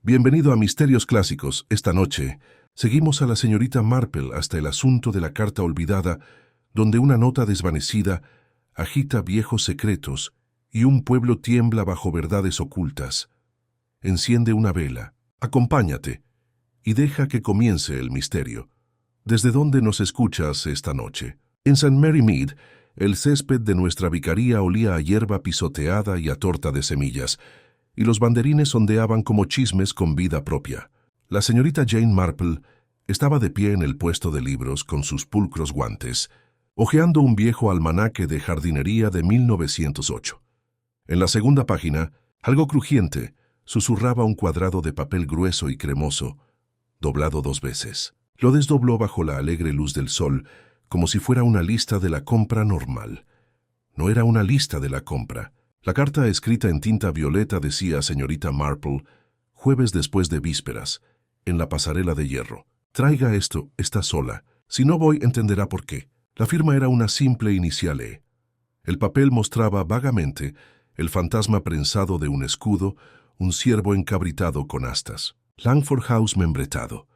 Bienvenido a Misterios Clásicos. Esta noche seguimos a la señorita Marple hasta el asunto de la carta olvidada, donde una nota desvanecida agita viejos secretos y un pueblo tiembla bajo verdades ocultas. Enciende una vela, acompáñate y deja que comience el misterio. ¿Desde dónde nos escuchas esta noche? En St. Mary Mead, el césped de nuestra vicaría olía a hierba pisoteada y a torta de semillas, y los banderines ondeaban como chismes con vida propia. La señorita Jane Marple estaba de pie en el puesto de libros con sus pulcros guantes, hojeando un viejo almanaque de jardinería de 1908. En la segunda página, algo crujiente, susurraba un cuadrado de papel grueso y cremoso, doblado 2 veces. Lo desdobló bajo la alegre luz del sol, como si fuera una lista de la compra normal. No era una lista de la compra. La carta escrita en tinta violeta decía: señorita Marple, jueves después de vísperas, en la pasarela de hierro. Traiga esto, está sola. Si no voy, entenderá por qué. La firma era una simple inicial E. El papel mostraba vagamente el fantasma prensado de un escudo, un ciervo encabritado con astas. Langford House membretado.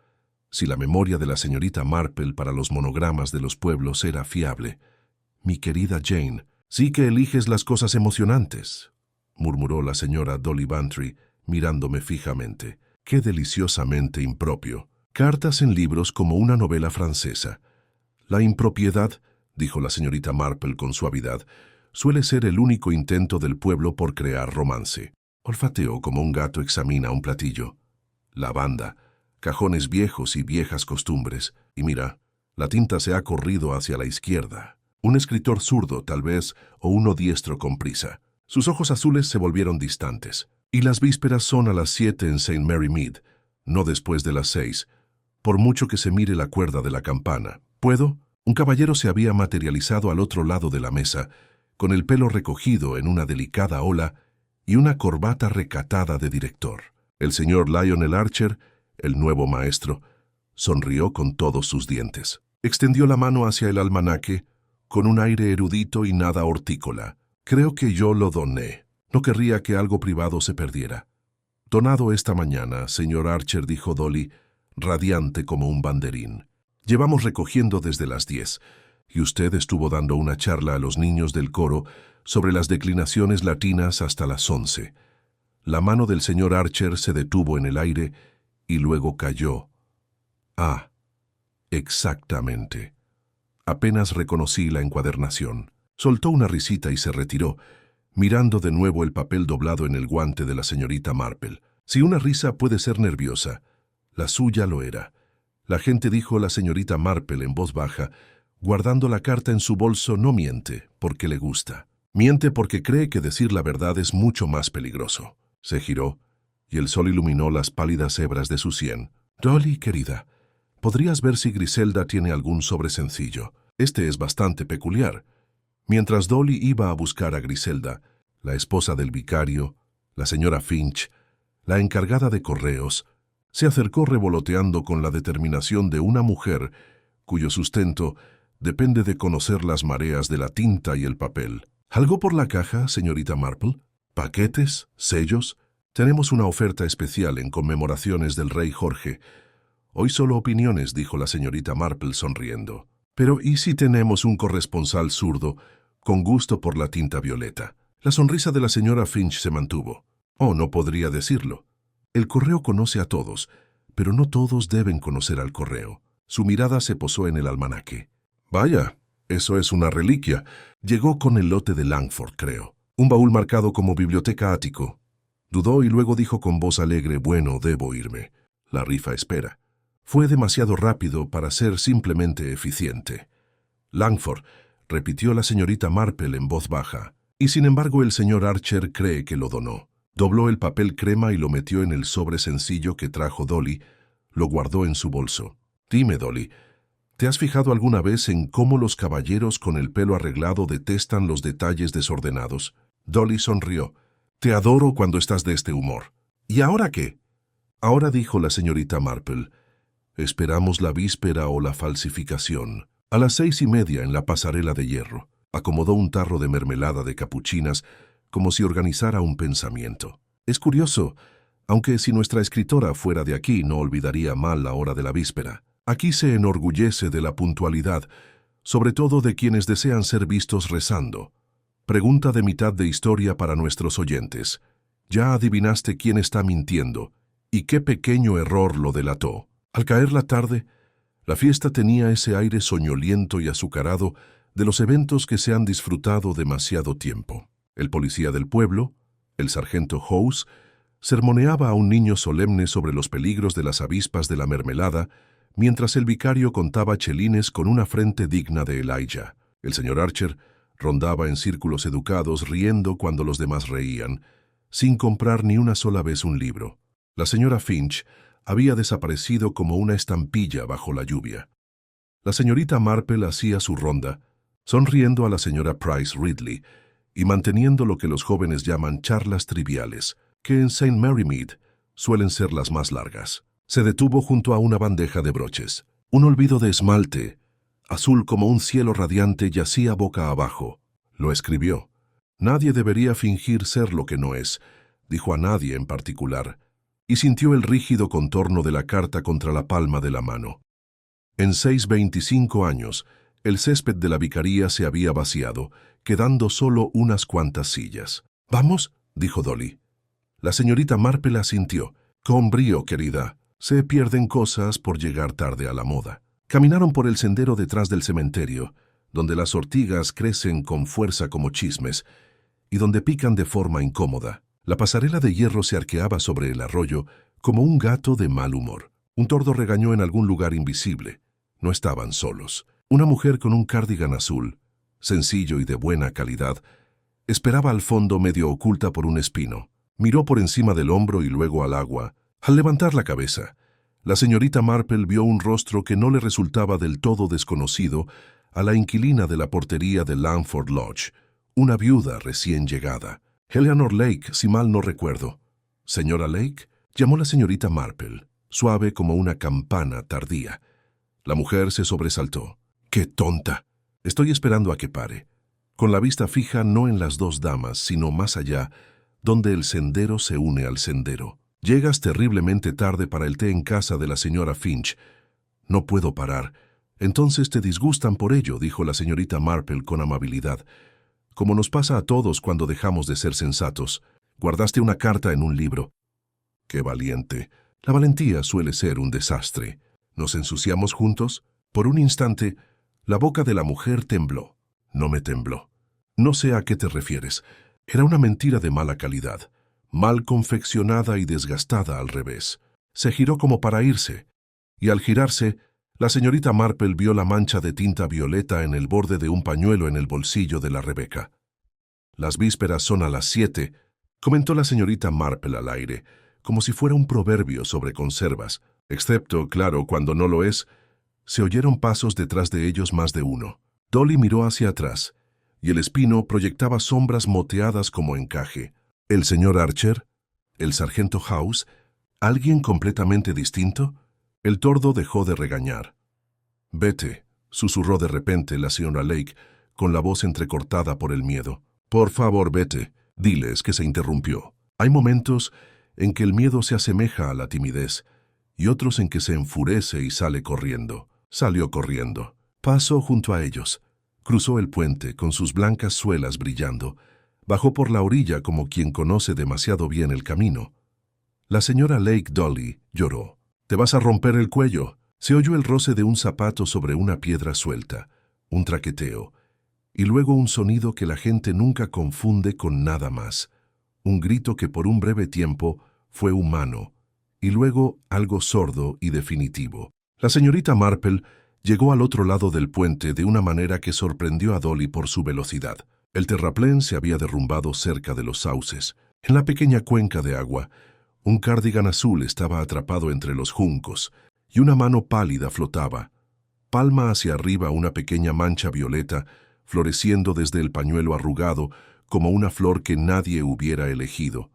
Si la memoria de la señorita Marple para los monogramas de los pueblos era fiable. Mi querida Jane, sí que eliges las cosas emocionantes, murmuró la señora Dolly Bantry, mirándome fijamente. Qué deliciosamente impropio. Cartas en libros como una novela francesa. La impropiedad, dijo la señorita Marple con suavidad, suele ser el único intento del pueblo por crear romance. Olfateó como un gato examina un platillo. Lavanda, cajones viejos y viejas costumbres. Y mira, la tinta se ha corrido hacia la izquierda. Un escritor zurdo, tal vez, o uno diestro con prisa. Sus ojos azules se volvieron distantes. Y las vísperas son a las 7 en St. Mary Mead, no después de las 6, por mucho que se mire la cuerda de la campana. ¿Puedo? Un caballero se había materializado al otro lado de la mesa, con el pelo recogido en una delicada ola y una corbata recatada de director. El señor Lionel Archer, el nuevo maestro, sonrió con todos sus dientes. Extendió la mano hacia el almanaque, con un aire erudito y nada hortícola. Creo que yo lo doné. No querría que algo privado se perdiera. Donado esta mañana, señor Archer, dijo Dolly, radiante como un banderín. Llevamos recogiendo desde las 10, y usted estuvo dando una charla a los niños del coro sobre las declinaciones latinas hasta las 11. La mano del señor Archer se detuvo en el aire y luego cayó. Ah, exactamente. Apenas reconocí la encuadernación. Soltó una risita y se retiró, mirando de nuevo el papel doblado en el guante de la señorita Marple. Si una risa puede ser nerviosa, la suya lo era. La gente, dijo la señorita Marple en voz baja, guardando la carta en su bolso, no miente porque le gusta. Miente porque cree que decir la verdad es mucho más peligroso. Se giró, y el sol iluminó las pálidas hebras de su sien. Dolly, querida, ¿podrías ver si Griselda tiene algún sobre sencillo? Este es bastante peculiar. Mientras Dolly iba a buscar a Griselda, la esposa del vicario, la señora Finch, la encargada de correos, se acercó revoloteando con la determinación de una mujer cuyo sustento depende de conocer las mareas de la tinta y el papel. ¿Algo por la caja, señorita Marple? ¿Paquetes? ¿Sellos? Tenemos una oferta especial en conmemoraciones del rey Jorge. Hoy solo opiniones, dijo la señorita Marple sonriendo. Pero ¿y si tenemos un corresponsal zurdo con gusto por la tinta violeta? La sonrisa de la señora Finch se mantuvo. Oh, no podría decirlo. El correo conoce a todos, pero no todos deben conocer al correo. Su mirada se posó en el almanaque. Vaya, eso es una reliquia. Llegó con el lote de Langford, creo. Un baúl marcado como biblioteca ático. Dudó y luego dijo con voz alegre: bueno, debo irme. La rifa espera. Fue demasiado rápido para ser simplemente eficiente. Langford, repitió la señorita Marple en voz baja, y sin embargo el señor Archer cree que lo donó. Dobló el papel crema y lo metió en el sobre sencillo que trajo Dolly, lo guardó en su bolso. Dime, Dolly, ¿te has fijado alguna vez en cómo los caballeros con el pelo arreglado detestan los detalles desordenados? Dolly sonrió. Te adoro cuando estás de este humor. ¿Y ahora qué? Ahora, dijo la señorita Marple, esperamos la víspera o la falsificación. A las 6:30 en la pasarela de hierro. Acomodó un tarro de mermelada de capuchinas como si organizara un pensamiento. Es curioso, aunque si nuestra escritora fuera de aquí no olvidaría mal la hora de la víspera. Aquí se enorgullece de la puntualidad, sobre todo de quienes desean ser vistos rezando. Pregunta de mitad de historia para nuestros oyentes. Ya adivinaste quién está mintiendo, y qué pequeño error lo delató. Al caer la tarde, la fiesta tenía ese aire soñoliento y azucarado de los eventos que se han disfrutado demasiado tiempo. El policía del pueblo, el sargento House, sermoneaba a un niño solemne sobre los peligros de las avispas de la mermelada, mientras el vicario contaba chelines con una frente digna de Elijah. El señor Archer rondaba en círculos educados riendo cuando los demás reían, sin comprar ni una sola vez un libro. La señora Finch había desaparecido como una estampilla bajo la lluvia. La señorita Marple hacía su ronda, sonriendo a la señora Price Ridley y manteniendo lo que los jóvenes llaman charlas triviales, que en St. Mary Mead suelen ser las más largas. Se detuvo junto a una bandeja de broches. Un olvido de esmalte, azul como un cielo radiante, yacía boca abajo. Lo escribió. Nadie debería fingir ser lo que no es, dijo a nadie en particular, y sintió el rígido contorno de la carta contra la palma de la mano. En 25 años, el césped de la vicaría se había vaciado, quedando solo unas cuantas sillas. «¿Vamos?», dijo Dolly. La señorita Marple asintió. «Con brío, querida. Se pierden cosas por llegar tarde a la moda». Caminaron por el sendero detrás del cementerio, donde las ortigas crecen con fuerza como chismes y donde pican de forma incómoda. La pasarela de hierro se arqueaba sobre el arroyo como un gato de mal humor. Un tordo regañó en algún lugar invisible. No estaban solos. Una mujer con un cardigan azul, sencillo y de buena calidad, esperaba al fondo medio oculta por un espino. Miró por encima del hombro y luego al agua. Al levantar la cabeza, la señorita Marple vio un rostro que no le resultaba del todo desconocido a la inquilina de la portería de Langford Lodge, una viuda recién llegada. Eleanor Lake, si mal no recuerdo. «¿Señora Lake?», llamó la señorita Marple, suave como una campana tardía. La mujer se sobresaltó. «¡Qué tonta! Estoy esperando a que pare», con la vista fija no en las dos damas, sino más allá, donde el sendero se une al sendero. «Llegas terriblemente tarde para el té en casa de la señora Finch». «No puedo parar». «Entonces te disgustan por ello», dijo la señorita Marple con amabilidad. «Como nos pasa a todos cuando dejamos de ser sensatos. Guardaste una carta en un libro». «Qué valiente». «La valentía suele ser un desastre». «¿Nos ensuciamos juntos?» Por un instante, la boca de la mujer tembló. No me tembló. «No sé a qué te refieres». Era una mentira de mala calidad, mal confeccionada y desgastada al revés. Se giró como para irse, y al girarse, la señorita Marple vio la mancha de tinta violeta en el borde de un pañuelo en el bolsillo de la Rebeca. «Las vísperas son a las 7», comentó la señorita Marple al aire, como si fuera un proverbio sobre conservas, excepto, claro, cuando no lo es. Se oyeron pasos detrás de ellos, más de uno. Dolly miró hacia atrás, y el espino proyectaba sombras moteadas como encaje. ¿El señor Archer? ¿El sargento House? ¿Alguien completamente distinto? El tordo dejó de regañar. «Vete», susurró de repente la señora Lake, con la voz entrecortada por el miedo. «Por favor, vete. Diles que se interrumpió. Hay momentos en que el miedo se asemeja a la timidez, y otros en que se enfurece y sale corriendo». Salió corriendo. Pasó junto a ellos. Cruzó el puente con sus blancas suelas brillando. Bajó por la orilla como quien conoce demasiado bien el camino. La señora Lake Dolly lloró. «Te vas a romper el cuello». Se oyó el roce de un zapato sobre una piedra suelta, un traqueteo, y luego un sonido que la gente nunca confunde con nada más. Un grito que por un breve tiempo fue humano, y luego algo sordo y definitivo. La señorita Marple llegó al otro lado del puente de una manera que sorprendió a Dolly por su velocidad. El terraplén se había derrumbado cerca de los sauces. En la pequeña cuenca de agua, un cardigan azul estaba atrapado entre los juncos, y una mano pálida flotaba. Palma hacia arriba una pequeña mancha violeta, floreciendo desde el pañuelo arrugado, como una flor que nadie hubiera elegido.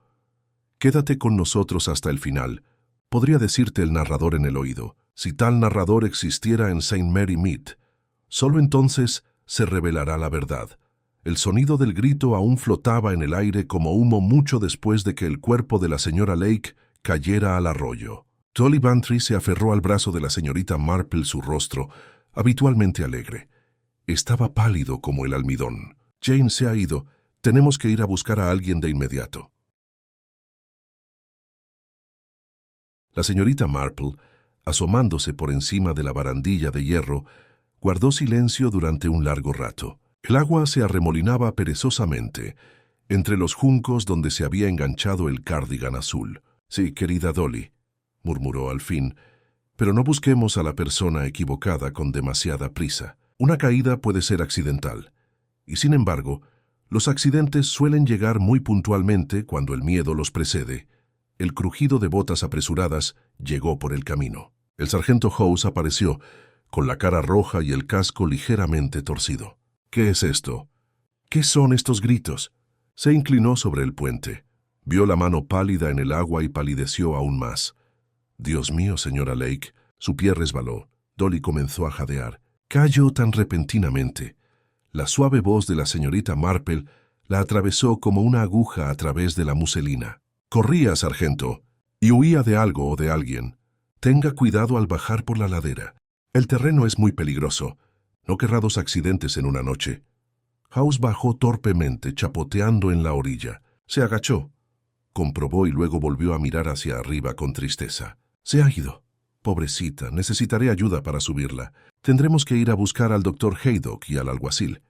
«Quédate con nosotros hasta el final», podría decirte el narrador en el oído. Si tal narrador existiera en St. Mary Mead, solo entonces se revelará la verdad. El sonido del grito aún flotaba en el aire como humo mucho después de que el cuerpo de la señora Lake cayera al arroyo. Dolly Bantry se aferró al brazo de la señorita Marple, su rostro, habitualmente alegre. Estaba pálido como el almidón. Jane se ha ido. Tenemos que ir a buscar a alguien de inmediato. La señorita Marple, asomándose por encima de la barandilla de hierro, guardó silencio durante un largo rato. El agua se arremolinaba perezosamente entre los juncos donde se había enganchado el cardigan azul. «Sí, querida Dolly», murmuró al fin, «pero no busquemos a la persona equivocada con demasiada prisa. Una caída puede ser accidental, y sin embargo, los accidentes suelen llegar muy puntualmente cuando el miedo los precede». El crujido de botas apresuradas llegó por el camino. El sargento House apareció, con la cara roja y el casco ligeramente torcido. «¿Qué es esto? ¿Qué son estos gritos?». Se inclinó sobre el puente. Vio la mano pálida en el agua y palideció aún más. «Dios mío, señora Lake». Su pie resbaló. Dolly comenzó a jadear. Cayó tan repentinamente. La suave voz de la señorita Marple la atravesó como una aguja a través de la muselina. «Corría, sargento, y huía de algo o de alguien. Tenga cuidado al bajar por la ladera. El terreno es muy peligroso. No querrá dos accidentes en una noche». House bajó torpemente, chapoteando en la orilla. Se agachó, comprobó y luego volvió a mirar hacia arriba con tristeza. «Se ha ido. Pobrecita, necesitaré ayuda para subirla. Tendremos que ir a buscar al doctor Haydock y al alguacil».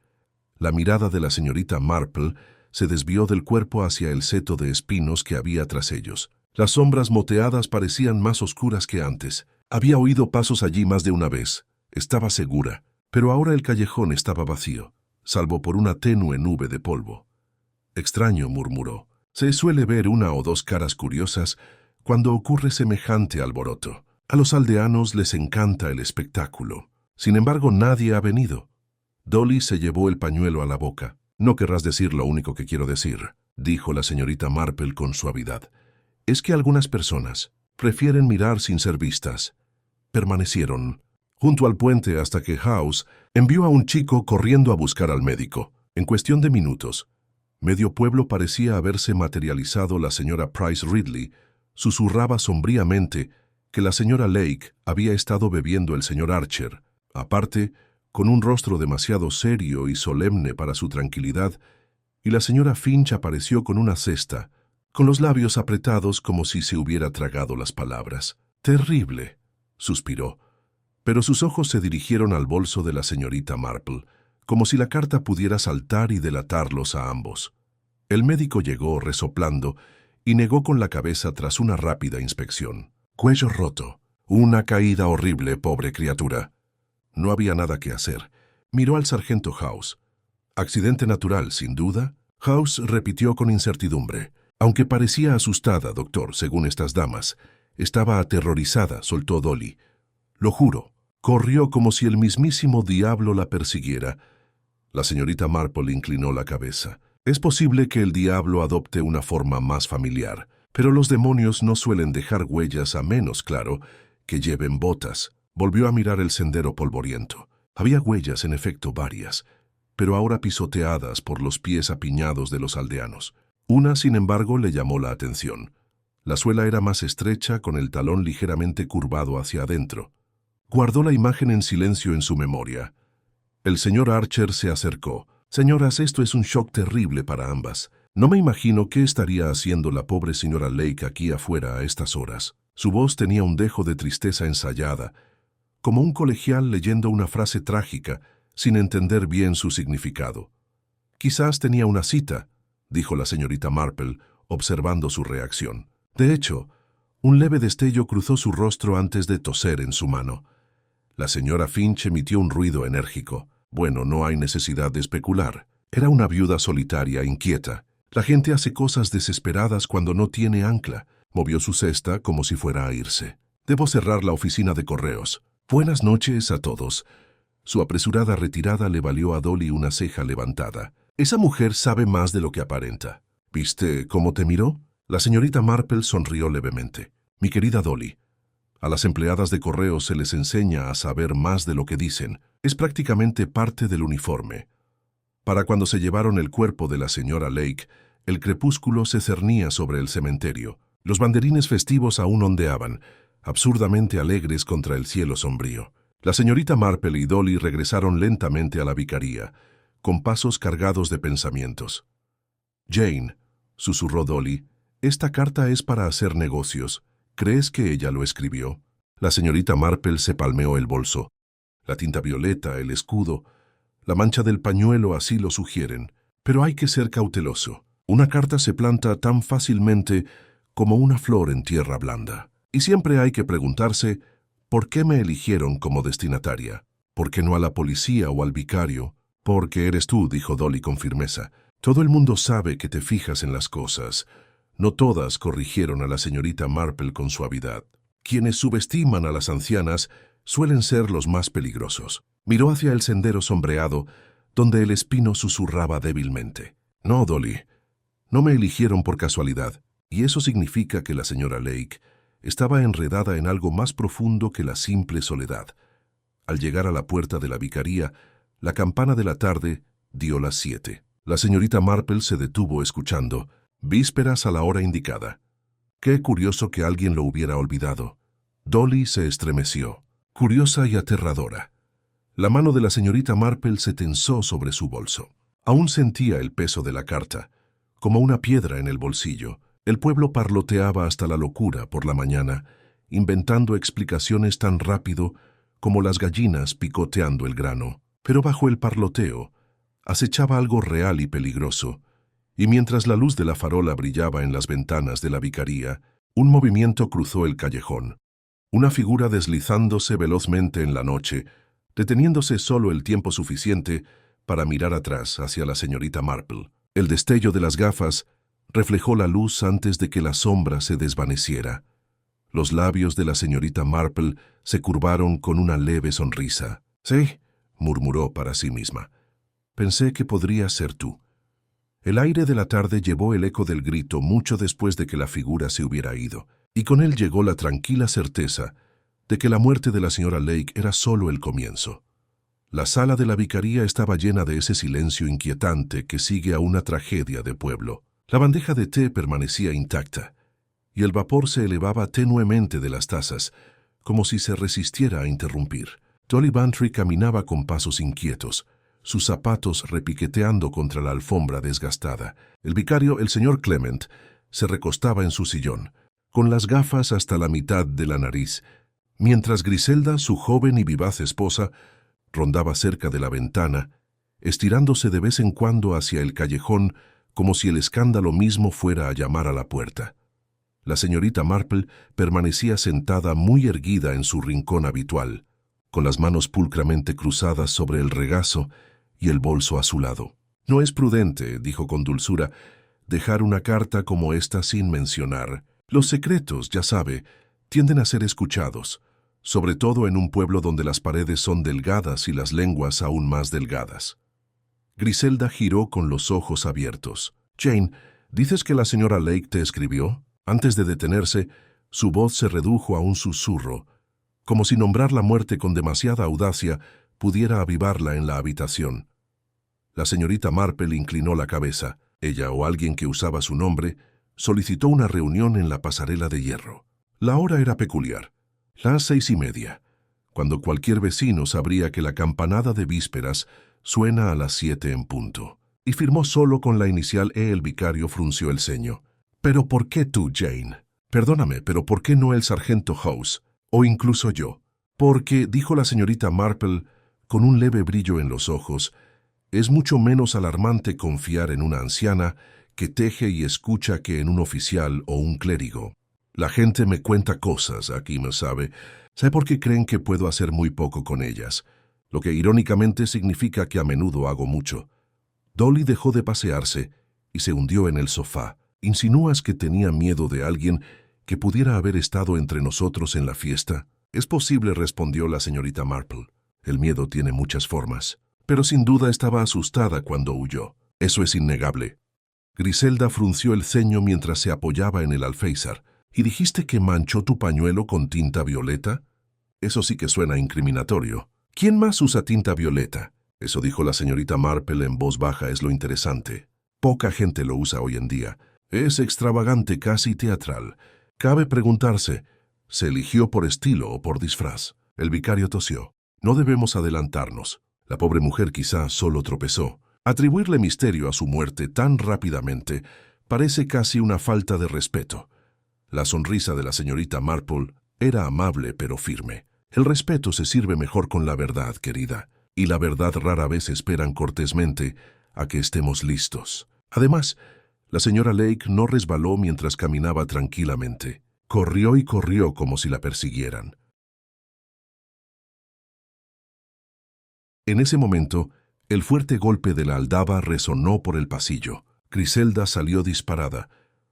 La mirada de la señorita Marple se desvió del cuerpo hacia el seto de espinos que había tras ellos. Las sombras moteadas parecían más oscuras que antes. Había oído pasos allí más de una vez. Estaba segura. Pero ahora el callejón estaba vacío, salvo por una tenue nube de polvo. «Extraño», murmuró. «Se suele ver una o dos caras curiosas cuando ocurre semejante alboroto. A los aldeanos les encanta el espectáculo. Sin embargo, nadie ha venido». Dolly se llevó el pañuelo a la boca. «No querrás decir lo único que quiero decir», dijo la señorita Marple con suavidad. «Es que algunas personas prefieren mirar sin ser vistas». Permanecieron junto al puente hasta que House envió a un chico corriendo a buscar al médico. En cuestión de minutos, medio pueblo parecía haberse materializado. La señora Price Ridley susurraba sombríamente que la señora Lake había estado bebiendo el señor Archer. Aparte, con un rostro demasiado serio y solemne para su tranquilidad, y la señora Finch apareció con una cesta, con los labios apretados como si se hubiera tragado las palabras. «Terrible», suspiró, pero sus ojos se dirigieron al bolso de la señorita Marple, como si la carta pudiera saltar y delatarlos a ambos. El médico llegó resoplando y negó con la cabeza tras una rápida inspección. «Cuello roto. Una caída horrible, pobre criatura». No había nada que hacer. Miró al sargento House. «Accidente natural, sin duda». House repitió con incertidumbre. «Aunque parecía asustada, doctor, según estas damas. Estaba aterrorizada», soltó Dolly. «Lo juro». Corrió como si el mismísimo diablo la persiguiera. La señorita Marple inclinó la cabeza. «Es posible que el diablo adopte una forma más familiar, pero los demonios no suelen dejar huellas a menos, claro, que lleven botas». Volvió a mirar el sendero polvoriento. Había huellas, en efecto, varias, pero ahora pisoteadas por los pies apiñados de los aldeanos. Una, sin embargo, le llamó la atención. La suela era más estrecha, con el talón ligeramente curvado hacia adentro. Guardó la imagen en silencio en su memoria. El señor Archer se acercó. «Señoras, esto es un shock terrible para ambas. No me imagino qué estaría haciendo la pobre señora Lake aquí afuera a estas horas». Su voz tenía un dejo de tristeza ensayada, como un colegial leyendo una frase trágica, sin entender bien su significado. «Quizás tenía una cita», dijo la señorita Marple, observando su reacción. De hecho, un leve destello cruzó su rostro antes de toser en su mano. La señora Finch emitió un ruido enérgico. «Bueno, no hay necesidad de especular. Era una viuda solitaria, inquieta. La gente hace cosas desesperadas cuando no tiene ancla». Movió su cesta como si fuera a irse. «Debo cerrar la oficina de correos. Buenas noches a todos». Su apresurada retirada le valió a Dolly una ceja levantada. «Esa mujer sabe más de lo que aparenta». «¿Viste cómo te miró?». La señorita Marple sonrió levemente. «Mi querida Dolly, a las empleadas de correos se les enseña a saber más de lo que dicen. Es prácticamente parte del uniforme. Para cuando se llevaron el cuerpo de la señora Lake, el crepúsculo se cernía sobre el cementerio. Los banderines festivos aún ondeaban, absurdamente alegres contra el cielo sombrío. La señorita Marple y Dolly regresaron lentamente a la vicaría, con pasos cargados de pensamientos. «Jane», susurró Dolly, «esta carta es para hacer negocios. ¿Crees que ella lo escribió?» La señorita Marple se palmeó el bolso. La tinta violeta, el escudo, la mancha del pañuelo así lo sugieren. Pero hay que ser cauteloso. Una carta se planta tan fácilmente como una flor en tierra blanda. Y siempre hay que preguntarse, ¿por qué me eligieron como destinataria? ¿Por qué no a la policía o al vicario? Porque eres tú, dijo Dolly con firmeza. Todo el mundo sabe que te fijas en las cosas. No todas corrigieron a la señorita Marple con suavidad. Quienes subestiman a las ancianas suelen ser los más peligrosos. Miró hacia el sendero sombreado, donde el espino susurraba débilmente. No, Dolly, no me eligieron por casualidad, y eso significa que la señora Lake estaba enredada en algo más profundo que la simple soledad. Al llegar a la puerta de la vicaría, la campana de la tarde dio las 7. La señorita Marple se detuvo escuchando, vísperas a la hora indicada. Qué curioso que alguien lo hubiera olvidado. Dolly se estremeció, curiosa y aterradora. La mano de la señorita Marple se tensó sobre su bolso. Aún sentía el peso de la carta, como una piedra en el bolsillo. El pueblo parloteaba hasta la locura por la mañana, inventando explicaciones tan rápido como las gallinas picoteando el grano. Pero bajo el parloteo acechaba algo real y peligroso, y mientras la luz de la farola brillaba en las ventanas de la vicaría, un movimiento cruzó el callejón. Una figura deslizándose velozmente en la noche, deteniéndose solo el tiempo suficiente para mirar atrás hacia la señorita Marple. El destello de las gafas reflejó la luz antes de que la sombra se desvaneciera. Los labios de la señorita Marple se curvaron con una leve sonrisa. «Sí», murmuró para sí misma. «Pensé que podría ser tú». El aire de la tarde llevó el eco del grito mucho después de que la figura se hubiera ido, y con él llegó la tranquila certeza de que la muerte de la señora Lake era solo el comienzo. La sala de la vicaría estaba llena de ese silencio inquietante que sigue a una tragedia de pueblo. La bandeja de té permanecía intacta, y el vapor se elevaba tenuemente de las tazas, como si se resistiera a interrumpir. Dolly Bantry caminaba con pasos inquietos, sus zapatos repiqueteando contra la alfombra desgastada. El vicario, el señor Clement, se recostaba en su sillón, con las gafas hasta la mitad de la nariz, mientras Griselda, su joven y vivaz esposa, rondaba cerca de la ventana, estirándose de vez en cuando hacia el callejón como si el escándalo mismo fuera a llamar a la puerta. La señorita Marple permanecía sentada muy erguida en su rincón habitual, con las manos pulcramente cruzadas sobre el regazo y el bolso a su lado. «No es prudente», dijo con dulzura, «dejar una carta como esta sin mencionar. Los secretos, ya sabe, tienden a ser escuchados, sobre todo en un pueblo donde las paredes son delgadas y las lenguas aún más delgadas». Griselda giró con los ojos abiertos. «Jane, ¿dices que la señora Lake te escribió?» Antes de detenerse, su voz se redujo a un susurro, como si nombrar la muerte con demasiada audacia pudiera avivarla en la habitación. La señorita Marple inclinó la cabeza. Ella o alguien que usaba su nombre solicitó una reunión en la pasarela de hierro. La hora era peculiar, las 6:30, cuando cualquier vecino sabría que la campanada de vísperas suena a las 7 en punto. Y firmó solo con la inicial E. El vicario frunció el ceño. «¿Pero por qué tú, Jane? Perdóname, pero ¿por qué no el sargento House? O incluso yo?» «Porque», dijo la señorita Marple, con un leve brillo en los ojos, «es mucho menos alarmante confiar en una anciana que teje y escucha que en un oficial o un clérigo. La gente me cuenta cosas, aquí me sabe. Sé por qué creen que puedo hacer muy poco con ellas, lo que irónicamente significa que a menudo hago mucho». Dolly dejó de pasearse y se hundió en el sofá. «¿Insinúas que tenía miedo de alguien que pudiera haber estado entre nosotros en la fiesta?» «Es posible», respondió la señorita Marple. «El miedo tiene muchas formas. Pero sin duda estaba asustada cuando huyó. Eso es innegable». Griselda frunció el ceño mientras se apoyaba en el alféizar. «¿Y dijiste que manchó tu pañuelo con tinta violeta?» «Eso sí que suena incriminatorio». «¿Quién más usa tinta violeta?» «Eso dijo la señorita Marple en voz baja, es lo interesante. Poca gente lo usa hoy en día. Es extravagante, casi teatral, Cabe preguntarse, ¿se eligió por estilo o por disfraz? El vicario tosió. No debemos adelantarnos. La pobre mujer quizá solo tropezó. Atribuirle misterio a su muerte tan rápidamente parece casi una falta de respeto. La sonrisa de la señorita Marple era amable pero firme. El respeto se sirve mejor con la verdad, querida, y la verdad rara vez esperan cortésmente a que estemos listos. Además, la señora Lake no resbaló mientras caminaba tranquilamente. Corrió y corrió como si la persiguieran. En ese momento, el fuerte golpe de la aldaba resonó por el pasillo. Griselda salió disparada,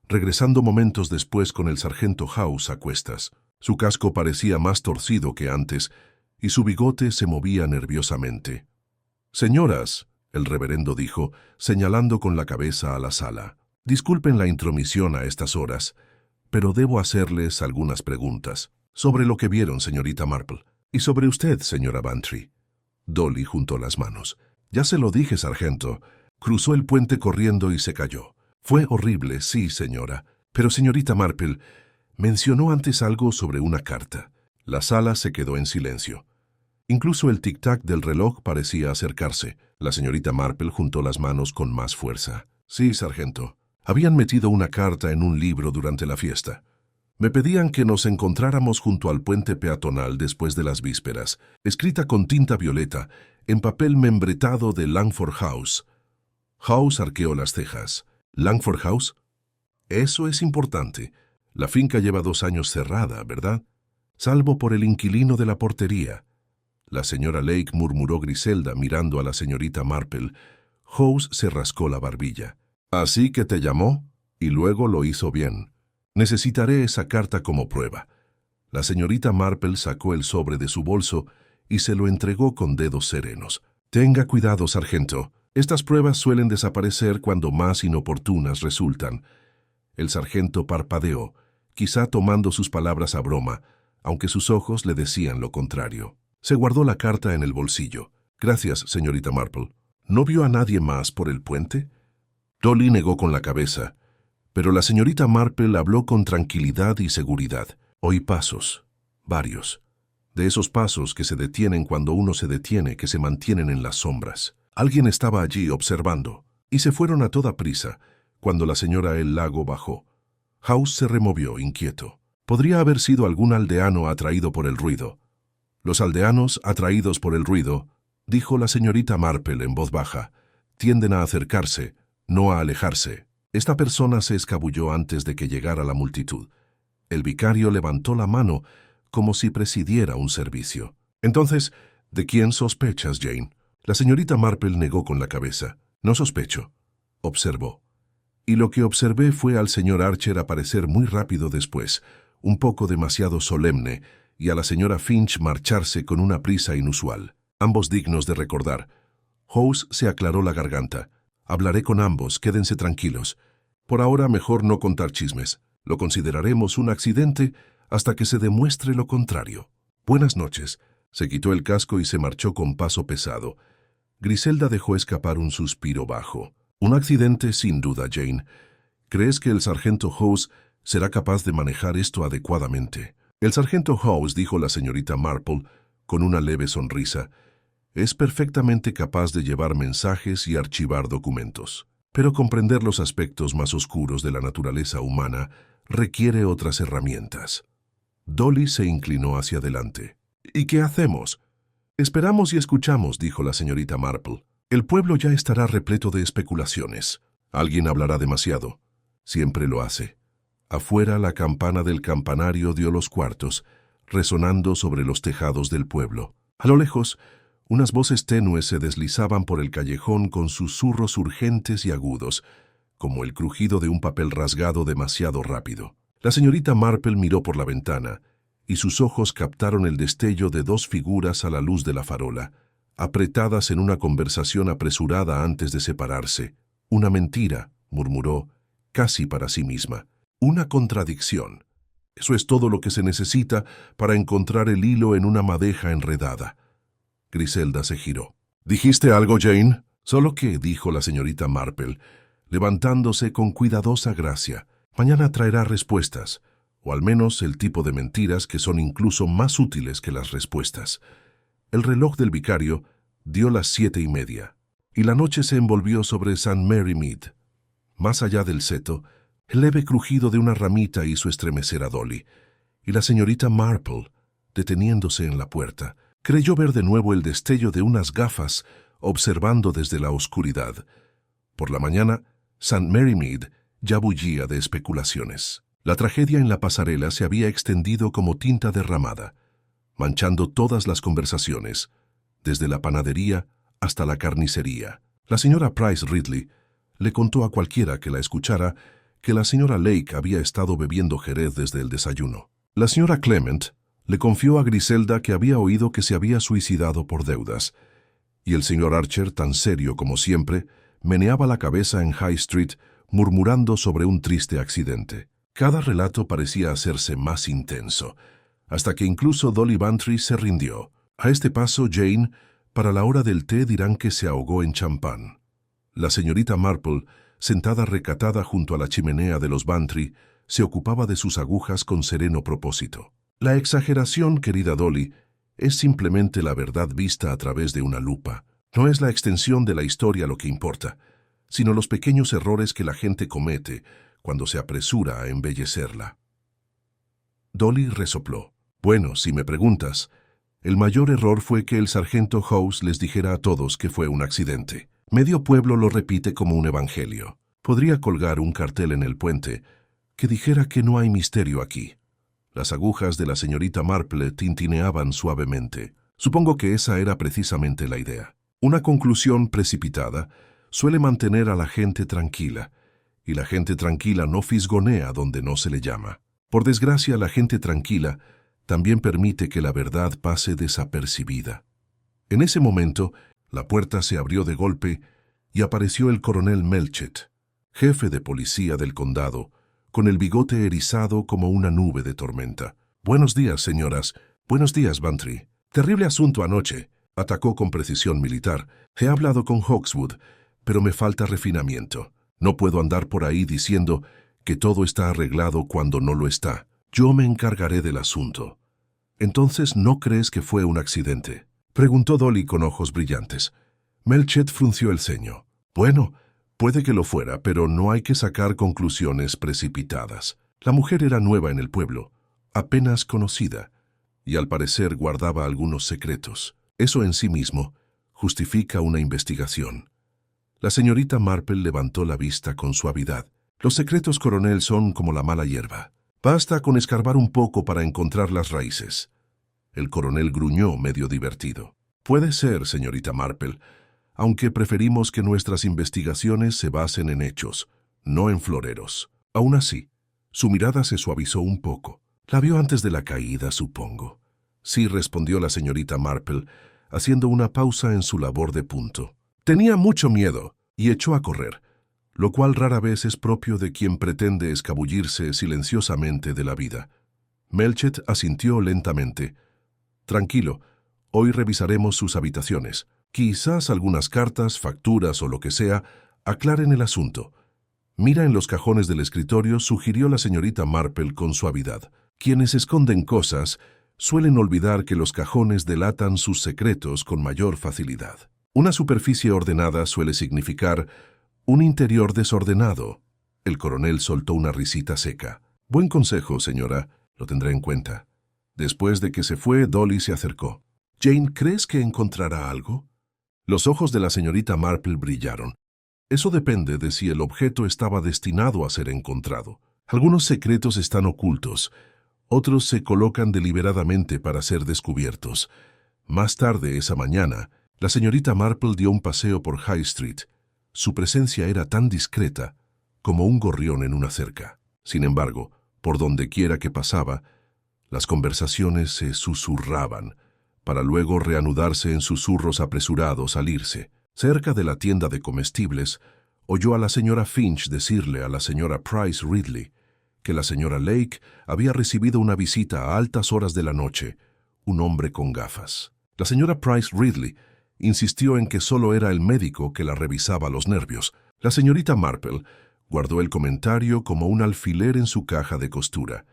regresando momentos después con el sargento House a cuestas. Su casco parecía más torcido que antes, y su bigote se movía nerviosamente. «Señoras», el reverendo dijo, señalando con la cabeza a la sala, «disculpen la intromisión a estas horas, pero debo hacerles algunas preguntas sobre lo que vieron, señorita Marple, y sobre usted, señora Bantry». Dolly juntó las manos. «Ya se lo dije, sargento». Cruzó el puente corriendo y se cayó. «Fue horrible, sí, señora. Pero, señorita Marple, mencionó antes algo sobre una carta». La sala se quedó en silencio. Incluso el tic-tac del reloj parecía acercarse. La señorita Marple juntó las manos con más fuerza. «Sí, sargento. Habían metido una carta en un libro durante la fiesta. Me pedían que nos encontráramos junto al puente peatonal después de las vísperas, escrita con tinta violeta, en papel membretado de Langford House». House arqueó las cejas. «¿Langford House? Eso es importante. La finca lleva 2 años cerrada, ¿verdad? Salvo por el inquilino de la portería». La señora Lake, murmuró Griselda mirando a la señorita Marple. House se rascó la barbilla. «¿Así que te llamó?» Y luego lo hizo bien. «Necesitaré esa carta como prueba». La señorita Marple sacó el sobre de su bolso y se lo entregó con dedos serenos. «Tenga cuidado, sargento. Estas pruebas suelen desaparecer cuando más inoportunas resultan». El sargento parpadeó, quizá tomando sus palabras a broma, aunque sus ojos le decían lo contrario. Se guardó la carta en el bolsillo. «Gracias, señorita Marple». «¿No vio a nadie más por el puente?» Dolly negó con la cabeza, pero la señorita Marple habló con tranquilidad y seguridad. «Oí pasos, varios. De esos pasos que se detienen cuando uno se detiene, que se mantienen en las sombras. Alguien estaba allí observando, y se fueron a toda prisa cuando la señora El Lago bajó». House se removió, inquieto. Podría haber sido algún aldeano atraído por el ruido. «Los aldeanos, atraídos por el ruido», dijo la señorita Marple en voz baja, «tienden a acercarse, no a alejarse». Esta persona se escabulló antes de que llegara la multitud. El vicario levantó la mano como si presidiera un servicio. «Entonces, ¿de quién sospechas, Jane?» La señorita Marple negó con la cabeza. «No sospecho», observó. «Y lo que observé fue al señor Archer aparecer muy rápido después, un poco demasiado solemne, y a la señora Finch marcharse con una prisa inusual. Ambos dignos de recordar». House se aclaró la garganta. «Hablaré con ambos, quédense tranquilos. Por ahora mejor no contar chismes. Lo consideraremos un accidente hasta que se demuestre lo contrario. Buenas noches». Se quitó el casco y se marchó con paso pesado. Griselda dejó escapar un suspiro bajo. «Un accidente sin duda, Jane. ¿Crees que el sargento House será capaz de manejar esto adecuadamente?» «El sargento House», dijo la señorita Marple, con una leve sonrisa, «es perfectamente capaz de llevar mensajes y archivar documentos. Pero comprender los aspectos más oscuros de la naturaleza humana requiere otras herramientas». Dolly se inclinó hacia adelante. «¿Y qué hacemos?» «Esperamos y escuchamos», dijo la señorita Marple. «El pueblo ya estará repleto de especulaciones. Alguien hablará demasiado. Siempre lo hace». Afuera la campana del campanario dio los cuartos, resonando sobre los tejados del pueblo. A lo lejos, unas voces tenues se deslizaban por el callejón con susurros urgentes y agudos, como el crujido de un papel rasgado demasiado rápido. La señorita Marple miró por la ventana, y sus ojos captaron el destello de 2 figuras a la luz de la farola, apretadas en una conversación apresurada antes de separarse. «Una mentira», murmuró, casi para sí misma. «Una contradicción. Eso es todo lo que se necesita para encontrar el hilo en una madeja enredada». Griselda se giró. «¿Dijiste algo, Jane?» «Solo que», dijo la señorita Marple, levantándose con cuidadosa gracia, «mañana traerá respuestas. o al menos el tipo de mentiras que son incluso más útiles que las respuestas. El reloj del vicario dio las 7:30, y la noche se envolvió sobre St. Mary Mead. Más allá del seto, el leve crujido de una ramita hizo estremecer a Dolly, y la señorita Marple, deteniéndose en la puerta, creyó ver de nuevo el destello de unas gafas observando desde la oscuridad. Por la mañana, St. Mary Mead ya bullía de especulaciones. La tragedia en la pasarela se había extendido como tinta derramada, manchando todas las conversaciones, desde la panadería hasta la carnicería. La señora Price Ridley le contó a cualquiera que la escuchara que la señora Lake había estado bebiendo jerez desde el desayuno. La señora Clement le confió a Griselda que había oído que se había suicidado por deudas, y el señor Archer, tan serio como siempre, meneaba la cabeza en High Street murmurando sobre un triste accidente. Cada relato parecía hacerse más intenso, hasta que incluso Dolly Bantry se rindió. A este paso, Jane, para la hora del té dirán que se ahogó en champán. La señorita Marple, sentada recatada junto a la chimenea de los Bantry, se ocupaba de sus agujas con sereno propósito. La exageración, querida Dolly, es simplemente la verdad vista a través de una lupa. No es la extensión de la historia lo que importa, sino los pequeños errores que la gente comete cuando se apresura a embellecerla. Dolly resopló. Bueno, si me preguntas, el mayor error fue que el sargento House les dijera a todos que fue un accidente. Medio pueblo lo repite como un evangelio. Podría colgar un cartel en el puente que dijera que no hay misterio aquí. Las agujas de la señorita Marple tintineaban suavemente. Supongo que esa era precisamente la idea. Una conclusión precipitada suele mantener a la gente tranquila, y la gente tranquila no fisgonea donde no se le llama. Por desgracia, la gente tranquila también permite que la verdad pase desapercibida. En ese momento, la puerta se abrió de golpe y apareció el coronel Melchett, jefe de policía del condado, con el bigote erizado como una nube de tormenta. «Buenos días, señoras. Buenos días, Bantry. Terrible asunto anoche», atacó con precisión militar. «He hablado con Hawkswood, pero me falta refinamiento. No puedo andar por ahí diciendo que todo está arreglado cuando no lo está. Yo me encargaré del asunto». «¿Entonces no crees que fue un accidente?», preguntó Dolly con ojos brillantes. Melchett frunció el ceño. «Bueno, puede que lo fuera, pero no hay que sacar conclusiones precipitadas. La mujer era nueva en el pueblo, apenas conocida, y al parecer guardaba algunos secretos. Eso en sí mismo justifica una investigación». La señorita Marple levantó la vista con suavidad. «Los secretos, coronel, son como la mala hierba. Basta con escarbar un poco para encontrar las raíces». El coronel gruñó medio divertido. «Puede ser, señorita Marple, aunque preferimos que nuestras investigaciones se basen en hechos, no en floreros». Aún así, su mirada se suavizó un poco. «La vio antes de la caída, supongo». «Sí», respondió la señorita Marple, haciendo una pausa en su labor de punto. «Tenía mucho miedo y echó a correr, lo cual rara vez es propio de quien pretende escabullirse silenciosamente de la vida». Melchett asintió lentamente. «Tranquilo, hoy revisaremos sus habitaciones. Quizás algunas cartas, facturas o lo que sea aclaren el asunto». «Mira en los cajones del escritorio», sugirió la señorita Marple con suavidad. «Quienes esconden cosas suelen olvidar que los cajones delatan sus secretos con mayor facilidad. Una superficie ordenada suele significar un interior desordenado». El coronel soltó una risita seca. «Buen consejo, señora. Lo tendré en cuenta». Después de que se fue, Dolly se acercó. «Jane, ¿crees que encontrará algo?». Los ojos de la señorita Marple brillaron. «Eso depende de si el objeto estaba destinado a ser encontrado. Algunos secretos están ocultos, otros se colocan deliberadamente para ser descubiertos». Más tarde esa mañana, la señorita Marple dio un paseo por High Street. Su presencia era tan discreta como un gorrión en una cerca. Sin embargo, por donde quiera que pasaba, las conversaciones se susurraban, para luego reanudarse en susurros apresurados al irse. Cerca de la tienda de comestibles, oyó a la señora Finch decirle a la señora Price Ridley que la señora Lake había recibido una visita a altas horas de la noche, un hombre con gafas. La señora Price Ridley insistió en que solo era el médico que la revisaba los nervios. La señorita Marple guardó el comentario como un alfiler en su caja de costura,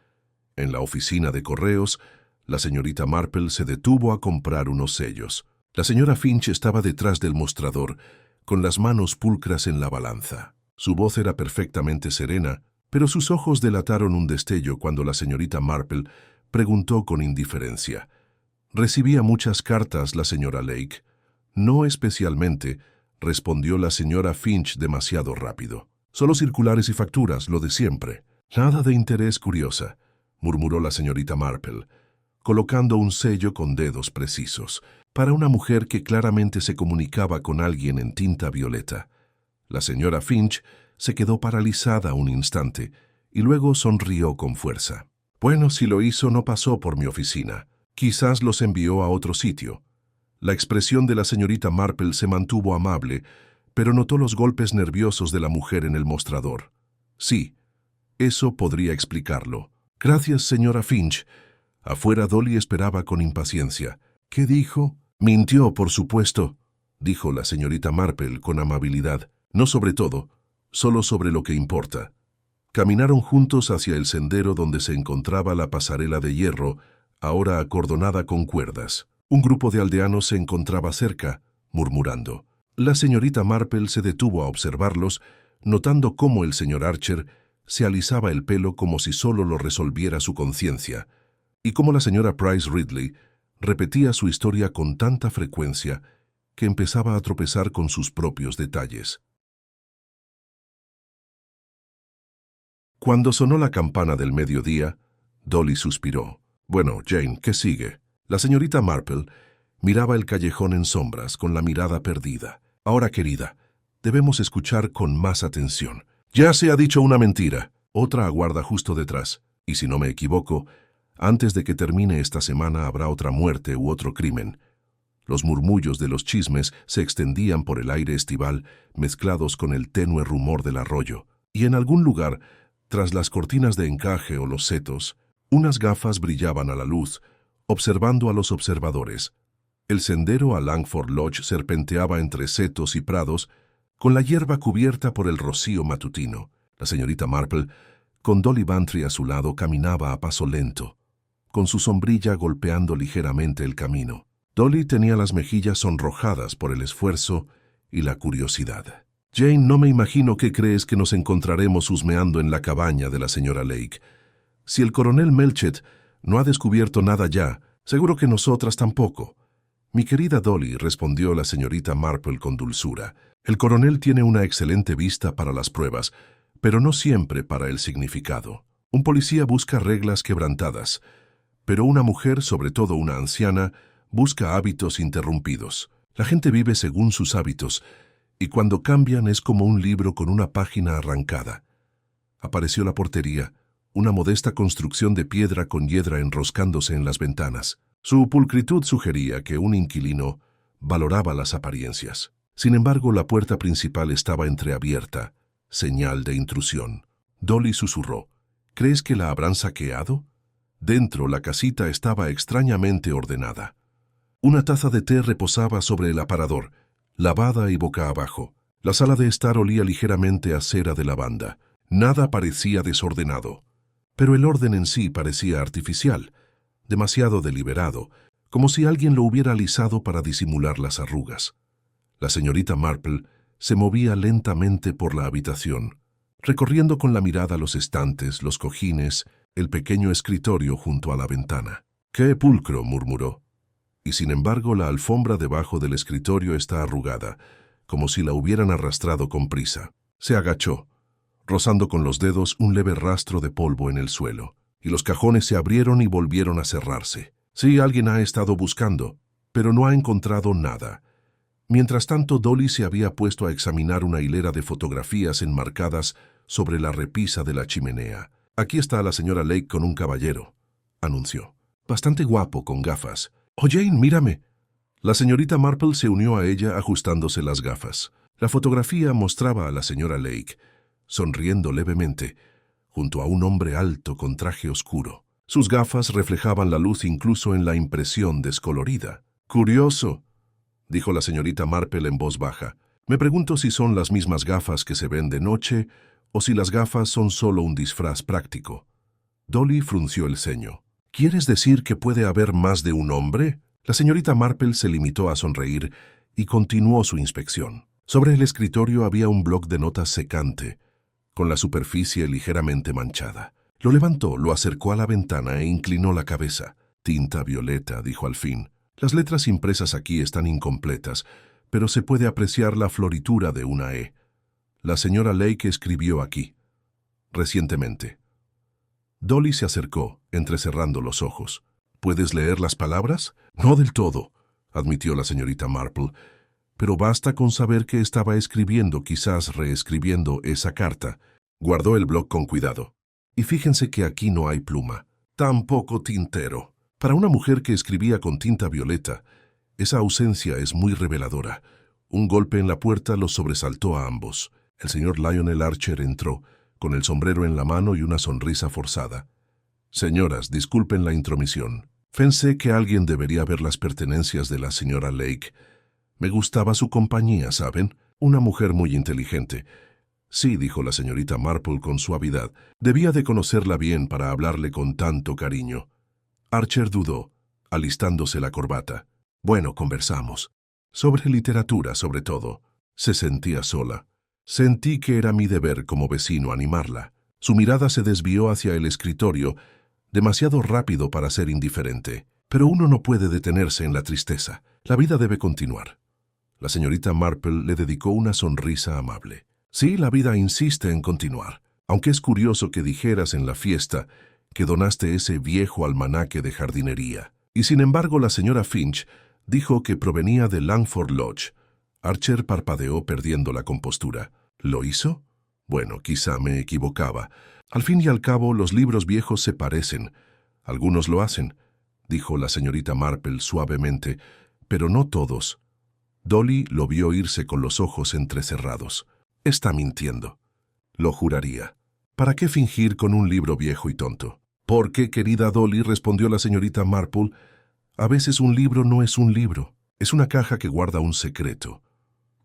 En la oficina de correos, la señorita Marple se detuvo a comprar unos sellos. La señora Finch estaba detrás del mostrador, con las manos pulcras en la balanza. Su voz era perfectamente serena, pero sus ojos delataron un destello cuando la señorita Marple preguntó con indiferencia. «¿Recibía muchas cartas la señora Lake?» «No especialmente», respondió la señora Finch demasiado rápido. «Solo circulares y facturas, lo de siempre». «Nada de interés, curiosa», murmuró la señorita Marple, colocando un sello con dedos precisos, para una mujer que claramente se comunicaba con alguien en tinta violeta. La señora Finch se quedó paralizada un instante y luego sonrió con fuerza. «Bueno, si lo hizo, no pasó por mi oficina. Quizás los envió a otro sitio». La expresión de la señorita Marple se mantuvo amable, pero notó los golpes nerviosos de la mujer en el mostrador. «Sí, eso podría explicarlo». «Gracias, señora Finch». Afuera Dolly esperaba con impaciencia. «¿Qué dijo?» «Mintió, por supuesto», dijo la señorita Marple con amabilidad. «No sobre todo, solo sobre lo que importa». Caminaron juntos hacia el sendero donde se encontraba la pasarela de hierro, ahora acordonada con cuerdas. Un grupo de aldeanos se encontraba cerca, murmurando. La señorita Marple se detuvo a observarlos, notando cómo el señor Archer se alisaba el pelo como si solo lo resolviera su conciencia, y cómo la señora Price Ridley repetía su historia con tanta frecuencia que empezaba a tropezar con sus propios detalles. Cuando sonó la campana del mediodía, Dolly suspiró. «Bueno, Jane, ¿qué sigue?» La señorita Marple miraba el callejón en sombras con la mirada perdida. «Ahora, querida, debemos escuchar con más atención. Ya se ha dicho una mentira. Otra aguarda justo detrás. Y si no me equivoco, antes de que termine esta semana habrá otra muerte u otro crimen». Los murmullos de los chismes se extendían por el aire estival, mezclados con el tenue rumor del arroyo. Y en algún lugar, tras las cortinas de encaje o los setos, unas gafas brillaban a la luz, observando a los observadores. El sendero a Langford Lodge serpenteaba entre setos y prados, con la hierba cubierta por el rocío matutino. La señorita Marple, con Dolly Bantry a su lado, caminaba a paso lento, con su sombrilla golpeando ligeramente el camino. Dolly tenía las mejillas sonrojadas por el esfuerzo y la curiosidad. «Jane, no me imagino qué crees que nos encontraremos husmeando en la cabaña de la señora Lake. Si el coronel Melchett no ha descubierto nada ya, seguro que nosotras tampoco». «Mi querida Dolly», respondió la señorita Marple con dulzura, «el coronel tiene una excelente vista para las pruebas, pero no siempre para el significado. Un policía busca reglas quebrantadas, pero una mujer, sobre todo una anciana, busca hábitos interrumpidos. La gente vive según sus hábitos, y cuando cambian es como un libro con una página arrancada». Apareció la portería, una modesta construcción de piedra con hiedra enroscándose en las ventanas. Su pulcritud sugería que un inquilino valoraba las apariencias. Sin embargo, la puerta principal estaba entreabierta, señal de intrusión. Dolly susurró. «¿Crees que la habrán saqueado?» Dentro, la casita estaba extrañamente ordenada. Una taza de té reposaba sobre el aparador, lavada y boca abajo. La sala de estar olía ligeramente a cera de lavanda. Nada parecía desordenado, pero el orden en sí parecía artificial, demasiado deliberado, como si alguien lo hubiera alisado para disimular las arrugas. La señorita Marple se movía lentamente por la habitación, recorriendo con la mirada los estantes, los cojines, el pequeño escritorio junto a la ventana. «¡Qué pulcro!», murmuró. Y sin embargo la alfombra debajo del escritorio está arrugada, como si la hubieran arrastrado con prisa. Se agachó, rozando con los dedos un leve rastro de polvo en el suelo, y los cajones se abrieron y volvieron a cerrarse. Sí, alguien ha estado buscando, pero no ha encontrado nada. Mientras tanto, Dolly se había puesto a examinar una hilera de fotografías enmarcadas sobre la repisa de la chimenea. «Aquí está la señora Lake con un caballero», anunció. «Bastante guapo, con gafas». «Oh, Jane, mírame». La señorita Marple se unió a ella ajustándose las gafas. La fotografía mostraba a la señora Lake, sonriendo levemente, junto a un hombre alto con traje oscuro. Sus gafas reflejaban la luz incluso en la impresión descolorida. «Curioso», dijo la señorita Marple en voz baja. «Me pregunto si son las mismas gafas que se ven de noche o si las gafas son solo un disfraz práctico». Dolly frunció el ceño. ¿Quieres decir que puede haber más de un hombre? La señorita Marple se limitó a sonreír y continuó su inspección. Sobre el escritorio había un bloc de notas secante, con la superficie ligeramente manchada. Lo levantó, lo acercó a la ventana e inclinó la cabeza. Tinta violeta, dijo al fin. Las letras impresas aquí están incompletas, pero se puede apreciar la floritura de una E. La señora Lake escribió aquí, recientemente. Dolly se acercó, entrecerrando los ojos. ¿Puedes leer las palabras? No del todo, admitió la señorita Marple, pero basta con saber que estaba escribiendo, quizás reescribiendo esa carta. Guardó el bloc con cuidado. Y fíjense que aquí no hay pluma, tampoco tintero. Para una mujer que escribía con tinta violeta, esa ausencia es muy reveladora. Un golpe en la puerta los sobresaltó a ambos. El señor Lionel Archer entró, con el sombrero en la mano y una sonrisa forzada. Señoras, disculpen la intromisión. Pensé que alguien debería ver las pertenencias de la señora Lake. Me gustaba su compañía, ¿saben? Una mujer muy inteligente. Sí, dijo la señorita Marple con suavidad. Debía de conocerla bien para hablarle con tanto cariño. Archer dudó, alistándose la corbata. Bueno, conversamos. Sobre literatura, sobre todo. Se sentía sola. Sentí que era mi deber como vecino animarla. Su mirada se desvió hacia el escritorio, demasiado rápido para ser indiferente. Pero uno no puede detenerse en la tristeza. La vida debe continuar. La señorita Marple le dedicó una sonrisa amable. Sí, la vida insiste en continuar. Aunque es curioso que dijeras en la fiesta que donaste ese viejo almanaque de jardinería. Y sin embargo la señora Finch dijo que provenía de Langford Lodge. Archer parpadeó perdiendo la compostura. ¿Lo hizo? Bueno, quizá me equivocaba. Al fin y al cabo, los libros viejos se parecen. Algunos lo hacen, dijo la señorita Marple suavemente, pero no todos. Dolly lo vio irse con los ojos entrecerrados. Está mintiendo. Lo juraría. ¿Para qué fingir con un libro viejo y tonto? Porque, querida Dolly, respondió la señorita Marple, a veces un libro no es un libro, es una caja que guarda un secreto.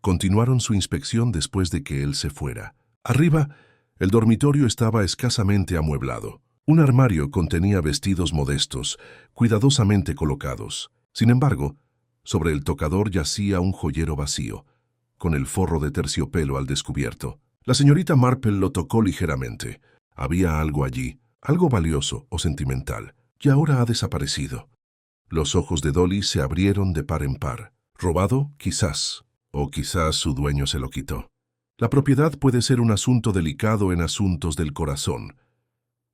Continuaron su inspección después de que él se fuera. Arriba, el dormitorio estaba escasamente amueblado. Un armario contenía vestidos modestos, cuidadosamente colocados. Sin embargo, sobre el tocador yacía un joyero vacío, con el forro de terciopelo al descubierto. La señorita Marple lo tocó ligeramente. Había algo allí, algo valioso o sentimental, y ahora ha desaparecido. Los ojos de Dolly se abrieron de par en par. ¿Robado? Quizás. O quizás su dueño se lo quitó. La propiedad puede ser un asunto delicado en asuntos del corazón.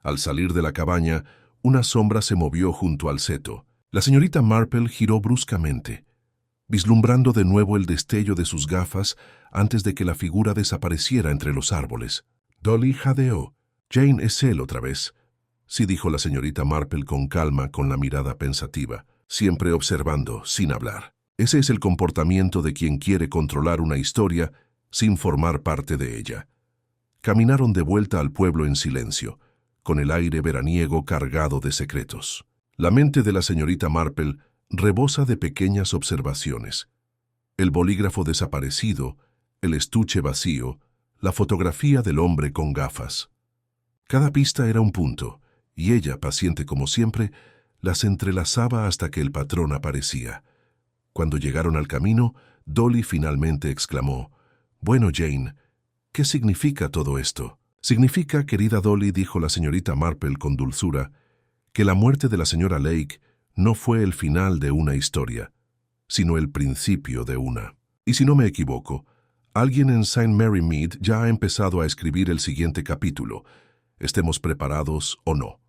Al salir de la cabaña, una sombra se movió junto al seto. La señorita Marple giró bruscamente, vislumbrando de nuevo el destello de sus gafas antes de que la figura desapareciera entre los árboles. Dolly jadeó. Jane, es él otra vez. Sí, dijo la señorita Marple con calma, con la mirada pensativa, siempre observando, sin hablar. Ese es el comportamiento de quien quiere controlar una historia sin formar parte de ella. Caminaron de vuelta al pueblo en silencio, con el aire veraniego cargado de secretos. La mente de la señorita Marple rebosa de pequeñas observaciones. El bolígrafo desaparecido, el estuche vacío, la fotografía del hombre con gafas. Cada pista era un punto, y ella, paciente como siempre, las entrelazaba hasta que el patrón aparecía. Cuando llegaron al camino, Dolly finalmente exclamó, «Bueno, Jane, ¿qué significa todo esto?» «Significa, querida Dolly», dijo la señorita Marple con dulzura, «que la muerte de la señora Lake no fue el final de una historia, sino el principio de una. Y si no me equivoco, alguien en St. Mary Mead ya ha empezado a escribir el siguiente capítulo, estemos preparados o no».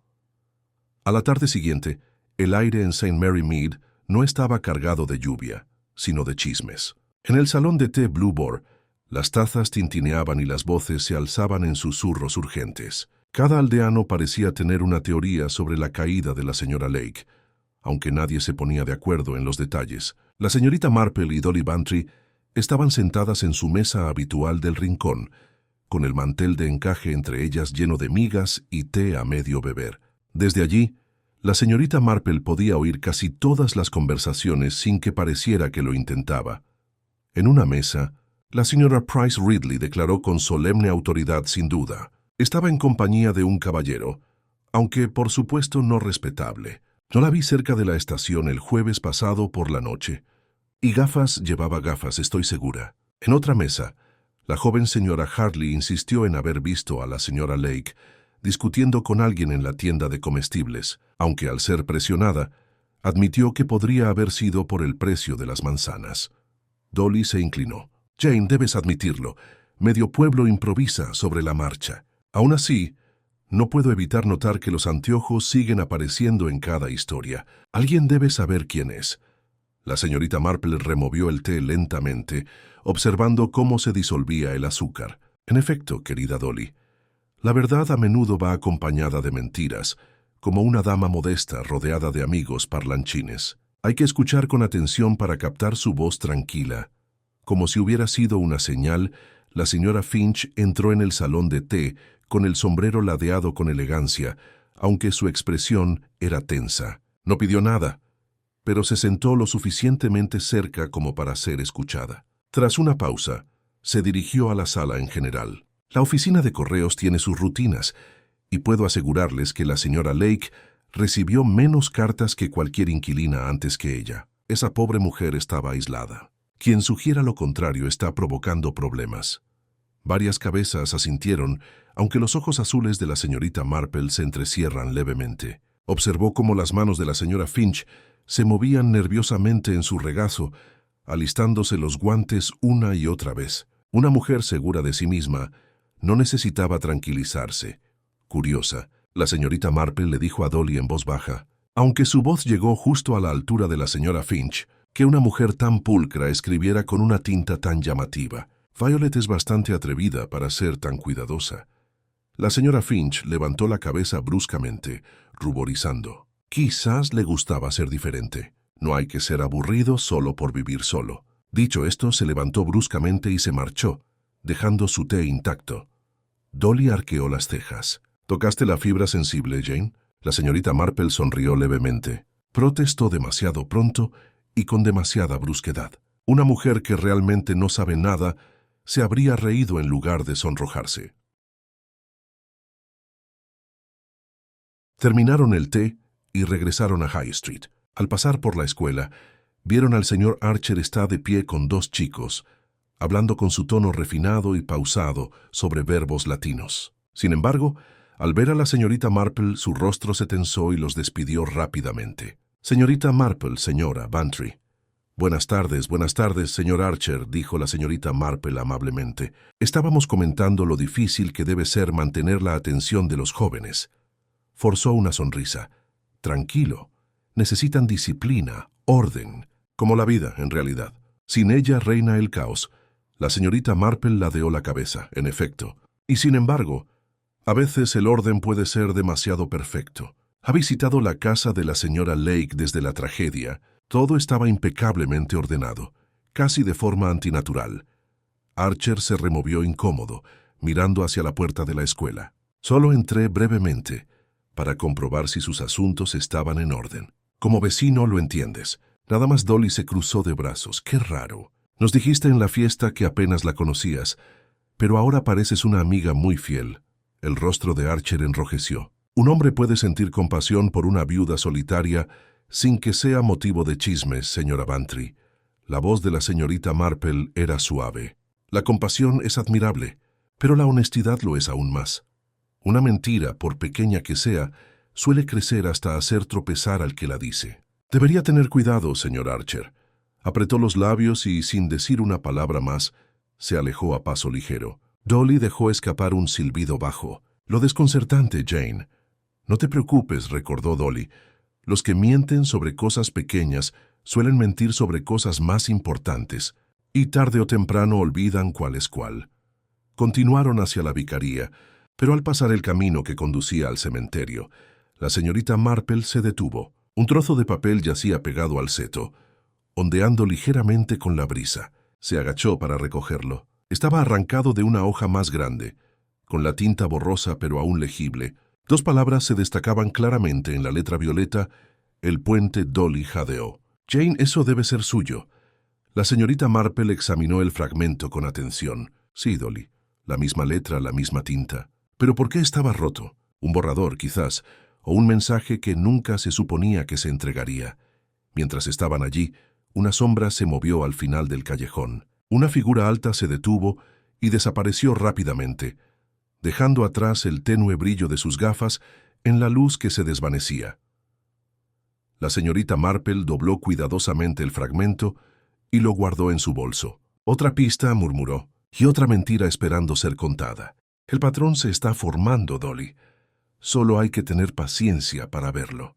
A la tarde siguiente, el aire en St. Mary Mead no estaba cargado de lluvia, sino de chismes. En el salón de té Blue Boar, las tazas tintineaban y las voces se alzaban en susurros urgentes. Cada aldeano parecía tener una teoría sobre la caída de la señora Lake, aunque nadie se ponía de acuerdo en los detalles. La señorita Marple y Dolly Bantry estaban sentadas en su mesa habitual del rincón, con el mantel de encaje entre ellas lleno de migas y té a medio beber. Desde allí, la señorita Marple podía oír casi todas las conversaciones sin que pareciera que lo intentaba. En una mesa, la señora Price Ridley declaró con solemne autoridad sin duda. Estaba en compañía de un caballero, aunque por supuesto no respetable. No la vi cerca de la estación el jueves pasado por la noche. Y gafas, llevaba gafas, estoy segura. En otra mesa, la joven señora Hartley insistió en haber visto a la señora Lake discutiendo con alguien en la tienda de comestibles, aunque al ser presionada, admitió que podría haber sido por el precio de las manzanas. Dolly se inclinó. Jane, debes admitirlo. Medio pueblo improvisa sobre la marcha. Aún así, no puedo evitar notar que los anteojos siguen apareciendo en cada historia. Alguien debe saber quién es. La señorita Marple removió el té lentamente, observando cómo se disolvía el azúcar. En efecto, querida Dolly, la verdad a menudo va acompañada de mentiras, como una dama modesta rodeada de amigos parlanchines. Hay que escuchar con atención para captar su voz tranquila. Como si hubiera sido una señal, la señora Finch entró en el salón de té con el sombrero ladeado con elegancia, aunque su expresión era tensa. No pidió nada, pero se sentó lo suficientemente cerca como para ser escuchada. Tras una pausa, se dirigió a la sala en general. La oficina de correos tiene sus rutinas, y puedo asegurarles que la señora Lake recibió menos cartas que cualquier inquilina antes que ella. Esa pobre mujer estaba aislada. Quien sugiera lo contrario está provocando problemas. Varias cabezas asintieron, aunque los ojos azules de la señorita Marple se entrecierran levemente. Observó cómo las manos de la señora Finch se movían nerviosamente en su regazo, alistándose los guantes una y otra vez. Una mujer segura de sí misma no necesitaba tranquilizarse. Curiosa, la señorita Marple le dijo a Dolly en voz baja, aunque su voz llegó justo a la altura de la señora Finch, que una mujer tan pulcra escribiera con una tinta tan llamativa. Violet es bastante atrevida para ser tan cuidadosa. La señora Finch levantó la cabeza bruscamente, ruborizando. Quizás le gustaba ser diferente. No hay que ser aburrido solo por vivir solo. Dicho esto, se levantó bruscamente y se marchó, dejando su té intacto. Dolly arqueó las cejas. ¿Tocaste la fibra sensible, Jane? La señorita Marple sonrió levemente. Protestó demasiado pronto y con demasiada brusquedad. Una mujer que realmente no sabe nada se habría reído en lugar de sonrojarse. Terminaron el té y regresaron a High Street. Al pasar por la escuela, vieron al señor Archer estar de pie con dos chicos, hablando con su tono refinado y pausado sobre verbos latinos. Sin embargo, al ver a la señorita Marple, su rostro se tensó y los despidió rápidamente. Señorita Marple, señora Bantry. Buenas tardes, señor Archer, dijo la señorita Marple amablemente. Estábamos comentando lo difícil que debe ser mantener la atención de los jóvenes. Forzó una sonrisa. Tranquilo. Necesitan disciplina, orden, como la vida, en realidad. Sin ella reina el caos. La señorita Marple ladeó la cabeza, en efecto. Y sin embargo, a veces el orden puede ser demasiado perfecto. Ha visitado la casa de la señora Lake desde la tragedia. Todo estaba impecablemente ordenado, casi de forma antinatural. Archer se removió incómodo, mirando hacia la puerta de la escuela. Solo entré brevemente, para comprobar si sus asuntos estaban en orden. Como vecino lo entiendes. Nada más. Dolly se cruzó de brazos. Qué raro. Nos dijiste en la fiesta que apenas la conocías, pero ahora pareces una amiga muy fiel. El rostro de Archer enrojeció. Un hombre puede sentir compasión por una viuda solitaria sin que sea motivo de chismes, señora Bantry. La voz de la señorita Marple era suave. La compasión es admirable, pero la honestidad lo es aún más. Una mentira, por pequeña que sea, suele crecer hasta hacer tropezar al que la dice. Debería tener cuidado, señor Archer. Apretó los labios y, sin decir una palabra más, se alejó a paso ligero. Dolly dejó escapar un silbido bajo. Lo desconcertante, Jane. No te preocupes, recordó Dolly. Los que mienten sobre cosas pequeñas suelen mentir sobre cosas más importantes, y tarde o temprano olvidan cuál es cuál. Continuaron hacia la vicaría, pero al pasar el camino que conducía al cementerio, la señorita Marple se detuvo. Un trozo de papel yacía pegado al seto, ondeando ligeramente con la brisa. Se agachó para recogerlo. Estaba arrancado de una hoja más grande, con la tinta borrosa pero aún legible. Dos palabras se destacaban claramente en la letra violeta: el puente. Dolly jadeó. Jane, eso debe ser suyo. La señorita Marple examinó el fragmento con atención. Sí, Dolly. La misma letra, la misma tinta. ¿Pero por qué estaba roto? Un borrador, quizás. o un mensaje que nunca se suponía que se entregaría. Mientras estaban allí, una sombra se movió al final del callejón. Una figura alta se detuvo y desapareció rápidamente, dejando atrás el tenue brillo de sus gafas en la luz que se desvanecía. La señorita Marple dobló cuidadosamente el fragmento y lo guardó en su bolso. «Otra pista», murmuró, «y otra mentira esperando ser contada. El patrón se está formando, Dolly. Solo hay que tener paciencia para verlo».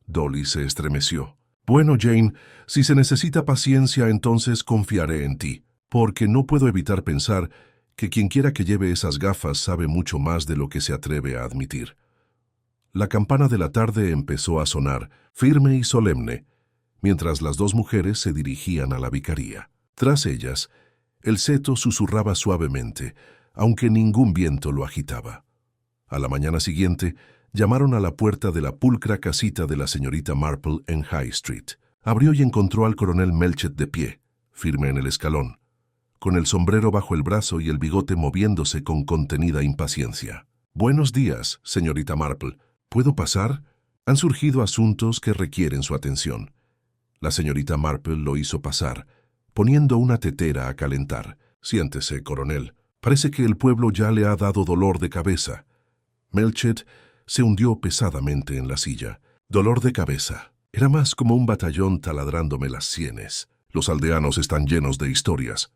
Dolly se estremeció. «Bueno, Jane, si se necesita paciencia, entonces confiaré en ti, porque no puedo evitar pensar que quienquiera que lleve esas gafas sabe mucho más de lo que se atreve a admitir». La campana de la tarde empezó a sonar, firme y solemne, mientras las dos mujeres se dirigían a la vicaría. Tras ellas, el seto susurraba suavemente, aunque ningún viento lo agitaba. A la mañana siguiente, llamaron a la puerta de la pulcra casita de la señorita Marple en High Street. Abrió y encontró al coronel Melchett de pie, firme en el escalón, con el sombrero bajo el brazo y el bigote moviéndose con contenida impaciencia. «Buenos días, señorita Marple. ¿Puedo pasar? Han surgido asuntos que requieren su atención». La señorita Marple lo hizo pasar, poniendo una tetera a calentar. «Siéntese, coronel. Parece que el pueblo ya le ha dado dolor de cabeza». Melchett se hundió pesadamente en la silla. «Dolor de cabeza. Era más como un batallón taladrándome las sienes. Los aldeanos están llenos de historias,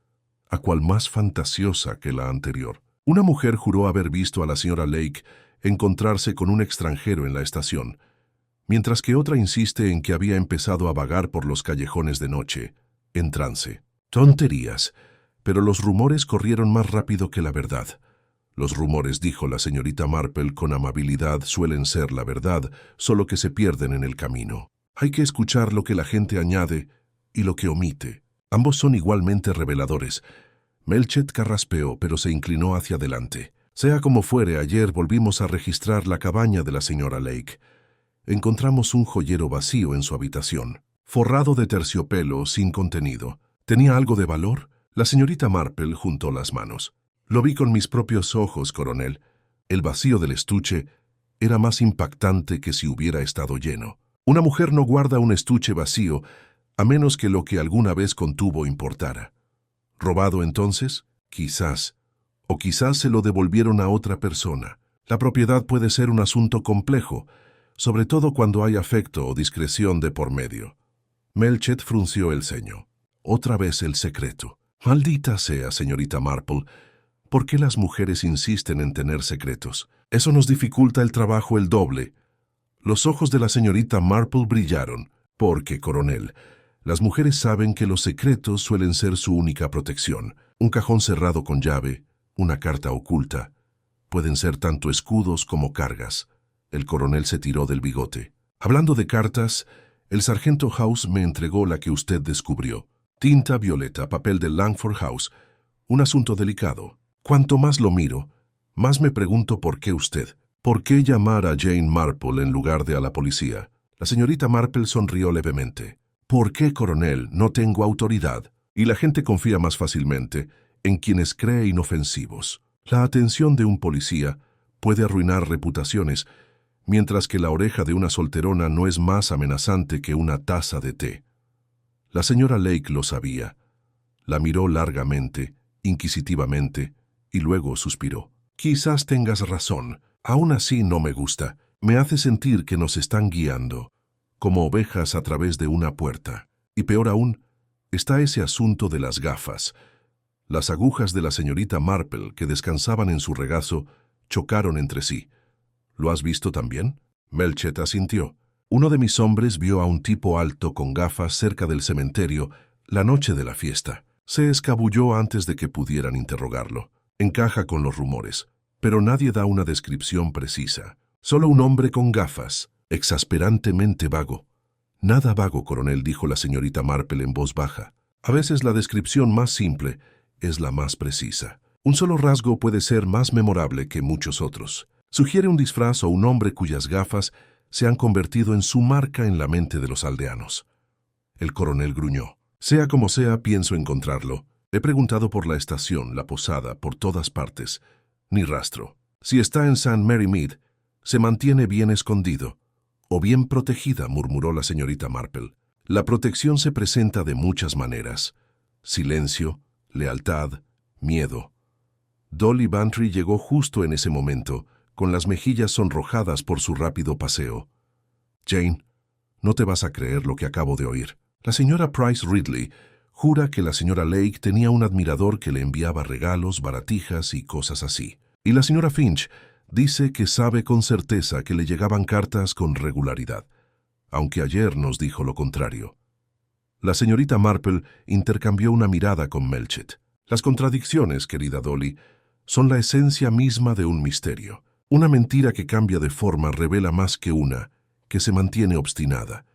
a cual más fantasiosa que la anterior. Una mujer juró haber visto a la señora Lake encontrarse con un extranjero en la estación, mientras que otra insiste en que había empezado a vagar por los callejones de noche, en trance. Tonterías, pero los rumores corrieron más rápido que la verdad. Los rumores, dijo la señorita Marple con amabilidad, suelen ser la verdad, solo que se pierden en el camino. Hay que escuchar lo que la gente añade y lo que omite. Ambos son igualmente reveladores». Melchett carraspeó, pero se inclinó hacia adelante. «Sea como fuere, ayer volvimos a registrar la cabaña de la señora Lake. Encontramos un joyero vacío en su habitación, forrado de terciopelo, sin contenido. ¿Tenía algo de valor?». La señorita Marple juntó las manos. «Lo vi con mis propios ojos, coronel. El vacío del estuche era más impactante que si hubiera estado lleno. Una mujer no guarda un estuche vacío, a menos que lo que alguna vez contuvo importara. ¿Robado entonces? Quizás. O quizás se lo devolvieron a otra persona. La propiedad puede ser un asunto complejo, sobre todo cuando hay afecto o discreción de por medio». Melchett frunció el ceño. «Otra vez el secreto. Maldita sea, señorita Marple. ¿Por qué las mujeres insisten en tener secretos? Eso nos dificulta el trabajo el doble». Los ojos de la señorita Marple brillaron. «Porque, coronel, las mujeres saben que los secretos suelen ser su única protección. Un cajón cerrado con llave, una carta oculta. Pueden ser tanto escudos como cargas». El coronel se tiró del bigote. «Hablando de cartas, el sargento House me entregó la que usted descubrió. Tinta violeta, papel de Langford House. Un asunto delicado. Cuanto más lo miro, más me pregunto por qué usted. ¿Por qué llamar a Jane Marple en lugar de a la policía?». La señorita Marple sonrió levemente. «¿Por qué, coronel? No tengo autoridad, y la gente confía más fácilmente en quienes cree inofensivos. La atención de un policía puede arruinar reputaciones, mientras que la oreja de una solterona no es más amenazante que una taza de té». La señora Lake lo sabía. La miró largamente, inquisitivamente, y luego suspiró. «Quizás tengas razón. Aún así no me gusta. Me hace sentir que nos están guiando, como ovejas a través de una puerta. Y peor aún, está ese asunto de las gafas». Las agujas de la señorita Marple, que descansaban en su regazo, chocaron entre sí. «¿Lo has visto también?». Melchett asintió. «Uno de mis hombres vio a un tipo alto con gafas cerca del cementerio la noche de la fiesta. Se escabulló antes de que pudieran interrogarlo. Encaja con los rumores, pero nadie da una descripción precisa. Solo un hombre con gafas, exasperantemente vago». «Nada vago, coronel», dijo la señorita Marple en voz baja. «A veces la descripción más simple es la más precisa. Un solo rasgo puede ser más memorable que muchos otros. Sugiere un disfraz o un hombre cuyas gafas se han convertido en su marca en la mente de los aldeanos». El coronel gruñó. «Sea como sea, pienso encontrarlo. He preguntado por la estación, la posada, por todas partes. Ni rastro. Si está en St. Mary Mead, Se mantiene bien escondido, o bien protegida, murmuró la señorita Marple. La protección se presenta de muchas maneras. Silencio, lealtad, miedo. Dolly Bantry llegó justo en ese momento, con las mejillas sonrojadas por su rápido paseo. Jane, no te vas a creer lo que acabo de oír. La señora Price Ridley jura que la señora Lake tenía un admirador que le enviaba regalos, baratijas y cosas así. Y la señora Finch dice que sabe con certeza que le llegaban cartas con regularidad, aunque ayer nos dijo lo contrario. La señorita Marple intercambió una mirada con Melchett. Las contradicciones, querida Dolly, son la esencia misma de un misterio. Una mentira que cambia de forma revela más que una, que se mantiene obstinada.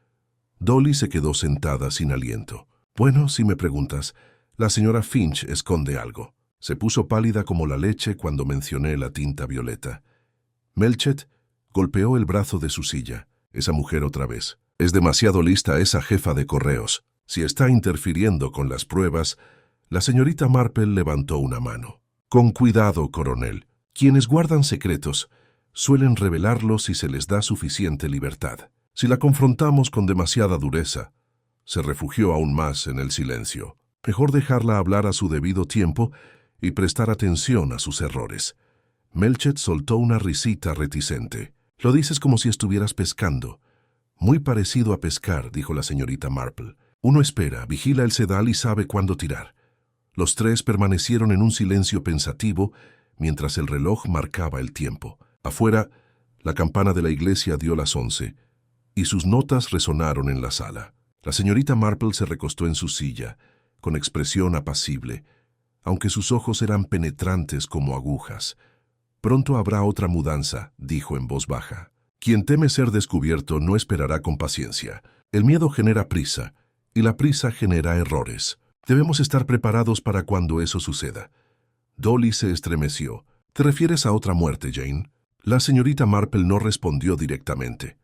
Dolly se quedó sentada sin aliento. Bueno, si me preguntas, la señora Finch esconde algo. Se puso pálida como la leche cuando mencioné la tinta violeta. Melchett golpeó el brazo de su silla. Esa mujer otra vez. Es demasiado lista esa jefa de correos. Si está interfiriendo con las pruebas, la señorita Marple levantó una mano. Con cuidado, coronel. Quienes guardan secretos suelen revelarlos si se les da suficiente libertad. Si la confrontamos con demasiada dureza, se refugió aún más en el silencio. Mejor dejarla hablar a su debido tiempo y prestar atención a sus errores. Melchett soltó una risita reticente. Lo dices como si estuvieras pescando. Muy parecido a pescar, dijo la señorita Marple. Uno espera, vigila el sedal y sabe cuándo tirar. Los tres permanecieron en un silencio pensativo mientras el reloj marcaba el tiempo. Afuera, la campana de la iglesia dio las 11 y sus notas resonaron en la sala. La señorita Marple se recostó en su silla, con expresión apacible, aunque sus ojos eran penetrantes como agujas. Pronto habrá otra mudanza, dijo en voz baja. Quien teme ser descubierto no esperará con paciencia. El miedo genera prisa, y la prisa genera errores. Debemos estar preparados para cuando eso suceda. Dolly se estremeció. ¿Te refieres a otra muerte, Jane? La señorita Marple no respondió directamente.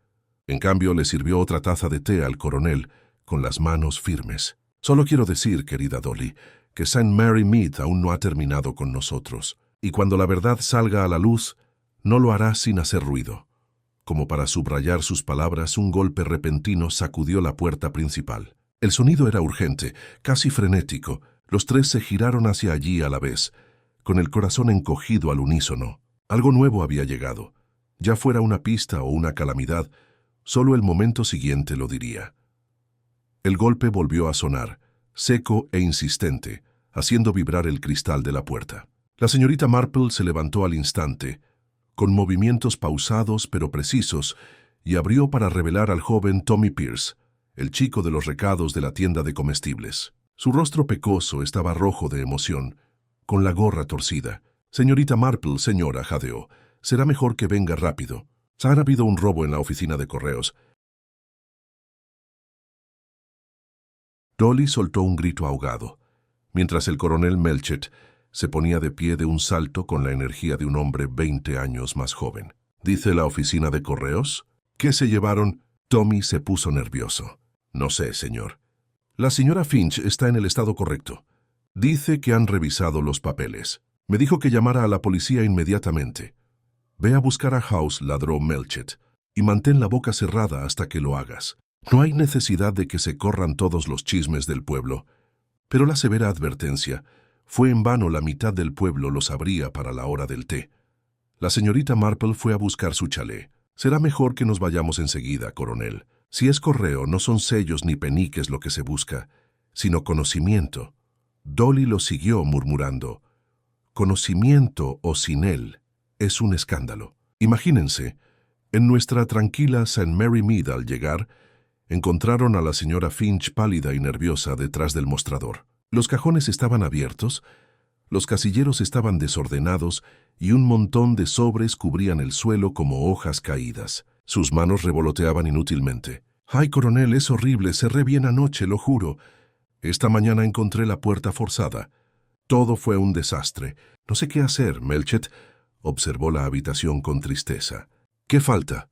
En cambio, le sirvió otra taza de té al coronel, con las manos firmes. Solo quiero decir, querida Dolly, que St. Mary Mead aún no ha terminado con nosotros, y cuando la verdad salga a la luz, no lo hará sin hacer ruido. Como para subrayar sus palabras, un golpe repentino sacudió la puerta principal. El sonido era urgente, casi frenético. Los tres se giraron hacia allí a la vez, con el corazón encogido al unísono. Algo nuevo había llegado. Ya fuera una pista o una calamidad, solo el momento siguiente lo diría. El golpe volvió a sonar, seco e insistente, haciendo vibrar el cristal de la puerta. La señorita Marple se levantó al instante, con movimientos pausados pero precisos, y abrió para revelar al joven Tommy Pierce, el chico de los recados de la tienda de comestibles. Su rostro pecoso estaba rojo de emoción, con la gorra torcida. Señorita Marple, señora, jadeó. Será mejor que venga rápido. Ha habido un robo en la oficina de correos. Dolly soltó un grito ahogado, mientras el coronel Melchett se ponía de pie de un salto con la energía de un hombre 20 años más joven. ¿Dice la oficina de correos? ¿Qué se llevaron? Tommy se puso nervioso. No sé, señor. La señora Finch está en el estado correcto. Dice que han revisado los papeles. Me dijo que llamara a la policía inmediatamente. Ve a buscar a House, ladró Melchett, y mantén la boca cerrada hasta que lo hagas. No hay necesidad de que se corran todos los chismes del pueblo. Pero la severa advertencia fue en vano. La mitad del pueblo lo sabría para la hora del té. La señorita Marple fue a buscar su chalé. Será mejor que nos vayamos enseguida, coronel. Si es correo, no son sellos ni peniques lo que se busca, sino conocimiento. Dolly lo siguió murmurando. Conocimiento o sin él es un escándalo. Imagínense, en nuestra tranquila St. Mary Mead al llegar, encontraron a la señora Finch pálida y nerviosa detrás del mostrador. Los cajones estaban abiertos, los casilleros estaban desordenados y un montón de sobres cubrían el suelo como hojas caídas. Sus manos revoloteaban inútilmente. «Ay, coronel, es horrible, cerré bien anoche, lo juro. Esta mañana encontré la puerta forzada. Todo fue un desastre. No sé qué hacer». Melchett observó la habitación con tristeza. «¿Qué falta?»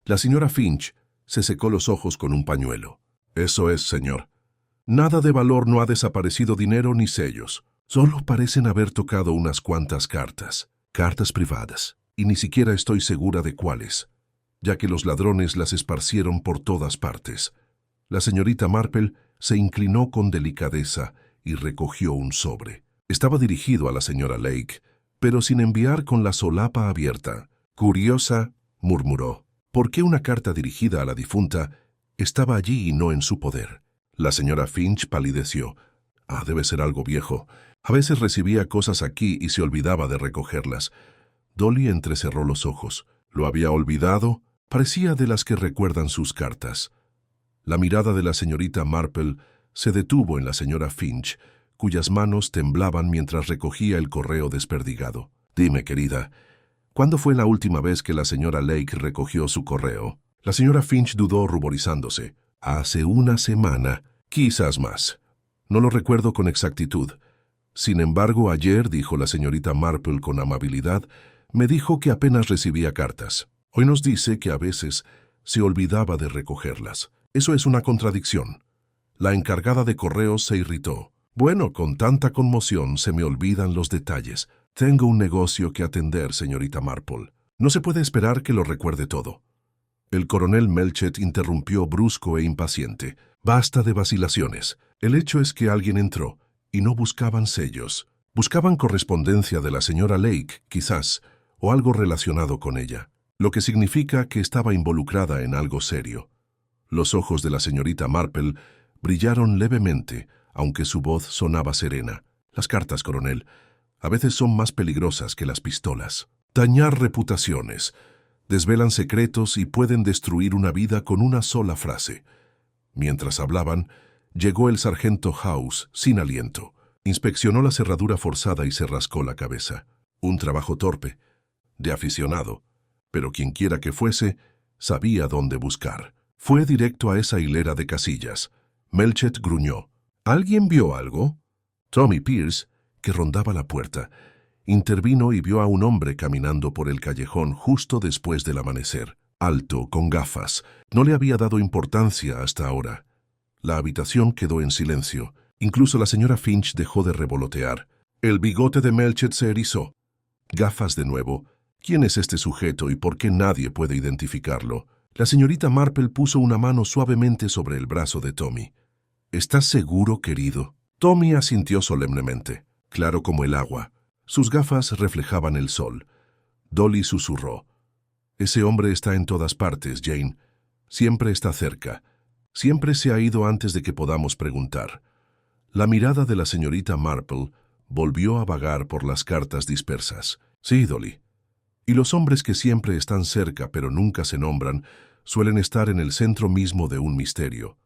La señora Finch se secó los ojos con un pañuelo. «Eso es, señor. Nada de valor, no ha desaparecido dinero ni sellos. Solo parecen haber tocado unas cuantas cartas. Cartas privadas. y ni siquiera estoy segura de cuáles, ya que los ladrones las esparcieron por todas partes. La señorita Marple se inclinó con delicadeza y recogió un sobre. Estaba dirigido a la señora Lake, pero sin enviar con la solapa abierta. Curiosa, murmuró. ¿Por qué una carta dirigida a la difunta estaba allí y no en su poder? La señora Finch palideció. Debe ser algo viejo. A veces recibía cosas aquí y se olvidaba de recogerlas. Dolly entrecerró los ojos. ¿Lo había olvidado? Parecía de las que recuerdan sus cartas. La mirada de la señorita Marple se detuvo en la señora Finch, cuyas manos temblaban mientras recogía el correo desperdigado. Dime, querida, ¿cuándo fue la última vez que la señora Lake recogió su correo? La señora Finch dudó ruborizándose. Hace una semana, quizás más. No lo recuerdo con exactitud. Sin embargo, ayer, dijo la señorita Marple con amabilidad, me dijo que apenas recibía cartas. Hoy nos dice que a veces se olvidaba de recogerlas. Eso es una contradicción. La encargada de correos se irritó. Bueno, con tanta conmoción se me olvidan los detalles. Tengo un negocio que atender, señorita Marple. No se puede esperar que lo recuerde todo. El coronel Melchett interrumpió brusco e impaciente. Basta de vacilaciones. El hecho es que alguien entró, y no buscaban sellos. Buscaban correspondencia de la señora Lake, quizás, o algo relacionado con ella, lo que significa que estaba involucrada en algo serio. Los ojos de la señorita Marple brillaron levemente, aunque su voz sonaba serena. Las cartas, coronel, a veces son más peligrosas que las pistolas. Dañar reputaciones, desvelan secretos y pueden destruir una vida con una sola frase. Mientras hablaban, llegó el sargento House, sin aliento. Inspeccionó la cerradura forzada y se rascó la cabeza. Un trabajo torpe, de aficionado, pero quienquiera que fuese, sabía dónde buscar. Fue directo a esa hilera de casillas. Melchett gruñó. ¿Alguien vio algo? Tommy Pierce, que rondaba la puerta, intervino y vio a un hombre caminando por el callejón justo después del amanecer. Alto, con gafas. No le había dado importancia hasta ahora. La habitación quedó en silencio. Incluso la señora Finch dejó de revolotear. El bigote de Melchett se erizó. Gafas de nuevo. ¿Quién es este sujeto y por qué nadie puede identificarlo? La señorita Marple puso una mano suavemente sobre el brazo de Tommy. ¿Estás seguro, querido? Tommy asintió solemnemente, claro como el agua. Sus gafas reflejaban el sol. Dolly susurró. Ese hombre está en todas partes, Jane. Siempre está cerca. Siempre se ha ido antes de que podamos preguntar. La mirada de la señorita Marple volvió a vagar por las cartas dispersas. Sí, Dolly. Y los hombres que siempre están cerca pero nunca se nombran suelen estar en el centro mismo de un misterio.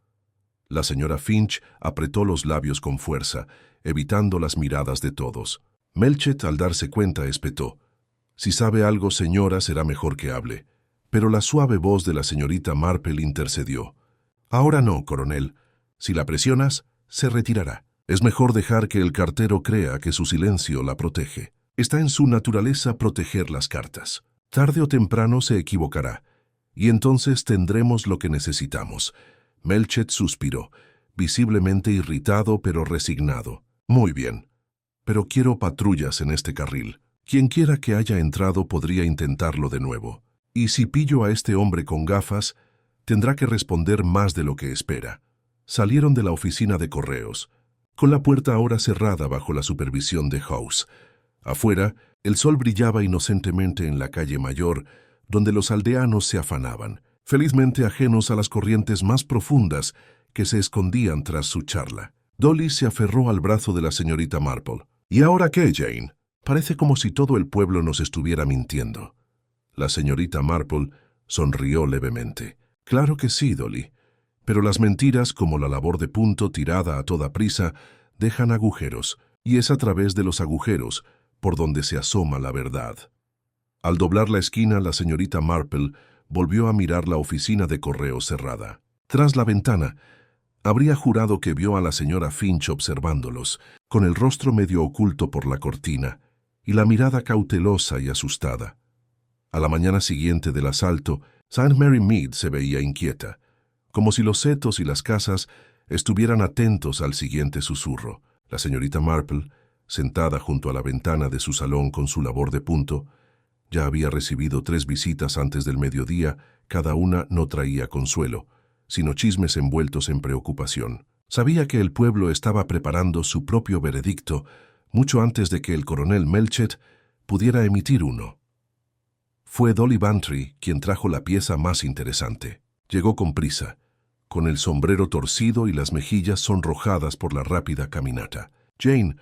La señora Finch apretó los labios con fuerza, evitando las miradas de todos. Melchett, al darse cuenta, espetó. Si sabe algo, señora, será mejor que hable. Pero la suave voz de la señorita Marple intercedió. Ahora no, coronel. Si la presionas, se retirará. Es mejor dejar que el cartero crea que su silencio la protege. Está en su naturaleza proteger las cartas. Tarde o temprano se equivocará, y entonces tendremos lo que necesitamos. Melchett suspiró, visiblemente irritado pero resignado. Muy bien, pero quiero patrullas en este carril. Quienquiera que haya entrado podría intentarlo de nuevo. Y si pillo a este hombre con gafas, tendrá que responder más de lo que espera. Salieron de la oficina de correos, con la puerta ahora cerrada bajo la supervisión de House. Afuera, el sol brillaba inocentemente en la calle mayor, donde los aldeanos se afanaban, felizmente ajenos a las corrientes más profundas que se escondían tras su charla. Dolly se aferró al brazo de la señorita Marple. ¿Y ahora qué, Jane? Parece como si todo el pueblo nos estuviera mintiendo. La señorita Marple sonrió levemente. Claro que sí, Dolly. Pero las mentiras, como la labor de punto tirada a toda prisa, dejan agujeros, y es a través de los agujeros por donde se asoma la verdad. Al doblar la esquina, la señorita Marple volvió a mirar la oficina de correos cerrada. Tras la ventana, habría jurado que vio a la señora Finch observándolos, con el rostro medio oculto por la cortina, y la mirada cautelosa y asustada. A la mañana siguiente del asalto, St. Mary Mead se veía inquieta, como si los setos y las casas estuvieran atentos al siguiente susurro. La señorita Marple, sentada junto a la ventana de su salón con su labor de punto, Ya había recibido 3 visitas antes del mediodía, cada una no traía consuelo, sino chismes envueltos en preocupación. Sabía que el pueblo estaba preparando su propio veredicto mucho antes de que el coronel Melchett pudiera emitir uno. Fue Dolly Bantry quien trajo la pieza más interesante. Llegó con prisa, con el sombrero torcido y las mejillas sonrojadas por la rápida caminata. Jane,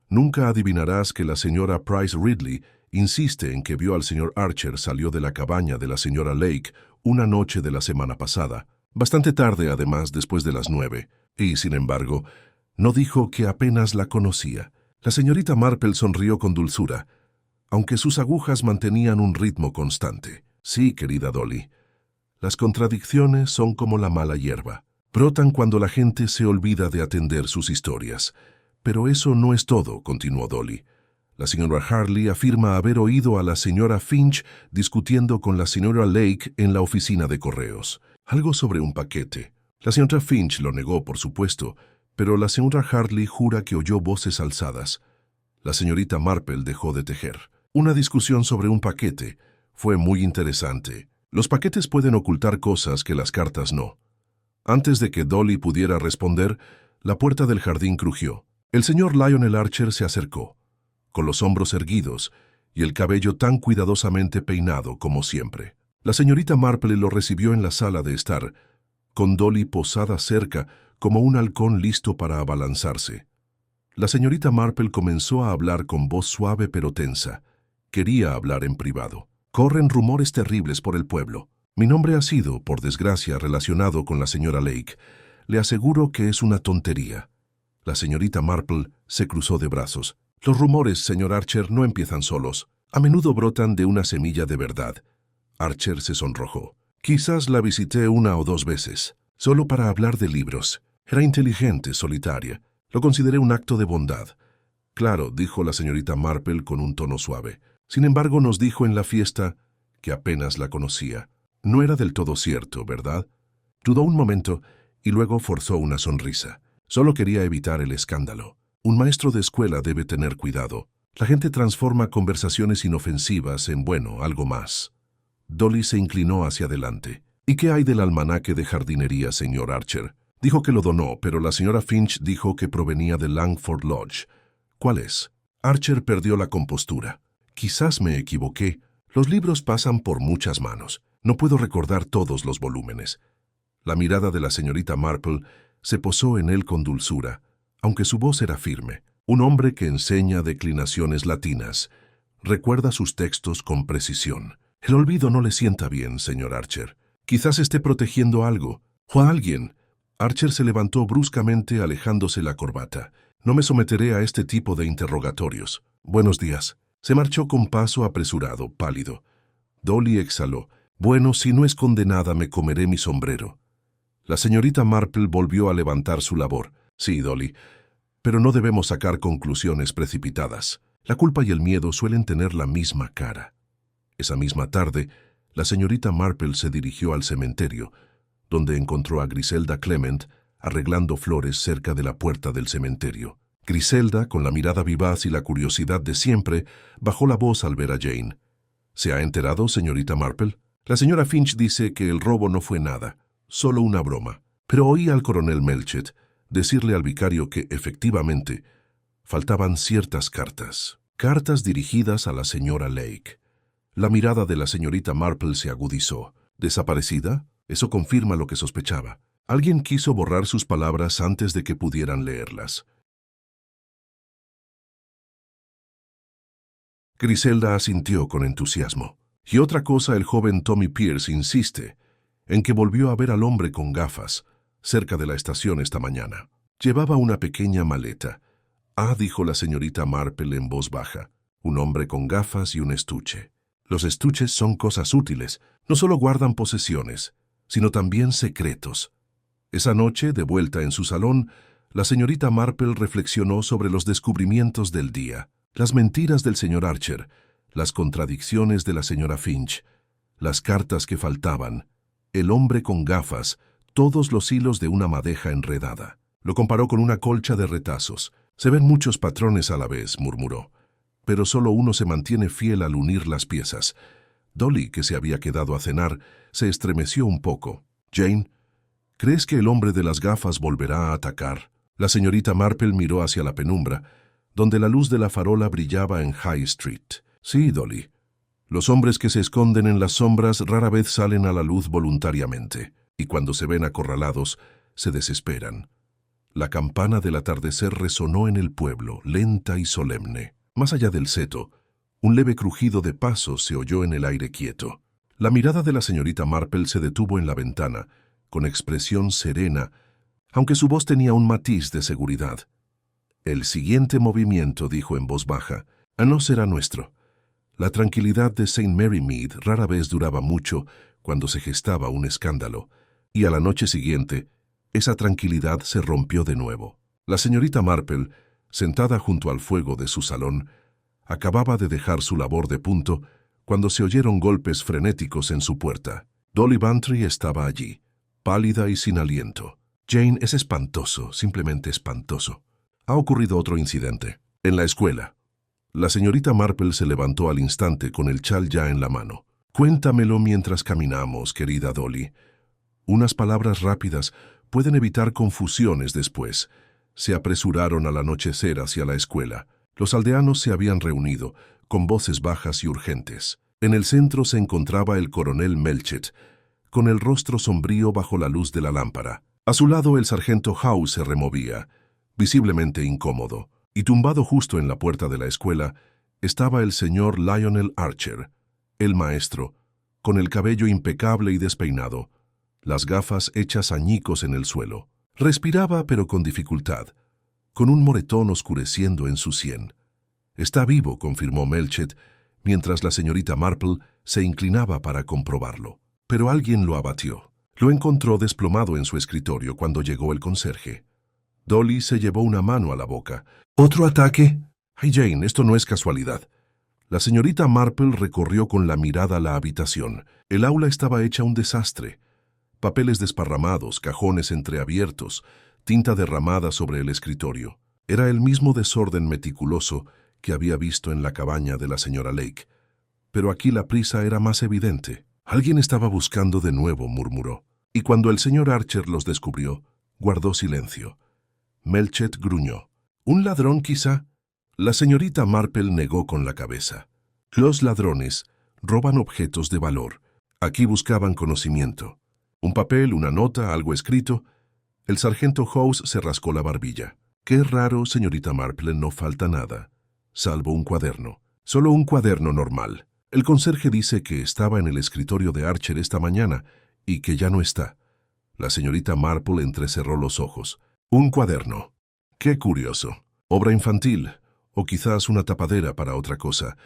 nunca adivinarás que la señora Price Ridley insiste en que vio al señor Archer salió de la cabaña de la señora Lake una noche de la semana pasada, bastante tarde además después de las 9, y sin embargo, no dijo que apenas la conocía. La señorita Marple sonrió con dulzura, aunque sus agujas mantenían un ritmo constante. Sí, querida Dolly, las contradicciones son como la mala hierba. Brotan cuando la gente se olvida de atender sus historias. Pero eso no es todo, continuó Dolly. La señora Harley afirma haber oído a la señora Finch discutiendo con la señora Lake en la oficina de correos. Algo sobre un paquete. La señora Finch lo negó, por supuesto, pero la señora Harley jura que oyó voces alzadas. La señorita Marple dejó de tejer. Una discusión sobre un paquete. Fue muy interesante. Los paquetes pueden ocultar cosas que las cartas no. Antes de que Dolly pudiera responder, la puerta del jardín crujió. El señor Lionel Archer se acercó, con los hombros erguidos y el cabello tan cuidadosamente peinado como siempre. La señorita Marple lo recibió en la sala de estar, con Dolly posada cerca como un halcón listo para abalanzarse. La señorita Marple comenzó a hablar con voz suave pero tensa. Quería hablar en privado. Corren rumores terribles por el pueblo. Mi nombre ha sido, por desgracia, relacionado con la señora Lake. Le aseguro que es una tontería. La señorita Marple se cruzó de brazos. Los rumores, señor Archer, no empiezan solos. A menudo brotan de una semilla de verdad. Archer se sonrojó. Quizás la visité 1 o 2 veces, solo para hablar de libros. Era inteligente, solitaria. Lo consideré un acto de bondad. Claro, dijo la señorita Marple con un tono suave. Sin embargo, nos dijo en la fiesta que apenas la conocía. No era del todo cierto, ¿verdad? Dudó un momento y luego forzó una sonrisa. Solo quería evitar el escándalo. Un maestro de escuela debe tener cuidado. La gente transforma conversaciones inofensivas en, algo más. Dolly se inclinó hacia adelante. ¿Y qué hay del almanaque de jardinería, señor Archer? Dijo que lo donó, pero la señora Finch dijo que provenía de Langford Lodge. ¿Cuál es? Archer perdió la compostura. Quizás me equivoqué. Los libros pasan por muchas manos. No puedo recordar todos los volúmenes. La mirada de la señorita Marple se posó en él con dulzura, aunque su voz era firme. Un hombre que enseña declinaciones latinas. Recuerda sus textos con precisión. El olvido no le sienta bien, señor Archer. Quizás esté protegiendo algo, o a alguien. Archer se levantó bruscamente alejándose la corbata. No me someteré a este tipo de interrogatorios. Buenos días. Se marchó con paso apresurado, pálido. Dolly exhaló. Bueno, si no es condenada, me comeré mi sombrero. La señorita Marple volvió a levantar su labor. Sí, Dolly, pero no debemos sacar conclusiones precipitadas. La culpa y el miedo suelen tener la misma cara. Esa misma tarde, la señorita Marple se dirigió al cementerio, donde encontró a Griselda Clement arreglando flores cerca de la puerta del cementerio. Griselda, con la mirada vivaz y la curiosidad de siempre, bajó la voz al ver a Jane. ¿Se ha enterado, señorita Marple? La señora Finch dice que el robo no fue nada, solo una broma. Pero oí al coronel Melchett decirle al vicario que, efectivamente, faltaban ciertas cartas. Cartas dirigidas a la señora Lake. La mirada de la señorita Marple se agudizó. ¿Desaparecida? Eso confirma lo que sospechaba. Alguien quiso borrar sus palabras antes de que pudieran leerlas. Griselda asintió con entusiasmo. Y otra cosa, el joven Tommy Pierce insiste en que volvió a ver al hombre con gafas cerca de la estación esta mañana. Llevaba una pequeña maleta. Ah, dijo la señorita Marple en voz baja, un hombre con gafas y un estuche. Los estuches son cosas útiles. No solo guardan posesiones, sino también secretos. Esa noche, de vuelta en su salón, la señorita Marple reflexionó sobre los descubrimientos del día. Las mentiras del señor Archer, las contradicciones de la señora Finch, las cartas que faltaban, el hombre con gafas, todos los hilos de una madeja enredada. Lo comparó con una colcha de retazos. Se ven muchos patrones a la vez, murmuró. pero solo uno se mantiene fiel al unir las piezas. Dolly, que se había quedado a cenar, se estremeció un poco. Jane, ¿crees que el hombre de las gafas volverá a atacar? La señorita Marple miró hacia la penumbra, donde la luz de la farola brillaba en High Street. Sí, Dolly. Los hombres que se esconden en las sombras rara vez salen a la luz voluntariamente, y cuando se ven acorralados, se desesperan. La campana del atardecer resonó en el pueblo, lenta y solemne. Más allá del seto, un leve crujido de pasos se oyó en el aire quieto. La mirada de la señorita Marple se detuvo en la ventana, con expresión serena, aunque su voz tenía un matiz de seguridad. El siguiente movimiento, dijo en voz baja, no será nuestro. La tranquilidad de St. Mary Mead rara vez duraba mucho cuando se gestaba un escándalo, y a la noche siguiente, esa tranquilidad se rompió de nuevo. La señorita Marple, sentada junto al fuego de su salón, acababa de dejar su labor de punto cuando se oyeron golpes frenéticos en su puerta. Dolly Bantry estaba allí, pálida y sin aliento. Jane, es espantoso, simplemente espantoso. Ha ocurrido otro incidente. En la escuela. La señorita Marple se levantó al instante con el chal ya en la mano. Cuéntamelo mientras caminamos, querida Dolly. Unas palabras rápidas pueden evitar confusiones después. Se apresuraron al anochecer hacia la escuela. Los aldeanos se habían reunido, con voces bajas y urgentes. En el centro se encontraba el coronel Melchett, con el rostro sombrío bajo la luz de la lámpara. A su lado el sargento Howe se removía, visiblemente incómodo, y tumbado justo en la puerta de la escuela estaba el señor Lionel Archer, el maestro, con el cabello impecable y despeinado, las gafas hechas añicos en el suelo. Respiraba, pero con dificultad, con un moretón oscureciendo en su sien. «Está vivo», confirmó Melchett, mientras la señorita Marple se inclinaba para comprobarlo. Pero alguien lo abatió. Lo encontró desplomado en su escritorio cuando llegó el conserje. Dolly se llevó una mano a la boca. «¿Otro ataque?» «Ay, Jane, esto no es casualidad». La señorita Marple recorrió con la mirada la habitación. El aula estaba hecha un desastre. Papeles desparramados, cajones entreabiertos, tinta derramada sobre el escritorio. Era el mismo desorden meticuloso que había visto en la cabaña de la señora Lake. Pero aquí la prisa era más evidente. «Alguien estaba buscando de nuevo», murmuró. Y cuando el señor Archer los descubrió, guardó silencio. Melchett gruñó. «¿Un ladrón, quizá?» La señorita Marple negó con la cabeza. «Los ladrones roban objetos de valor. Aquí buscaban conocimiento. Un papel, una nota, algo escrito». El sargento Howe se rascó la barbilla. «Qué raro, señorita Marple, no falta nada, salvo un cuaderno. Solo un cuaderno normal. El conserje dice que estaba en el escritorio de Archer esta mañana y que ya no está». La señorita Marple entrecerró los ojos. «Un cuaderno. Qué curioso. Obra infantil, o quizás una tapadera para otra cosa».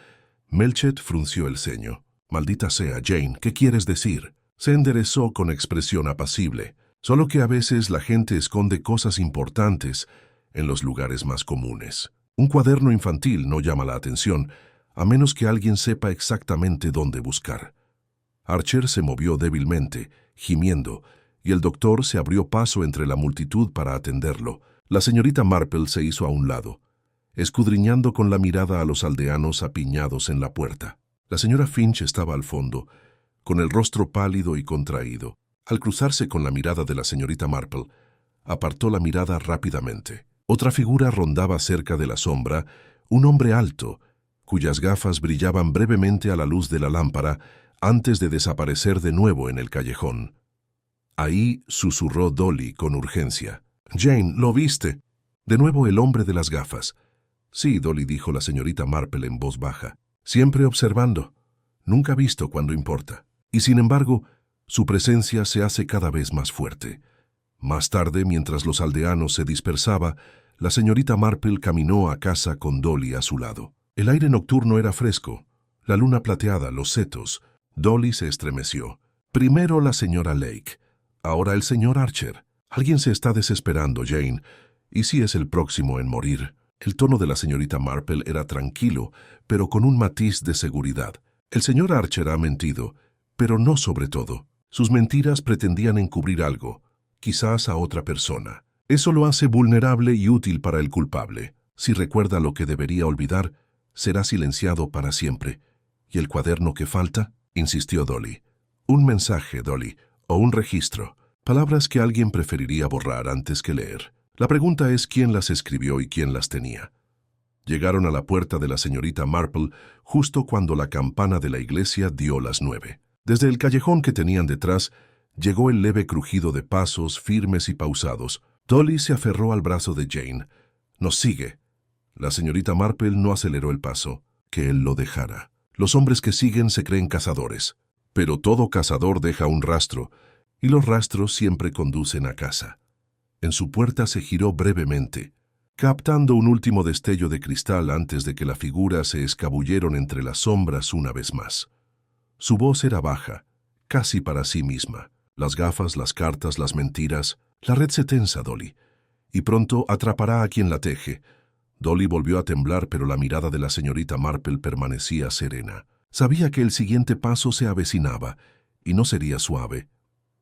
Melchett frunció el ceño. «Maldita sea, Jane, ¿qué quieres decir?» Se enderezó con expresión apacible. «Solo que a veces la gente esconde cosas importantes en los lugares más comunes. Un cuaderno infantil no llama la atención, a menos que alguien sepa exactamente dónde buscar». Archer se movió débilmente, gimiendo, y el doctor se abrió paso entre la multitud para atenderlo. La señorita Marple se hizo a un lado, escudriñando con la mirada a los aldeanos apiñados en la puerta. La señora Finch estaba al fondo, con el rostro pálido y contraído. Al cruzarse con la mirada de la señorita Marple, apartó la mirada rápidamente. Otra figura rondaba cerca de la sombra, un hombre alto, cuyas gafas brillaban brevemente a la luz de la lámpara antes de desaparecer de nuevo en el callejón. Ahí susurró Dolly con urgencia. «Jane, ¿lo viste?» De nuevo el hombre de las gafas. «Sí», Dolly, dijo la señorita Marple en voz baja. «Siempre observando. Nunca visto cuando importa. Y sin embargo, su presencia se hace cada vez más fuerte». Más tarde, mientras los aldeanos se dispersaba, la señorita Marple caminó a casa con Dolly a su lado. El aire nocturno era fresco, la luna plateada, los setos. Dolly se estremeció. Primero la señora Lake, ahora el señor Archer. Alguien se está desesperando, Jane, y sí es el próximo en morir. El tono de la señorita Marple era tranquilo, pero con un matiz de seguridad. El señor Archer ha mentido, pero no sobre todo. Sus mentiras pretendían encubrir algo, quizás a otra persona. Eso lo hace vulnerable y útil para el culpable. Si recuerda lo que debería olvidar, será silenciado para siempre. ¿Y el cuaderno que falta? Insistió Dolly. Un mensaje, Dolly, o un registro. Palabras que alguien preferiría borrar antes que leer. La pregunta es quién las escribió y quién las tenía. Llegaron a la puerta de la señorita Marple justo cuando la campana de la iglesia dio las 9. Desde el callejón que tenían detrás, llegó el leve crujido de pasos firmes y pausados. Dolly se aferró al brazo de Jane. «Nos sigue». La señorita Marple no aceleró el paso. Que él lo dejara. Los hombres que siguen se creen cazadores. Pero todo cazador deja un rastro, y los rastros siempre conducen a casa. En su puerta se giró brevemente, captando un último destello de cristal antes de que la figura se escabulleron entre las sombras una vez más. Su voz era baja, casi para sí misma. Las gafas, las cartas, las mentiras. La red se tensa, Dolly, y pronto atrapará a quien la teje. Dolly volvió a temblar, pero la mirada de la señorita Marple permanecía serena. Sabía que el siguiente paso se avecinaba, y no sería suave.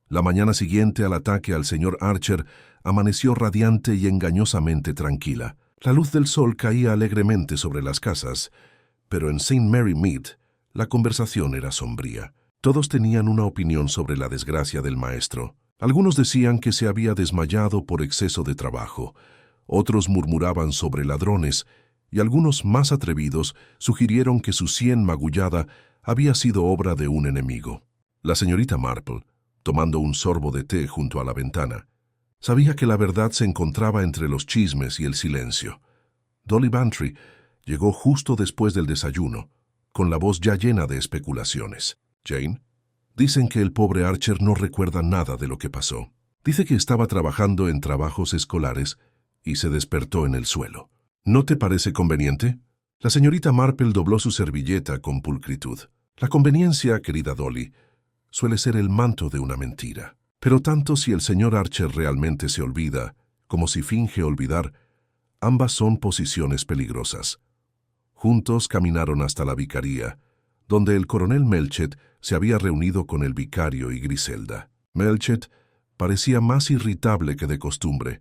La mañana siguiente al ataque al señor Archer amaneció radiante y engañosamente tranquila. La luz del sol caía alegremente sobre las casas, pero en St. Mary Mead la conversación era sombría. Todos tenían una opinión sobre la desgracia del maestro. Algunos decían que se había desmayado por exceso de trabajo. Otros murmuraban sobre ladrones, y algunos más atrevidos sugirieron que su sien magullada había sido obra de un enemigo. La señorita Marple, tomando un sorbo de té junto a la ventana, sabía que la verdad se encontraba entre los chismes y el silencio. Dolly Bantry llegó justo después del desayuno, con la voz ya llena de especulaciones. «Jane, dicen que el pobre Archer no recuerda nada de lo que pasó. Dice que estaba trabajando en trabajos escolares y se despertó en el suelo. ¿No te parece conveniente?» La señorita Marple dobló su servilleta con pulcritud. La conveniencia, querida Dolly, suele ser el manto de una mentira. Pero tanto si el señor Archer realmente se olvida, como si finge olvidar, ambas son posiciones peligrosas. Juntos caminaron hasta la vicaría, donde el coronel Melchett se había reunido con el vicario y Griselda. Melchett parecía más irritable que de costumbre,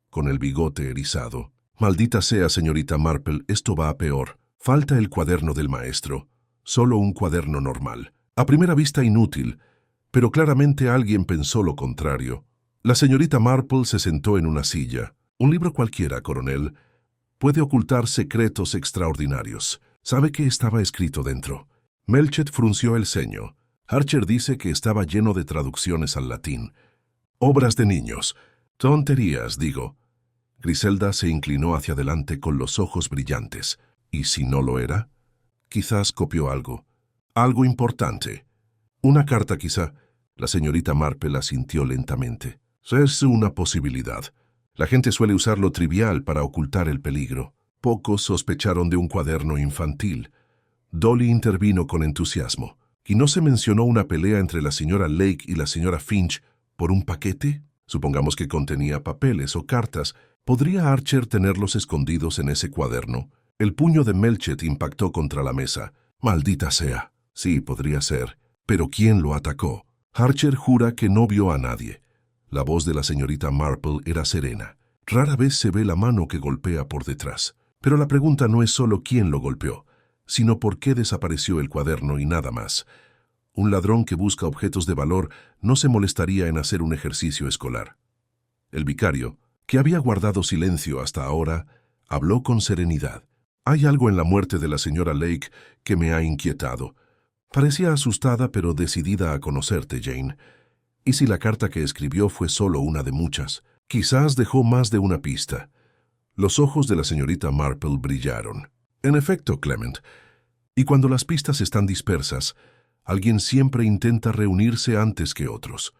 con el bigote erizado. «Maldita sea, señorita Marple, esto va a peor. Falta el cuaderno del maestro. Solo un cuaderno normal. A primera vista inútil, pero claramente alguien pensó lo contrario». La señorita Marple se sentó en una silla. «Un libro cualquiera, coronel, puede ocultar secretos extraordinarios. ¿Sabe qué estaba escrito dentro?» Melchett frunció el ceño. «Archer dice que estaba lleno de traducciones al latín. Obras de niños. Tonterías, digo». Griselda se inclinó hacia adelante con los ojos brillantes. ¿Y si no lo era? Quizás copió algo. Algo importante. Una carta, quizá. La señorita Marple asintió lentamente. Es una posibilidad. La gente suele usar lo trivial para ocultar el peligro. Pocos sospecharon de un cuaderno infantil. Dolly intervino con entusiasmo. ¿Y no se mencionó una pelea entre la señora Lake y la señora Finch por un paquete? Supongamos que contenía papeles o cartas. ¿Podría Archer tenerlos escondidos en ese cuaderno? El puño de Melchett impactó contra la mesa. «Maldita sea». Sí, podría ser. ¿Pero quién lo atacó? Archer jura que no vio a nadie. La voz de la señorita Marple era serena. Rara vez se ve la mano que golpea por detrás. Pero la pregunta no es solo quién lo golpeó, sino por qué desapareció el cuaderno y nada más. Un ladrón que busca objetos de valor no se molestaría en hacer un ejercicio escolar. El vicario, que había guardado silencio hasta ahora, habló con serenidad. «Hay algo en la muerte de la señora Lake que me ha inquietado. Parecía asustada pero decidida a conocerte, Jane. ¿Y si la carta que escribió fue solo una de muchas? Quizás dejó más de una pista». Los ojos de la señorita Marple brillaron. «En efecto, Clement. Y cuando las pistas están dispersas, alguien siempre intenta reunirse antes que otros».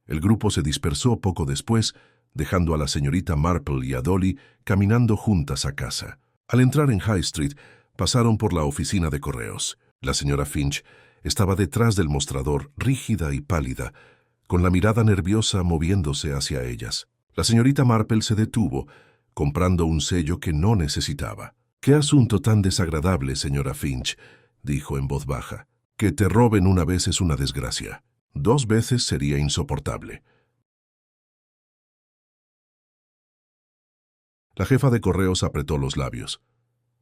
El grupo se dispersó poco después, dejando a la señorita Marple y a Dolly caminando juntas a casa. Al entrar en High Street, pasaron por la oficina de correos. La señora Finch estaba detrás del mostrador, rígida y pálida, con la mirada nerviosa moviéndose hacia ellas. La señorita Marple se detuvo, comprando un sello que no necesitaba. «Qué asunto tan desagradable, señora Finch», dijo en voz baja. «Que te roben una vez es una desgracia. 2 veces sería insoportable». La jefa de correos apretó los labios.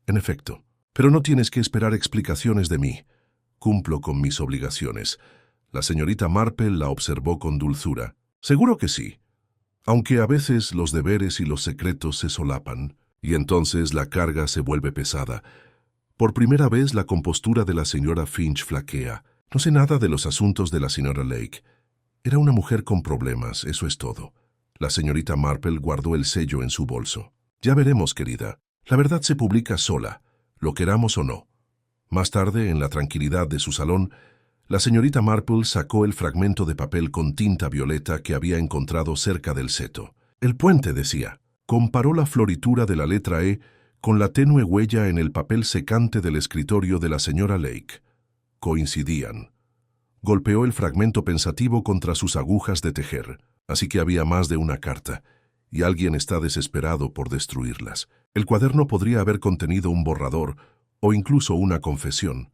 En efecto, Pero no tienes que esperar explicaciones de mí. Cumplo con mis obligaciones. La señorita Marple la observó con dulzura. Seguro que sí. Aunque a veces los deberes y los secretos se solapan, y entonces la carga se vuelve pesada. Por primera vez la compostura de la señora Finch flaquea. No sé nada de los asuntos de la señora Lake. Era una mujer con problemas, eso es todo. La señorita Marple guardó el sello en su bolso. Ya veremos, querida. La verdad se publica sola, lo queramos o no. Más tarde, en la tranquilidad de su salón, la señorita Marple sacó el fragmento de papel con tinta violeta que había encontrado cerca del seto. El puente, decía. Comparó la floritura de la letra E con la tenue huella en el papel secante del escritorio de la señora Lake. Coincidían. Golpeó el fragmento pensativo contra sus agujas de tejer, así que había más de una carta, y alguien está desesperado por destruirlas. El cuaderno podría haber contenido un borrador o incluso una confesión.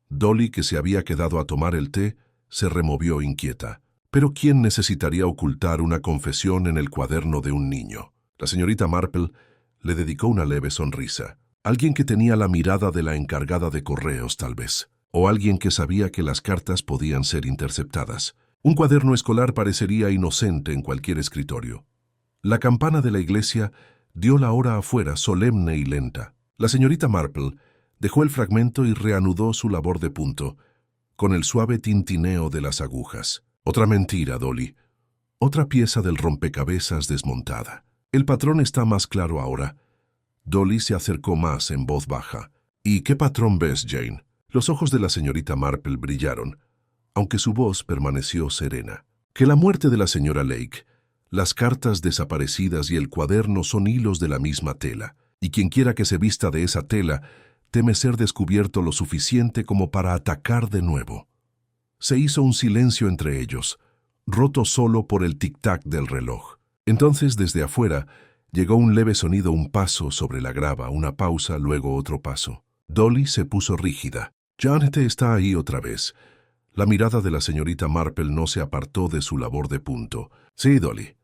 Dolly, que se había quedado a tomar el té, se removió inquieta. ¿Pero quién necesitaría ocultar una confesión en el cuaderno de un niño? La señorita Marple le dedicó una leve sonrisa. Alguien que tenía la mirada de la encargada de correos, tal vez. O alguien que sabía que las cartas podían ser interceptadas. Un cuaderno escolar parecería inocente en cualquier escritorio. La campana de la iglesia dio la hora afuera, solemne y lenta. La señorita Marple dejó el fragmento y reanudó su labor de punto, con el suave tintineo de las agujas. Otra mentira, Dolly. Otra pieza del rompecabezas desmontada. El patrón está más claro ahora. Dolly se acercó más en voz baja. ¿Y qué patrón ves, Jane? Los ojos de la señorita Marple brillaron, aunque su voz permaneció serena. Que la muerte de la señora Lake, las cartas desaparecidas y el cuaderno son hilos de la misma tela, y quienquiera que se vista de esa tela teme ser descubierto lo suficiente como para atacar de nuevo. Se hizo un silencio entre ellos, roto solo por el tic-tac del reloj. Entonces, desde afuera, llegó un leve sonido, un paso sobre la grava, una pausa, luego otro paso. Dolly se puso rígida. Janet está ahí otra vez. La mirada de la señorita Marple no se apartó de su labor de punto. Sí, Dolly.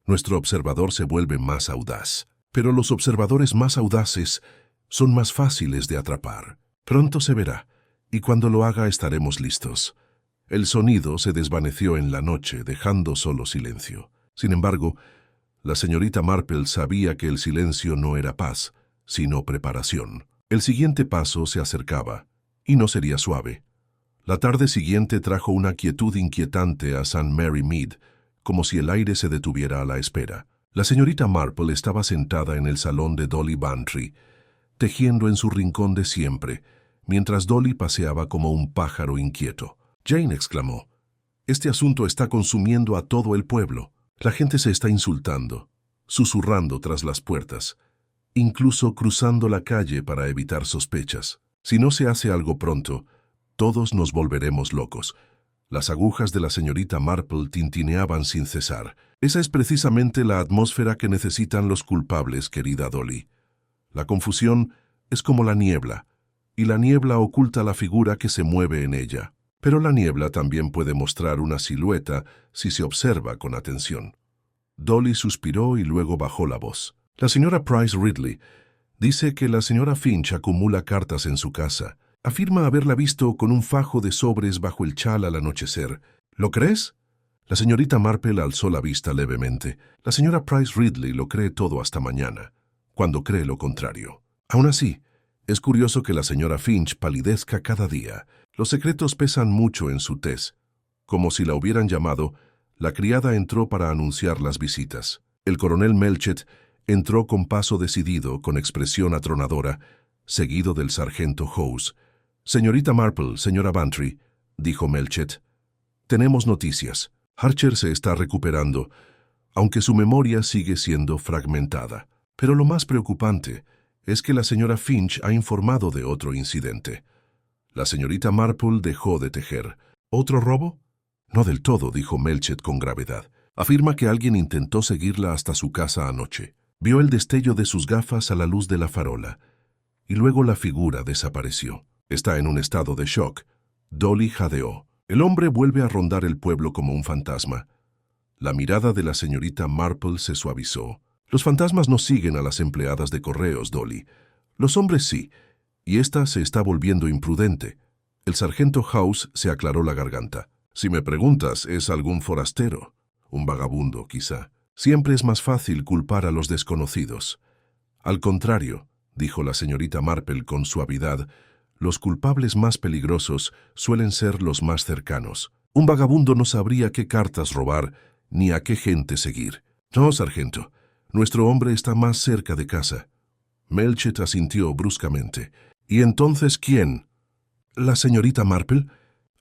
Nuestro observador se vuelve más audaz. Pero los observadores más audaces son más fáciles de atrapar. Pronto se verá, y cuando lo haga estaremos listos. El sonido se desvaneció en la noche, dejando solo silencio. Sin embargo, la señorita Marple sabía que el silencio no era paz, sino preparación. El siguiente paso se acercaba, y no sería suave. La tarde siguiente trajo una quietud inquietante a St. Mary Mead, como si el aire se detuviera a la espera. La señorita Marple estaba sentada en el salón de Dolly Bantry, tejiendo en su rincón de siempre, mientras Dolly paseaba como un pájaro inquieto. Jane exclamó, «Este asunto está consumiendo a todo el pueblo. La gente se está insultando, susurrando tras las puertas, incluso cruzando la calle para evitar sospechas. Si no se hace algo pronto, todos nos volveremos locos». Las agujas de la señorita Marple tintineaban sin cesar. Esa es precisamente la atmósfera que necesitan los culpables, querida Dolly. La confusión es como la niebla, y la niebla oculta la figura que se mueve en ella. Pero la niebla también puede mostrar una silueta si se observa con atención. Dolly suspiró y luego bajó la voz. La señora Price Ridley dice que la señora Finch acumula cartas en su casa. Afirma haberla visto con un fajo de sobres bajo el chal al anochecer. ¿Lo crees? La señorita Marple alzó la vista levemente. La señora Price Ridley lo cree todo hasta mañana, cuando cree lo contrario. Aún así, es curioso que la señora Finch palidezca cada día. Los secretos pesan mucho en su tez. Como si la hubieran llamado, la criada entró para anunciar las visitas. El coronel Melchett entró con paso decidido, con expresión atronadora, seguido del sargento Howes. «Señorita Marple, señora Bantry», dijo Melchett, «tenemos noticias. Archer se está recuperando, aunque su memoria sigue siendo fragmentada. Pero lo más preocupante es que la señora Finch ha informado de otro incidente». La señorita Marple dejó de tejer. ¿Otro robo? No del todo, dijo Melchett con gravedad. Afirma que alguien intentó seguirla hasta su casa anoche. Vio el destello de sus gafas a la luz de la farola, y luego la figura desapareció. Está en un estado de shock. Dolly jadeó. El hombre vuelve a rondar el pueblo como un fantasma. La mirada de la señorita Marple se suavizó. Los fantasmas no siguen a las empleadas de correos, Dolly. Los hombres sí, y ésta se está volviendo imprudente. El sargento House se aclaró la garganta. Si me preguntas, es algún forastero, un vagabundo, quizá. Siempre es más fácil culpar a los desconocidos. Al contrario, dijo la señorita Marple con suavidad, los culpables más peligrosos suelen ser los más cercanos. Un vagabundo no sabría qué cartas robar ni a qué gente seguir. No, sargento, nuestro hombre está más cerca de casa. Melchett asintió bruscamente. ¿Y entonces quién? ¿La señorita Marple?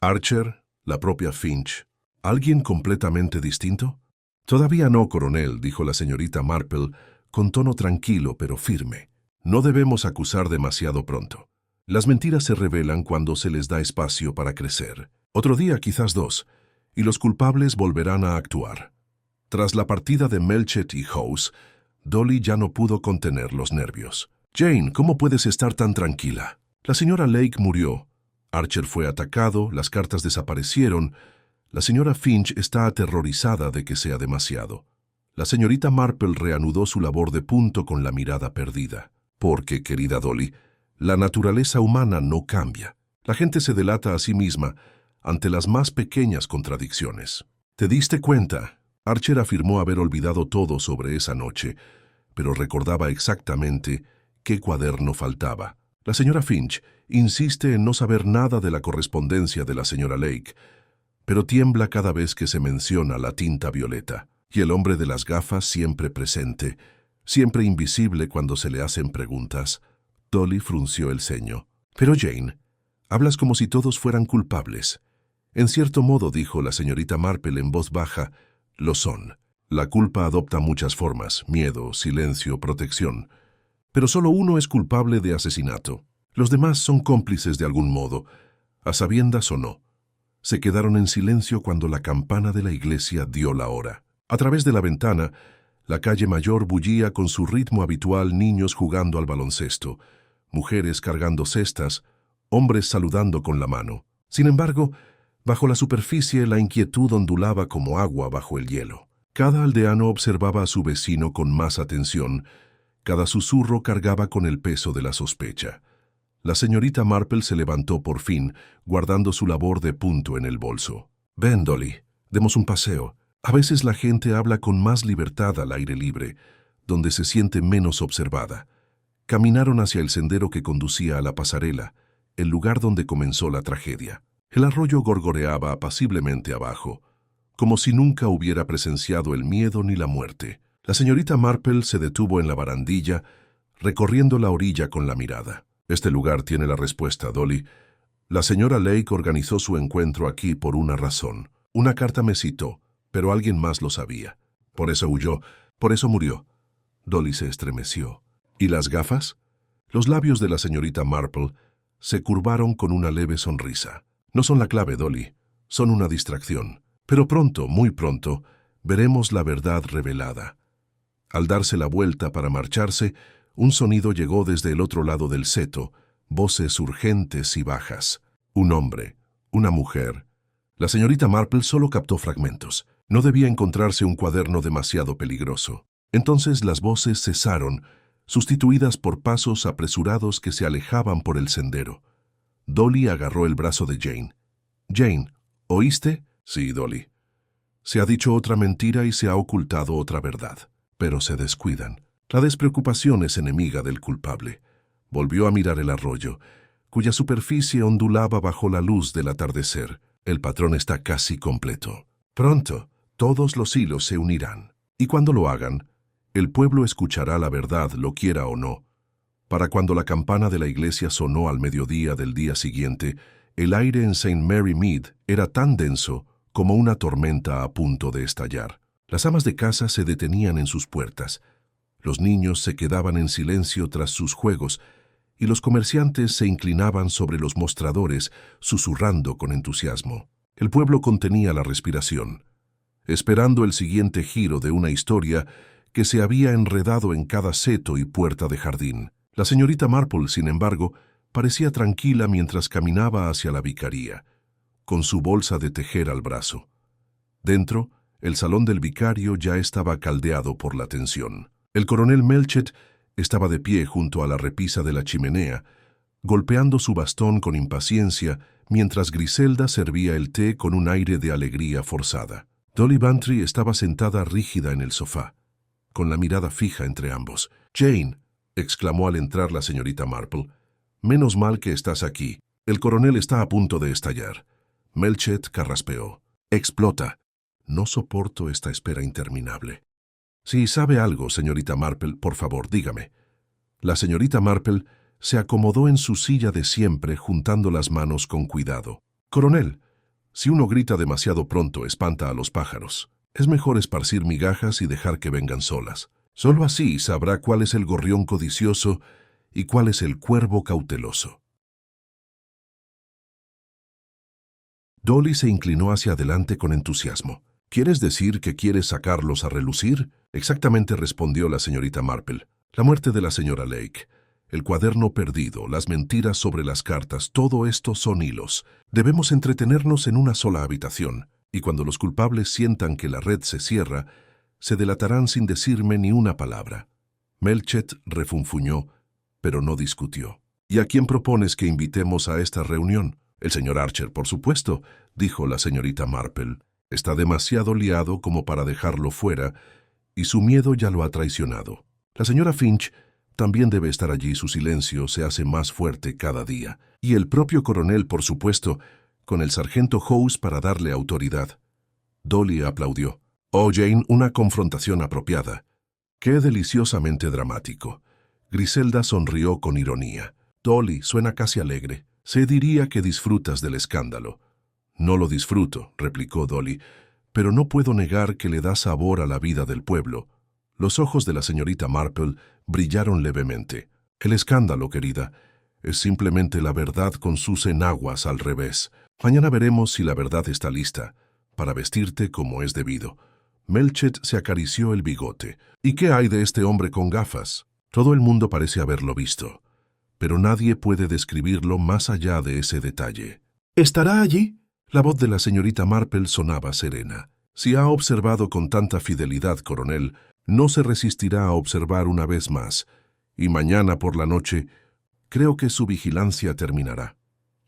¿Archer? ¿La propia Finch? ¿Alguien completamente distinto? Todavía no, coronel, dijo la señorita Marple con tono tranquilo pero firme. No debemos acusar demasiado pronto. Las mentiras se revelan cuando se les da espacio para crecer. Otro día, quizás 2, y los culpables volverán a actuar. Tras la partida de Melchett y House, Dolly ya no pudo contener los nervios. Jane, ¿cómo puedes estar tan tranquila? La señora Lake murió. Archer fue atacado, las cartas desaparecieron. La señora Finch está aterrorizada de que sea demasiado. La señorita Marple reanudó su labor de punto con la mirada perdida. Porque, querida Dolly, la naturaleza humana no cambia. La gente se delata a sí misma ante las más pequeñas contradicciones. ¿Te diste cuenta? Archer afirmó haber olvidado todo sobre esa noche, pero recordaba exactamente qué cuaderno faltaba. La señora Finch insiste en no saber nada de la correspondencia de la señora Lake, pero tiembla cada vez que se menciona la tinta violeta. Y el hombre de las gafas siempre presente, siempre invisible cuando se le hacen preguntas. Dolly frunció el ceño. Pero Jane, hablas como si todos fueran culpables. En cierto modo, dijo la señorita Marple en voz baja, lo son. La culpa adopta muchas formas, miedo, silencio, protección. Pero solo uno es culpable de asesinato. Los demás son cómplices de algún modo, a sabiendas o no. Se quedaron en silencio cuando la campana de la iglesia dio la hora. A través de la ventana, la calle mayor bullía con su ritmo habitual, niños jugando al baloncesto, mujeres cargando cestas, hombres saludando con la mano. Sin embargo, bajo la superficie la inquietud ondulaba como agua bajo el hielo. Cada aldeano observaba a su vecino con más atención, cada susurro cargaba con el peso de la sospecha. La señorita Marple se levantó por fin, guardando su labor de punto en el bolso. «Ven, Dolly, demos un paseo». A veces la gente habla con más libertad al aire libre, donde se siente menos observada. Caminaron hacia el sendero que conducía a la pasarela, el lugar donde comenzó la tragedia. El arroyo gorgoreaba apaciblemente abajo, como si nunca hubiera presenciado el miedo ni la muerte. La señorita Marple se detuvo en la barandilla, recorriendo la orilla con la mirada. «Este lugar tiene la respuesta, Dolly. La señora Lake organizó su encuentro aquí por una razón. Una carta me citó, pero alguien más lo sabía. Por eso huyó, por eso murió». Dolly se estremeció. ¿Y las gafas? Los labios de la señorita Marple se curvaron con una leve sonrisa. No son la clave, Dolly. Son una distracción. Pero pronto, muy pronto, veremos la verdad revelada. Al darse la vuelta para marcharse, un sonido llegó desde el otro lado del seto, voces urgentes y bajas. Un hombre, una mujer. La señorita Marple solo captó fragmentos. No debía encontrarse un cuaderno demasiado peligroso. Entonces las voces cesaron, sustituidas por pasos apresurados que se alejaban por el sendero. Dolly agarró el brazo de Jane. «Jane, ¿oíste?» «Sí, Dolly. Se ha dicho otra mentira y se ha ocultado otra verdad. Pero se descuidan. La despreocupación es enemiga del culpable». Volvió a mirar el arroyo, cuya superficie ondulaba bajo la luz del atardecer. El patrón está casi completo. Pronto, todos los hilos se unirán. Y cuando lo hagan, el pueblo escuchará la verdad, lo quiera o no. Para cuando la campana de la iglesia sonó al mediodía del día siguiente, el aire en St. Mary Mead era tan denso como una tormenta a punto de estallar. Las amas de casa se detenían en sus puertas. Los niños se quedaban en silencio tras sus juegos, y los comerciantes se inclinaban sobre los mostradores, susurrando con entusiasmo. El pueblo contenía la respiración, esperando el siguiente giro de una historia que se había enredado en cada seto y puerta de jardín. La señorita Marple, sin embargo, parecía tranquila mientras caminaba hacia la vicaría, con su bolsa de tejer al brazo. Dentro, el salón del vicario ya estaba caldeado por la tensión. El coronel Melchett estaba de pie junto a la repisa de la chimenea, golpeando su bastón con impaciencia mientras Griselda servía el té con un aire de alegría forzada. Dolly Bantry estaba sentada rígida en el sofá, con la mirada fija entre ambos. «Jane», exclamó al entrar la señorita Marple, «menos mal que estás aquí. El coronel está a punto de estallar». Melchett carraspeó. «Explota. No soporto esta espera interminable». «Si sabe algo, señorita Marple, por favor, dígame». La señorita Marple se acomodó en su silla de siempre, juntando las manos con cuidado. «Coronel, si uno grita demasiado pronto espanta a los pájaros. Es mejor esparcir migajas y dejar que vengan solas. Solo así sabrá cuál es el gorrión codicioso y cuál es el cuervo cauteloso». Dolly se inclinó hacia adelante con entusiasmo. «¿Quieres decir que quieres sacarlos a relucir?». «Exactamente», respondió la señorita Marple. «La muerte de la señora Lake, el cuaderno perdido, las mentiras sobre las cartas, todo esto son hilos. Debemos entretenernos en una sola habitación, y cuando los culpables sientan que la red se cierra, se delatarán sin decirme ni una palabra». Melchett refunfuñó, pero no discutió. «¿Y a quién propones que invitemos a esta reunión?». «El señor Archer, por supuesto», dijo la señorita Marple. «Está demasiado liado como para dejarlo fuera, y su miedo ya lo ha traicionado. La señora Finch también debe estar allí, su silencio se hace más fuerte cada día. Y el propio coronel, por supuesto, con el sargento House para darle autoridad». Dolly aplaudió. «Oh, Jane, una confrontación apropiada». «Qué deliciosamente dramático». Griselda sonrió con ironía. «Dolly, suena casi alegre. Se diría que disfrutas del escándalo». «No lo disfruto», replicó Dolly, «pero no puedo negar que le da sabor a la vida del pueblo». Los ojos de la señorita Marple brillaron levemente. «El escándalo, querida, es simplemente la verdad con sus enaguas al revés. Mañana veremos si la verdad está lista para vestirte como es debido». Melchett se acarició el bigote. «¿Y qué hay de este hombre con gafas?». «Todo el mundo parece haberlo visto, pero nadie puede describirlo más allá de ese detalle». «¿Estará allí?». La voz de la señorita Marple sonaba serena. «Si ha observado con tanta fidelidad, coronel, no se resistirá a observar una vez más, y mañana por la noche creo que su vigilancia terminará».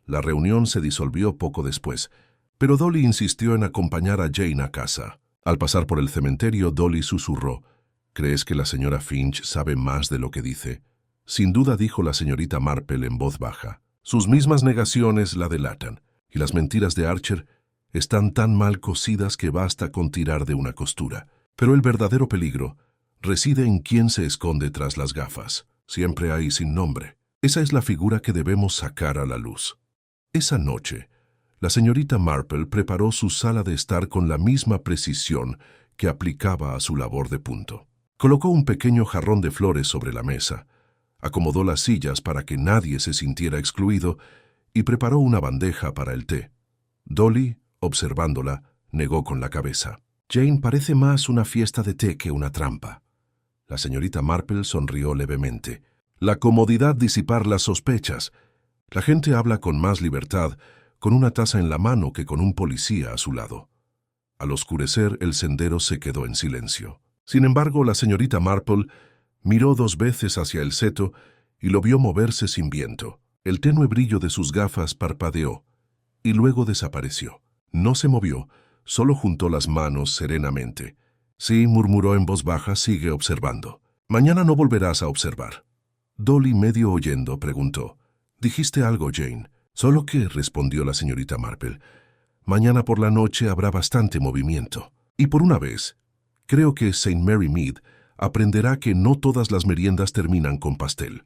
La reunión se disolvió poco después, pero Dolly insistió en acompañar a Jane a casa. Al pasar por el cementerio, Dolly susurró: «¿Crees que la señora Finch sabe más de lo que dice?». «Sin duda», dijo la señorita Marple en voz baja. «Sus mismas negaciones la delatan, y las mentiras de Archer están tan mal cosidas que basta con tirar de una costura. Pero el verdadero peligro reside en quien se esconde tras las gafas. Siempre hay sin nombre. Esa es la figura que debemos sacar a la luz». Esa noche, la señorita Marple preparó su sala de estar con la misma precisión que aplicaba a su labor de punto. Colocó un pequeño jarrón de flores sobre la mesa, acomodó las sillas para que nadie se sintiera excluido y preparó una bandeja para el té. Dolly, observándola, negó con la cabeza. «Jane, parece más una fiesta de té que una trampa». La señorita Marple sonrió levemente. «La comodidad disipar las sospechas. La gente habla con más libertad con una taza en la mano que con un policía a su lado». Al oscurecer, el sendero se quedó en silencio. Sin embargo, la señorita Marple miró 2 veces hacia el seto y lo vio moverse sin viento. El tenue brillo de sus gafas parpadeó y luego desapareció. No se movió, solo juntó las manos serenamente. «Sí», murmuró en voz baja, «sigue observando. Mañana no volverás a observar». Dolly, medio oyendo, preguntó: «¿Dijiste algo, Jane?». «Solo que», respondió la señorita Marple, «mañana por la noche habrá bastante movimiento. Y por una vez, creo que St. Mary Mead aprenderá que no todas las meriendas terminan con pastel».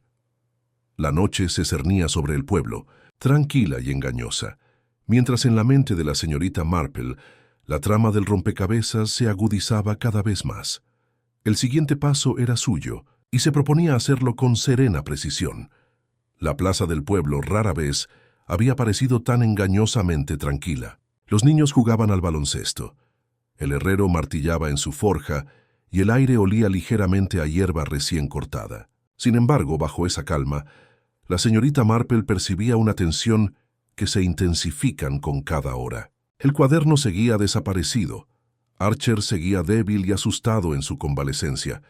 La noche se cernía sobre el pueblo, tranquila y engañosa, mientras en la mente de la señorita Marple la trama del rompecabezas se agudizaba cada vez más. El siguiente paso era suyo, y se proponía hacerlo con serena precisión. La plaza del pueblo rara vez había parecido tan engañosamente tranquila. Los niños jugaban al baloncesto. El herrero martillaba en su forja y el aire olía ligeramente a hierba recién cortada. Sin embargo, bajo esa calma, la señorita Marple percibía una tensión que se intensifican con cada hora. El cuaderno seguía desaparecido. Archer seguía débil y asustado en su convalecencia,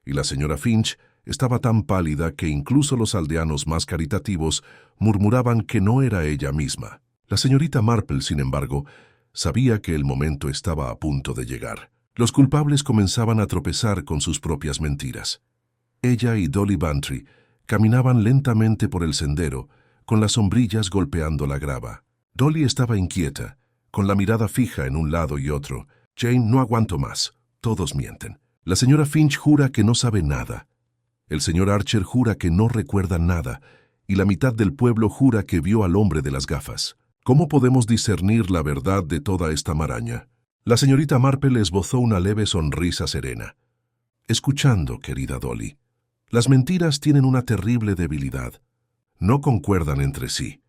y la señora Finch Estaba tan pálida que incluso los aldeanos más caritativos murmuraban que no era ella misma. La señorita Marple, sin embargo, sabía que el momento estaba a punto de llegar. Los culpables comenzaban a tropezar con sus propias mentiras. Ella y Dolly Bantry caminaban lentamente por el sendero, con las sombrillas golpeando la grava. Dolly estaba inquieta, con la mirada fija en un lado y otro. Jane, no aguanto más. Todos mienten. La señora Finch jura que no sabe nada. El señor Archer jura que no recuerda nada, y la mitad del pueblo jura que vio al hombre de las gafas. ¿Cómo podemos discernir la verdad de toda esta maraña? La señorita Marple esbozó una leve sonrisa serena. Escuchando, querida Dolly, las mentiras tienen una terrible debilidad. No concuerdan entre sí.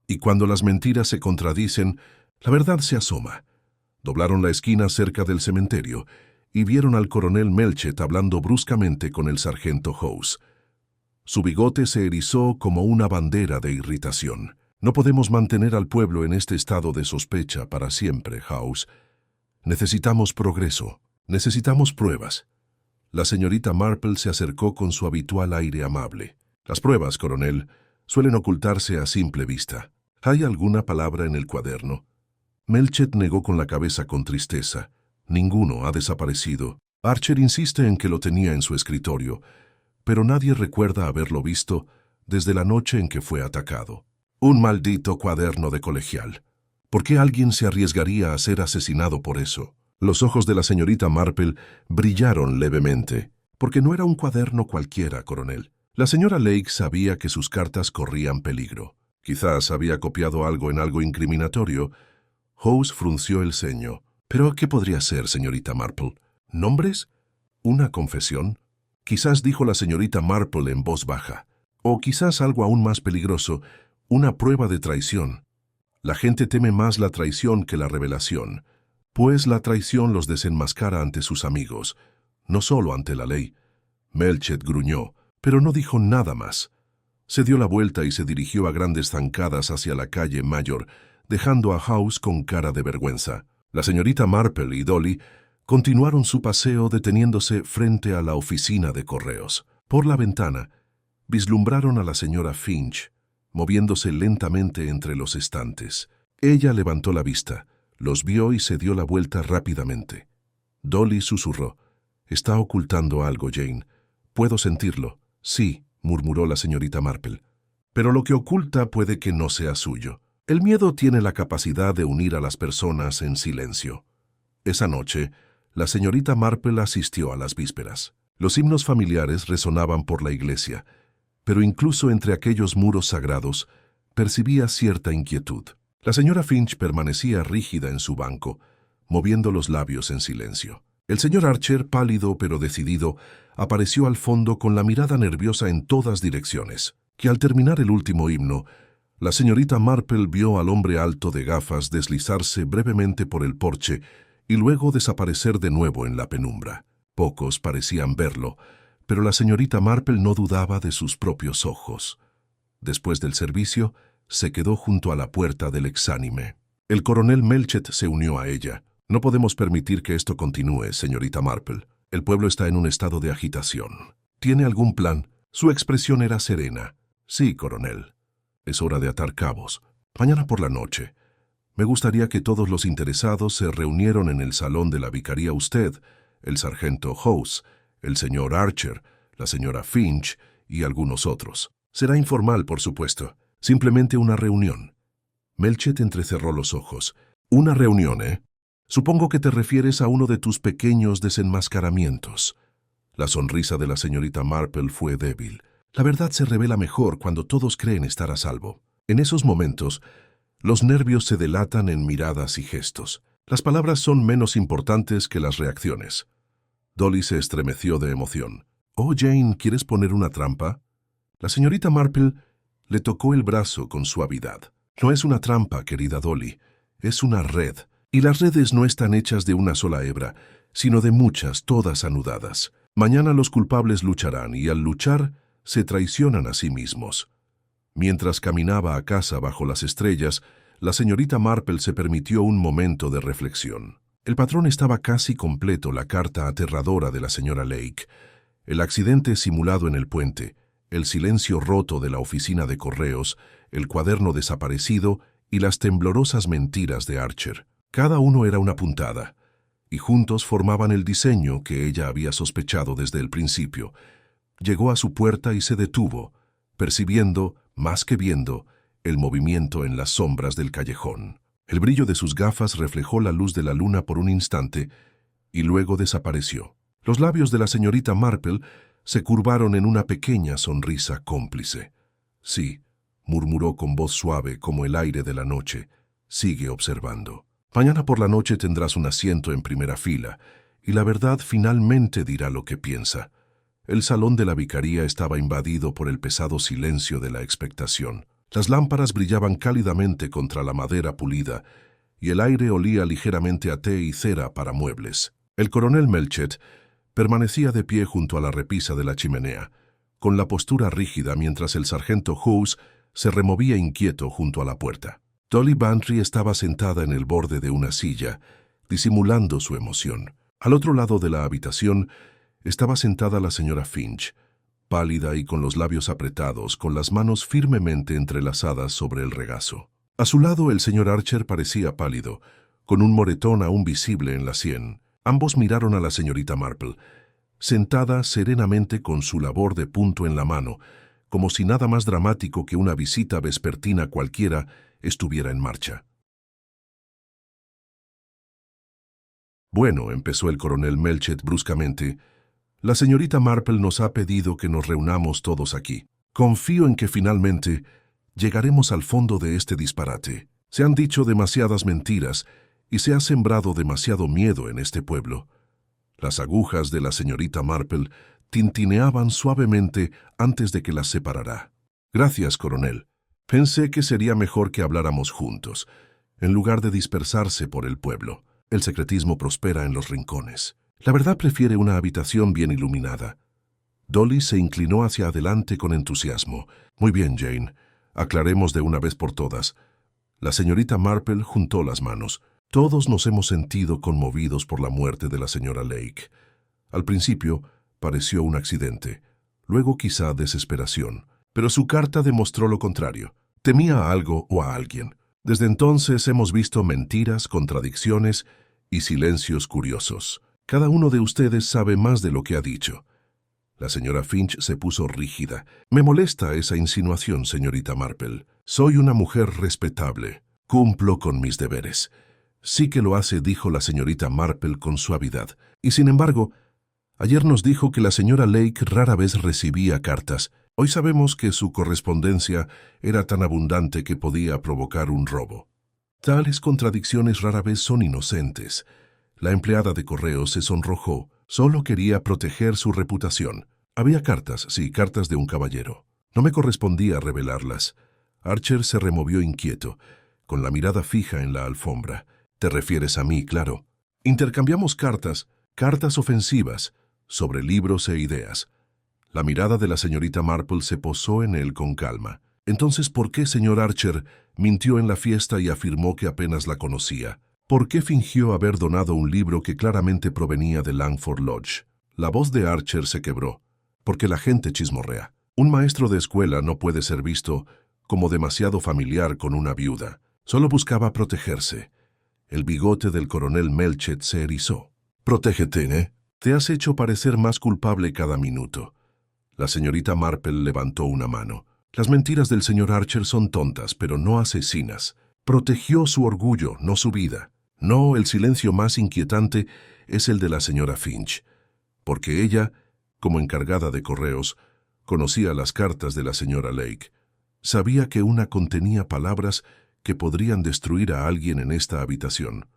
Y cuando las mentiras se contradicen, la verdad se asoma. Doblaron la esquina cerca del cementerio y vieron al coronel Melchett hablando bruscamente con el sargento House. Su bigote se erizó como una bandera de irritación. No podemos mantener al pueblo en este estado de sospecha para siempre, House. Necesitamos progreso. Necesitamos pruebas. La señorita Marple se acercó con su habitual aire amable. Las pruebas, coronel, suelen ocultarse a simple vista. ¿Hay alguna palabra en el cuaderno? Melchett negó con la cabeza con tristeza. Ninguno ha desaparecido. Archer insiste en que lo tenía en su escritorio, pero nadie recuerda haberlo visto desde la noche en que fue atacado. Un maldito cuaderno de colegial. ¿Por qué alguien se arriesgaría a ser asesinado por eso? Los ojos de la señorita Marple brillaron levemente. Porque no era un cuaderno cualquiera, coronel. La señora Lake sabía que sus cartas corrían peligro. Quizás había copiado algo en algo incriminatorio. House frunció el ceño. ¿Pero qué podría ser, señorita Marple? ¿Nombres? ¿Una confesión? Quizás dijo la señorita Marple en voz baja. O quizás algo aún más peligroso, una prueba de traición. La gente teme más la traición que la revelación, pues la traición los desenmascara ante sus amigos, no solo ante la ley. Melchett gruñó, pero no dijo nada más. Se dio la vuelta y se dirigió a grandes zancadas hacia la calle Mayor, dejando a House con cara de vergüenza. La señorita Marple y Dolly continuaron su paseo deteniéndose frente a la oficina de correos. Por la ventana, vislumbraron a la señora Finch, moviéndose lentamente entre los estantes. Ella levantó la vista, los vio y se dio la vuelta rápidamente. Dolly susurró. «Está ocultando algo, Jane. Puedo sentirlo». «Sí», murmuró la señorita Marple. «Pero lo que oculta puede que no sea suyo. El miedo tiene la capacidad de unir a las personas en silencio». Esa noche, la señorita Marple asistió a las vísperas. Los himnos familiares resonaban por la iglesia, pero incluso entre aquellos muros sagrados percibía cierta inquietud. La señora Finch permanecía rígida en su banco, moviendo los labios en silencio. El señor Archer, pálido pero decidido, apareció al fondo con la mirada nerviosa en todas direcciones, que al terminar el último himno, la señorita Marple vio al hombre alto de gafas deslizarse brevemente por el porche y luego desaparecer de nuevo en la penumbra. Pocos parecían verlo, pero la señorita Marple no dudaba de sus propios ojos. Después del servicio, se quedó junto a la puerta del exánime. El coronel Melchett se unió a ella. «No podemos permitir que esto continúe, señorita Marple. El pueblo está en un estado de agitación. ¿Tiene algún plan?» Su expresión era serena. «Sí, coronel. Es hora de atar cabos. Mañana por la noche. Me gustaría que todos los interesados se reunieran en el salón de la vicaría. Usted, el sargento House, el señor Archer, la señora Finch y algunos otros. Será informal, por supuesto. Simplemente una reunión». Melchett entrecerró los ojos. «Una reunión, ¿eh? Supongo que te refieres a uno de tus pequeños desenmascaramientos». La sonrisa de la señorita Marple fue débil. La verdad se revela mejor cuando todos creen estar a salvo. En esos momentos, los nervios se delatan en miradas y gestos. Las palabras son menos importantes que las reacciones. Dolly se estremeció de emoción. «Oh, Jane, ¿quieres poner una trampa?» La señorita Marple le tocó el brazo con suavidad. «No es una trampa, querida Dolly. Es una red. Y las redes no están hechas de una sola hebra, sino de muchas, todas anudadas. Mañana los culpables lucharán y al luchar se traicionan a sí mismos». Mientras caminaba a casa bajo las estrellas, la señorita Marple se permitió un momento de reflexión. El patrón estaba casi completo, la carta aterradora de la señora Lake, El accidente simulado en el puente, el silencio roto de la oficina de correos, el cuaderno desaparecido y las temblorosas mentiras de Archer. Cada uno era una puntada, y juntos formaban el diseño que ella había sospechado desde el principio. Llegó a su puerta y se detuvo, percibiendo, más que viendo, el movimiento en las sombras del callejón. El brillo de sus gafas reflejó la luz de la luna por un instante y luego desapareció. Los labios de la señorita Marple se curvaron en una pequeña sonrisa cómplice. Sí, murmuró con voz suave como el aire de la noche, sigue observando. Mañana por la noche tendrás un asiento en primera fila y la verdad finalmente dirá lo que piensa. El salón de la vicaría estaba invadido por el pesado silencio de la expectación. Las lámparas brillaban cálidamente contra la madera pulida y el aire olía ligeramente a té y cera para muebles. El coronel Melchett permanecía de pie junto a la repisa de la chimenea, con la postura rígida mientras el sargento Hughes se removía inquieto junto a la puerta. Dolly Bantry estaba sentada en el borde de una silla, disimulando su emoción. Al otro lado de la habitación estaba sentada la señora Finch, pálida y con los labios apretados, con las manos firmemente entrelazadas sobre el regazo. A su lado el señor Archer parecía pálido, con un moretón aún visible en la sien. Ambos miraron a la señorita Marple, sentada serenamente con su labor de punto en la mano, como si nada más dramático que una visita vespertina cualquiera estuviera en marcha. Bueno, empezó el coronel Melchett bruscamente, la señorita Marple nos ha pedido que nos reunamos todos aquí. Confío en que finalmente llegaremos al fondo de este disparate. Se han dicho demasiadas mentiras y se ha sembrado demasiado miedo en este pueblo. Las agujas de la señorita Marple tintineaban suavemente antes de que las separara. Gracias, coronel. Pensé que sería mejor que habláramos juntos, en lugar de dispersarse por el pueblo. El secretismo prospera en los rincones. La verdad prefiere una habitación bien iluminada. Dolly se inclinó hacia adelante con entusiasmo. Muy bien, Jane. Aclaremos de una vez por todas. La señorita Marple juntó las manos. Todos nos hemos sentido conmovidos por la muerte de la señora Lake. Al principio pareció un accidente, luego quizá desesperación, pero su carta demostró lo contrario. Temía a algo o a alguien. Desde entonces hemos visto mentiras, contradicciones y silencios curiosos. Cada uno de ustedes sabe más de lo que ha dicho. La señora Finch se puso rígida. Me molesta esa insinuación, señorita Marple. Soy una mujer respetable. Cumplo con mis deberes. Sí que lo hace, dijo la señorita Marple con suavidad. Y sin embargo, ayer nos dijo que la señora Lake rara vez recibía cartas. Hoy sabemos que su correspondencia era tan abundante que podía provocar un robo. Tales contradicciones rara vez son inocentes. La empleada de correos se sonrojó. Solo quería proteger su reputación. Había cartas, sí, cartas de un caballero. No me correspondía revelarlas. Archer se removió inquieto, con la mirada fija en la alfombra. Te refieres a mí, claro. Intercambiamos cartas, cartas ofensivas, sobre libros e ideas. La mirada de la señorita Marple se posó en él con calma. Entonces, ¿por qué, señor Archer, mintió en la fiesta y afirmó que apenas la conocía? ¿Por qué fingió haber donado un libro que claramente provenía de Langford Lodge? La voz de Archer se quebró. Porque la gente chismorrea. Un maestro de escuela no puede ser visto como demasiado familiar con una viuda. Solo buscaba protegerse. El bigote del coronel Melchett se erizó. Protégete, ¿eh? Te has hecho parecer más culpable cada minuto. La señorita Marple levantó una mano. Las mentiras del señor Archer son tontas, pero no asesinas. Protegió su orgullo, no su vida. No, el silencio más inquietante es el de la señora Finch, porque ella, como encargada de correos, conocía las cartas de la señora Lake. Sabía que una contenía palabras que podrían destruir a alguien en esta habitación.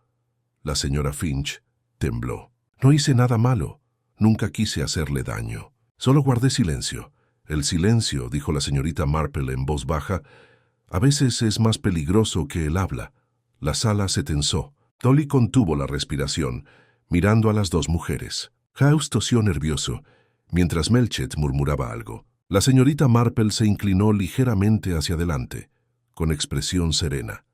La señora Finch tembló. No hice nada malo. Nunca quise hacerle daño. Solo guardé silencio. El silencio, dijo la señorita Marple en voz baja, a veces es más peligroso que el habla. La sala se tensó. Dolly contuvo la respiración, mirando a las dos mujeres. House tosió nervioso, mientras Melchett murmuraba algo. La señorita Marple se inclinó ligeramente hacia adelante, con expresión serena.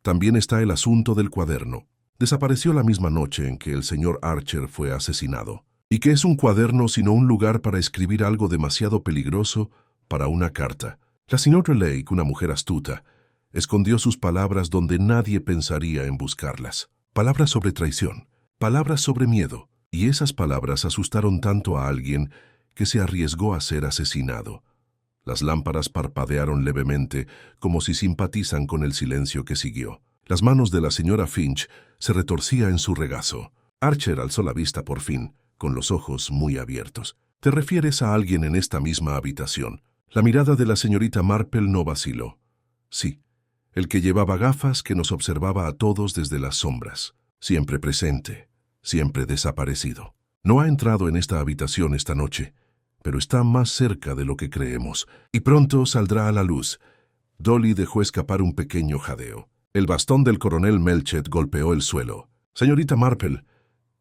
También está el asunto del cuaderno. Desapareció la misma noche en que el señor Archer fue asesinado. ¿Y qué es un cuaderno sino un lugar para escribir algo demasiado peligroso para una carta? La señora Lake, una mujer astuta, escondió sus palabras donde nadie pensaría en buscarlas. Palabras sobre traición, palabras sobre miedo, y esas palabras asustaron tanto a alguien que se arriesgó a ser asesinado. Las lámparas parpadearon levemente, como si simpatizan con el silencio que siguió. Las manos de la señora Finch se retorcían en su regazo. Archer alzó la vista por fin, con los ojos muy abiertos. ¿Te refieres a alguien en esta misma habitación? La mirada de la señorita Marple no vaciló. Sí, el que llevaba gafas, que nos observaba a todos desde las sombras. Siempre presente, siempre desaparecido. No ha entrado en esta habitación esta noche, pero está más cerca de lo que creemos, y pronto saldrá a la luz. Dolly dejó escapar un pequeño jadeo. El bastón del coronel Melchett golpeó el suelo. Señorita Marple,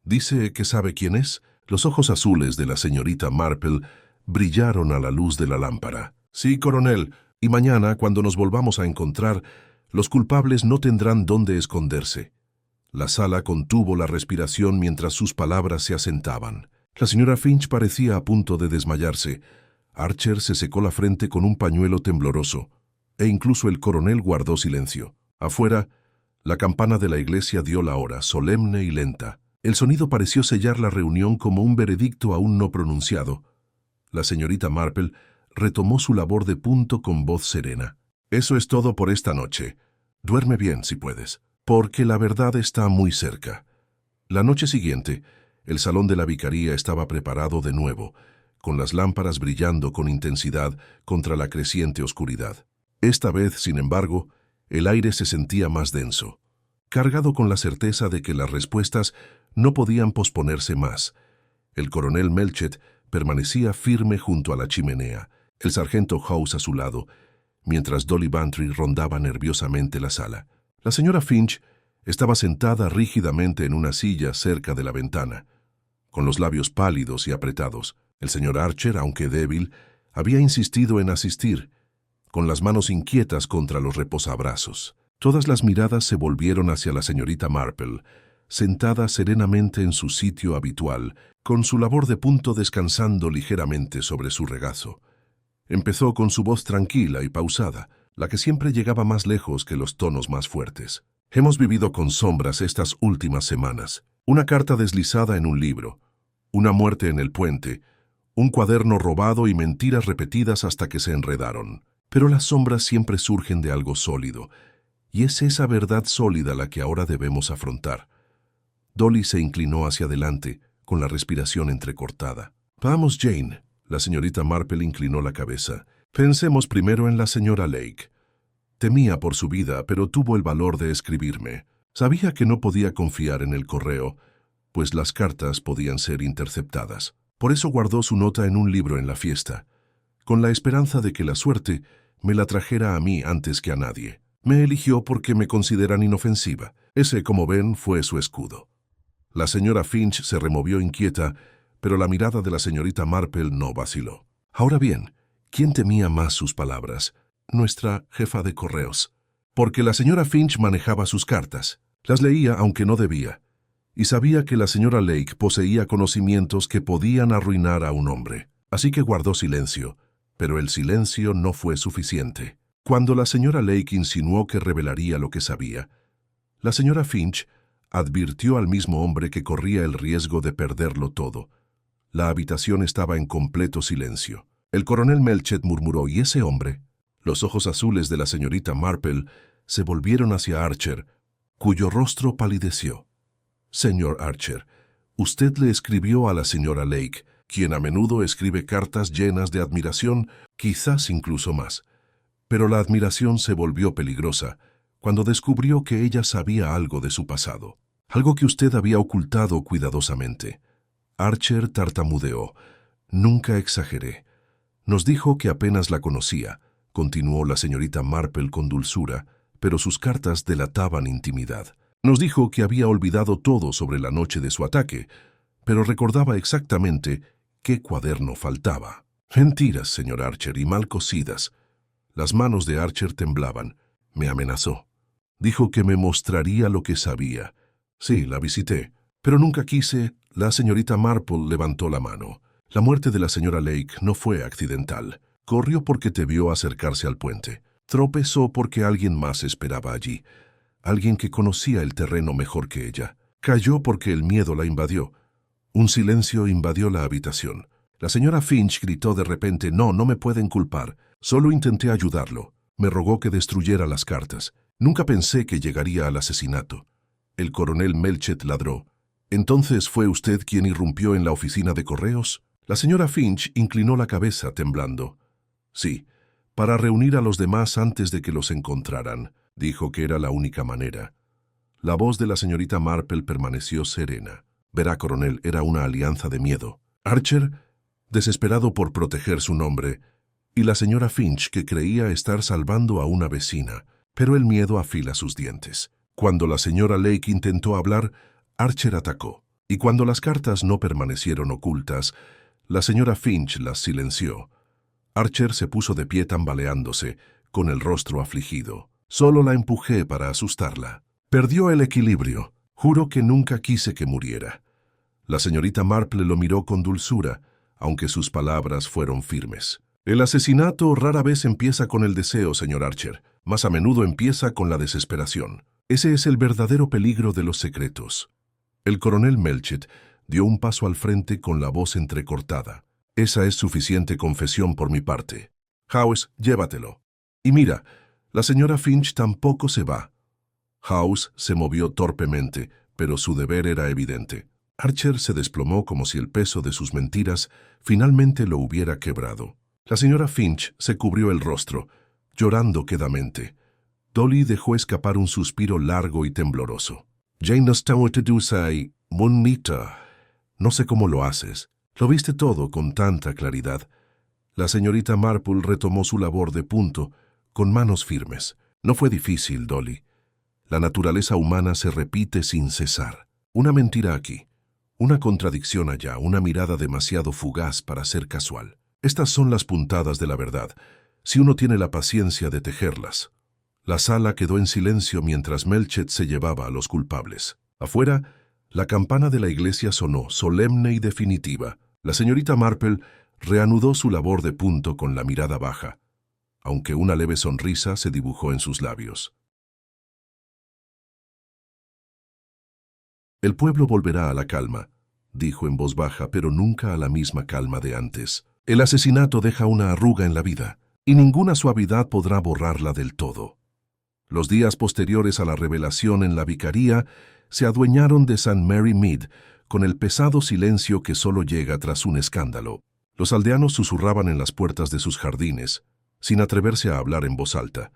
¿dice que sabe quién es? Los ojos azules de la señorita Marple brillaron a la luz de la lámpara. Sí, coronel, y mañana, cuando nos volvamos a encontrar, los culpables no tendrán dónde esconderse. La sala contuvo la respiración mientras sus palabras se asentaban. La señora Finch parecía a punto de desmayarse. Archer se secó la frente con un pañuelo tembloroso, e incluso el coronel guardó silencio. Afuera, la campana de la iglesia dio la hora, solemne y lenta. El sonido pareció sellar la reunión como un veredicto aún no pronunciado. La señorita Marple retomó su labor de punto con voz serena. Eso es todo por esta noche. Duerme bien, si puedes, porque la verdad está muy cerca. La noche siguiente, el salón de la vicaría estaba preparado de nuevo, con las lámparas brillando con intensidad contra la creciente oscuridad. Esta vez, sin embargo, el aire se sentía más denso, cargado con la certeza de que las respuestas no podían posponerse más. El coronel Melchett permanecía firme junto a la chimenea, el sargento House a su lado, mientras Dolly Bantry rondaba nerviosamente la sala. La señora Finch estaba sentada rígidamente en una silla cerca de la ventana, con los labios pálidos y apretados. El señor Archer, aunque débil, había insistido en asistir, con las manos inquietas contra los reposabrazos. Todas las miradas se volvieron hacia la señorita Marple, sentada serenamente en su sitio habitual, con su labor de punto descansando ligeramente sobre su regazo. Empezó con su voz tranquila y pausada, la que siempre llegaba más lejos que los tonos más fuertes. Hemos vivido con sombras estas últimas semanas. Una carta deslizada en un libro, una muerte en el puente, un cuaderno robado y mentiras repetidas hasta que se enredaron. Pero las sombras siempre surgen de algo sólido, y es esa verdad sólida la que ahora debemos afrontar. Dolly se inclinó hacia adelante, con la respiración entrecortada. Vamos, Jane. La señorita Marple inclinó la cabeza. Pensemos primero en la señora Lake. Temía por su vida, pero tuvo el valor de escribirme. Sabía que no podía confiar en el correo, pues las cartas podían ser interceptadas. Por eso guardó su nota en un libro en la fiesta, con la esperanza de que la suerte me la trajera a mí antes que a nadie. Me eligió porque me consideran inofensiva. Ese, como ven, fue su escudo. La señora Finch se removió inquieta, pero la mirada de la señorita Marple no vaciló. Ahora bien, ¿quién temía más sus palabras? Nuestra jefa de correos. Porque la señora Finch manejaba sus cartas. Las leía aunque no debía. Y sabía que la señora Lake poseía conocimientos que podían arruinar a un hombre. Así que guardó silencio. Pero el silencio no fue suficiente. Cuando la señora Lake insinuó que revelaría lo que sabía, la señora Finch advirtió al mismo hombre que corría el riesgo de perderlo todo. La habitación estaba en completo silencio. El coronel Melchett murmuró, ¿y ese hombre? Los ojos azules de la señorita Marple se volvieron hacia Archer, cuyo rostro palideció. Señor Archer, usted le escribió a la señora Lake, quien a menudo escribe cartas llenas de admiración, quizás incluso más. Pero la admiración se volvió peligrosa cuando descubrió que ella sabía algo de su pasado, algo que usted había ocultado cuidadosamente. Archer tartamudeó. Nunca exageré. Nos dijo que apenas la conocía, continuó la señorita Marple con dulzura, pero sus cartas delataban intimidad. Nos dijo que había olvidado todo sobre la noche de su ataque, pero recordaba exactamente qué cuaderno faltaba. Mentiras, señor Archer, y mal cosidas. Las manos de Archer temblaban. Me amenazó. Dijo que me mostraría lo que sabía. Sí, la visité, pero nunca quise La señorita Marple levantó la mano. La muerte de la señora Lake no fue accidental. Corrió porque te vio acercarse al puente. Tropezó porque alguien más esperaba allí. Alguien que conocía el terreno mejor que ella. Cayó porque el miedo la invadió. Un silencio invadió la habitación. La señora Finch gritó de repente: «No, no me pueden culpar. Solo intenté ayudarlo. Me rogó que destruyera las cartas. Nunca pensé que llegaría al asesinato». El coronel Melchett ladró. «¿Entonces fue usted quien irrumpió en la oficina de correos?» La señora Finch inclinó la cabeza temblando. «Sí, para reunir a los demás antes de que los encontraran». Dijo que era la única manera. La voz de la señorita Marple permaneció serena. Verá, coronel, era una alianza de miedo. Archer, desesperado por proteger su nombre, y la señora Finch, que creía estar salvando a una vecina, pero el miedo afila sus dientes. Cuando la señora Lake intentó hablar, Archer atacó, y cuando las cartas no permanecieron ocultas, la señora Finch las silenció. Archer se puso de pie tambaleándose, con el rostro afligido. Solo la empujé para asustarla. Perdió el equilibrio. Juro que nunca quise que muriera. La señorita Marple lo miró con dulzura, aunque sus palabras fueron firmes. El asesinato rara vez empieza con el deseo, señor Archer. Más a menudo empieza con la desesperación. Ese es el verdadero peligro de los secretos. El coronel Melchett dio un paso al frente con la voz entrecortada. Esa es suficiente confesión por mi parte. House, llévatelo. Y mira, la señora Finch tampoco se va. House se movió torpemente, pero su deber era evidente. Archer se desplomó como si el peso de sus mentiras finalmente lo hubiera quebrado. La señora Finch se cubrió el rostro, llorando quedamente. Dolly dejó escapar un suspiro largo y tembloroso. «Jane no está say, bonita. No sé cómo lo haces. Lo viste todo con tanta claridad». La señorita Marple retomó su labor de punto, con manos firmes. «No fue difícil, Dolly. La naturaleza humana se repite sin cesar. Una mentira aquí, una contradicción allá, una mirada demasiado fugaz para ser casual. Estas son las puntadas de la verdad, si uno tiene la paciencia de tejerlas». La sala quedó en silencio mientras Melchett se llevaba a los culpables. Afuera, la campana de la iglesia sonó, solemne y definitiva. La señorita Marple reanudó su labor de punto con la mirada baja, aunque una leve sonrisa se dibujó en sus labios. «El pueblo volverá a la calma», dijo en voz baja, pero nunca a la misma calma de antes. «El asesinato deja una arruga en la vida, y ninguna suavidad podrá borrarla del todo». Los días posteriores a la revelación en la vicaría se adueñaron de St. Mary Mead con el pesado silencio que solo llega tras un escándalo. Los aldeanos susurraban en las puertas de sus jardines, sin atreverse a hablar en voz alta,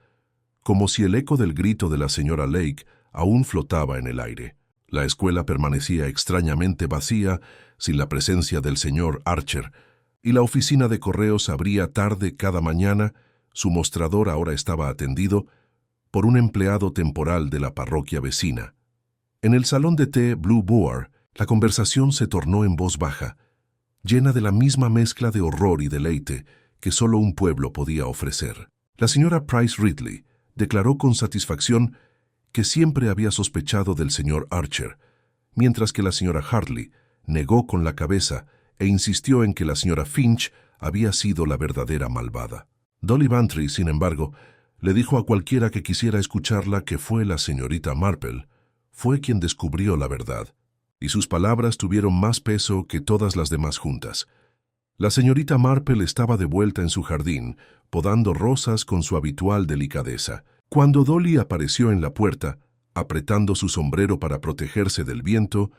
como si el eco del grito de la señora Lake aún flotaba en el aire. La escuela permanecía extrañamente vacía, sin la presencia del señor Archer, y la oficina de correos abría tarde cada mañana. Su mostrador ahora estaba atendido por un empleado temporal de la parroquia vecina. En el salón de té Blue Boar, la conversación se tornó en voz baja, llena de la misma mezcla de horror y deleite que solo un pueblo podía ofrecer. La señora Price Ridley declaró con satisfacción que siempre había sospechado del señor Archer, mientras que la señora Hartley negó con la cabeza e insistió en que la señora Finch había sido la verdadera malvada. Dolly Bantry, sin embargo, le dijo a cualquiera que quisiera escucharla que fue la señorita Marple, fue quien descubrió la verdad, y sus palabras tuvieron más peso que todas las demás juntas. La señorita Marple estaba de vuelta en su jardín, podando rosas con su habitual delicadeza. Cuando Dolly apareció en la puerta, apretando su sombrero para protegerse del viento,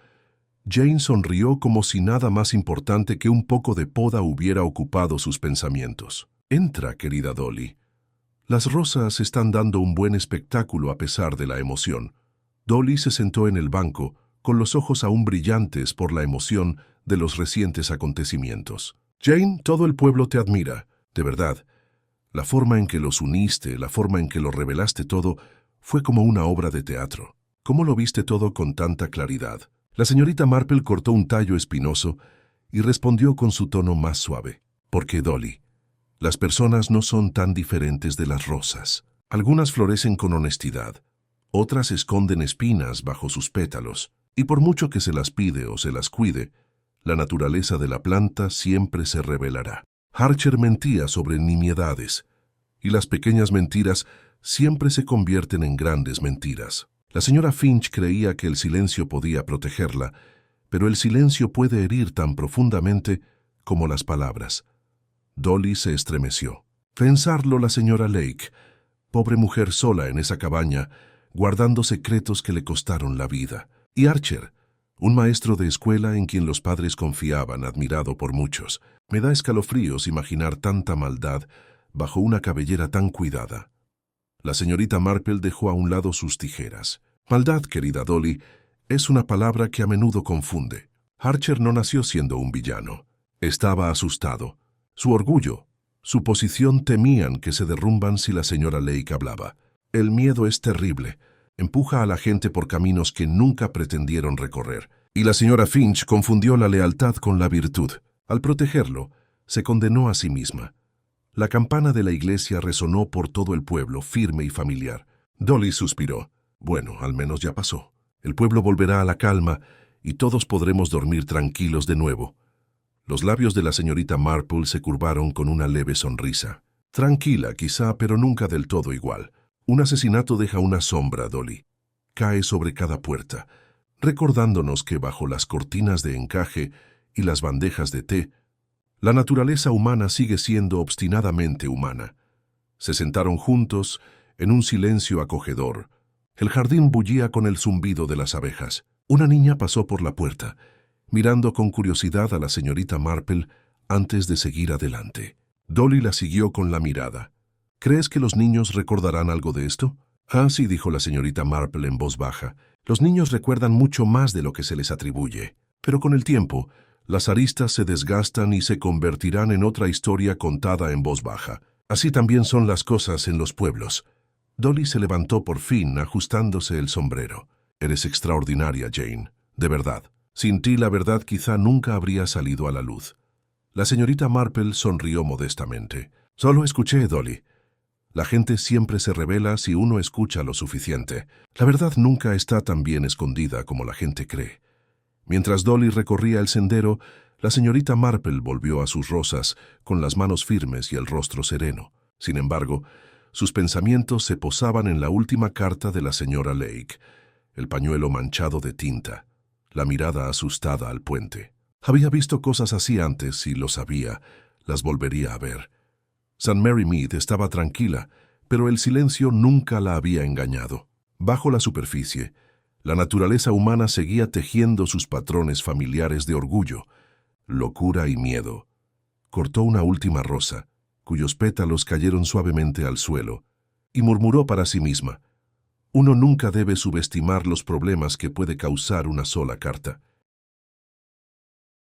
Jane sonrió como si nada más importante que un poco de poda hubiera ocupado sus pensamientos. «Entra, querida Dolly. Las rosas están dando un buen espectáculo a pesar de la emoción». Dolly se sentó en el banco, con los ojos aún brillantes por la emoción de los recientes acontecimientos. «Jane, todo el pueblo te admira, de verdad. La forma en que los uniste, la forma en que lo revelaste todo, fue como una obra de teatro. ¿Cómo lo viste todo con tanta claridad?» La señorita Marple cortó un tallo espinoso y respondió con su tono más suave. «Porque, Dolly, las personas no son tan diferentes de las rosas. Algunas florecen con honestidad, otras esconden espinas bajo sus pétalos. Y por mucho que se las pide o se las cuide, la naturaleza de la planta siempre se revelará. Archer mentía sobre nimiedades, y las pequeñas mentiras siempre se convierten en grandes mentiras. La señora Finch creía que el silencio podía protegerla, pero el silencio puede herir tan profundamente como las palabras. Dolly se estremeció. Pensarlo la señora Lake, pobre mujer sola en esa cabaña, guardando secretos que le costaron la vida. Y Archer, un maestro de escuela en quien los padres confiaban, admirado por muchos. Me da escalofríos imaginar tanta maldad bajo una cabellera tan cuidada. La señorita Marple dejó a un lado sus tijeras. Maldad, querida Dolly, es una palabra que a menudo confunde. Archer no nació siendo un villano. Estaba asustado. Su orgullo, su posición temían que se derrumban si la señora Lake hablaba. El miedo es terrible. Empuja a la gente por caminos que nunca pretendieron recorrer. Y la señora Finch confundió la lealtad con la virtud. Al protegerlo, se condenó a sí misma. La campana de la iglesia resonó por todo el pueblo, firme y familiar. Dolly suspiró. Bueno, al menos ya pasó. El pueblo volverá a la calma y todos podremos dormir tranquilos de nuevo. Los labios de la señorita Marple se curvaron con una leve sonrisa. Tranquila, quizá, pero nunca del todo igual. Un asesinato deja una sombra, Dolly. Cae sobre cada puerta, recordándonos que bajo las cortinas de encaje y las bandejas de té, la naturaleza humana sigue siendo obstinadamente humana. Se sentaron juntos, en un silencio acogedor. El jardín bullía con el zumbido de las abejas. Una niña pasó por la puerta, mirando con curiosidad a la señorita Marple antes de seguir adelante. Dolly la siguió con la mirada. ¿Crees que los niños recordarán algo de esto? Ah, sí, dijo la señorita Marple en voz baja. Los niños recuerdan mucho más de lo que se les atribuye. Pero con el tiempo, las aristas se desgastan y se convertirán en otra historia contada en voz baja. Así también son las cosas en los pueblos. Dolly se levantó por fin, ajustándose el sombrero. Eres extraordinaria, Jane. De verdad. Sin ti la verdad quizá nunca habría salido a la luz. La señorita Marple sonrió modestamente. Solo escuché, Dolly. La gente siempre se revela si uno escucha lo suficiente. La verdad nunca está tan bien escondida como la gente cree. Mientras Dolly recorría el sendero, la señorita Marple volvió a sus rosas, con las manos firmes y el rostro sereno. Sin embargo, sus pensamientos se posaban en la última carta de la señora Lake, el pañuelo manchado de tinta, la mirada asustada al puente. Había visto cosas así antes y lo sabía, las volvería a ver. St. Mary Mead estaba tranquila, pero el silencio nunca la había engañado. Bajo la superficie, la naturaleza humana seguía tejiendo sus patrones familiares de orgullo, locura y miedo. Cortó una última rosa, cuyos pétalos cayeron suavemente al suelo, y murmuró para sí misma: uno nunca debe subestimar los problemas que puede causar una sola carta.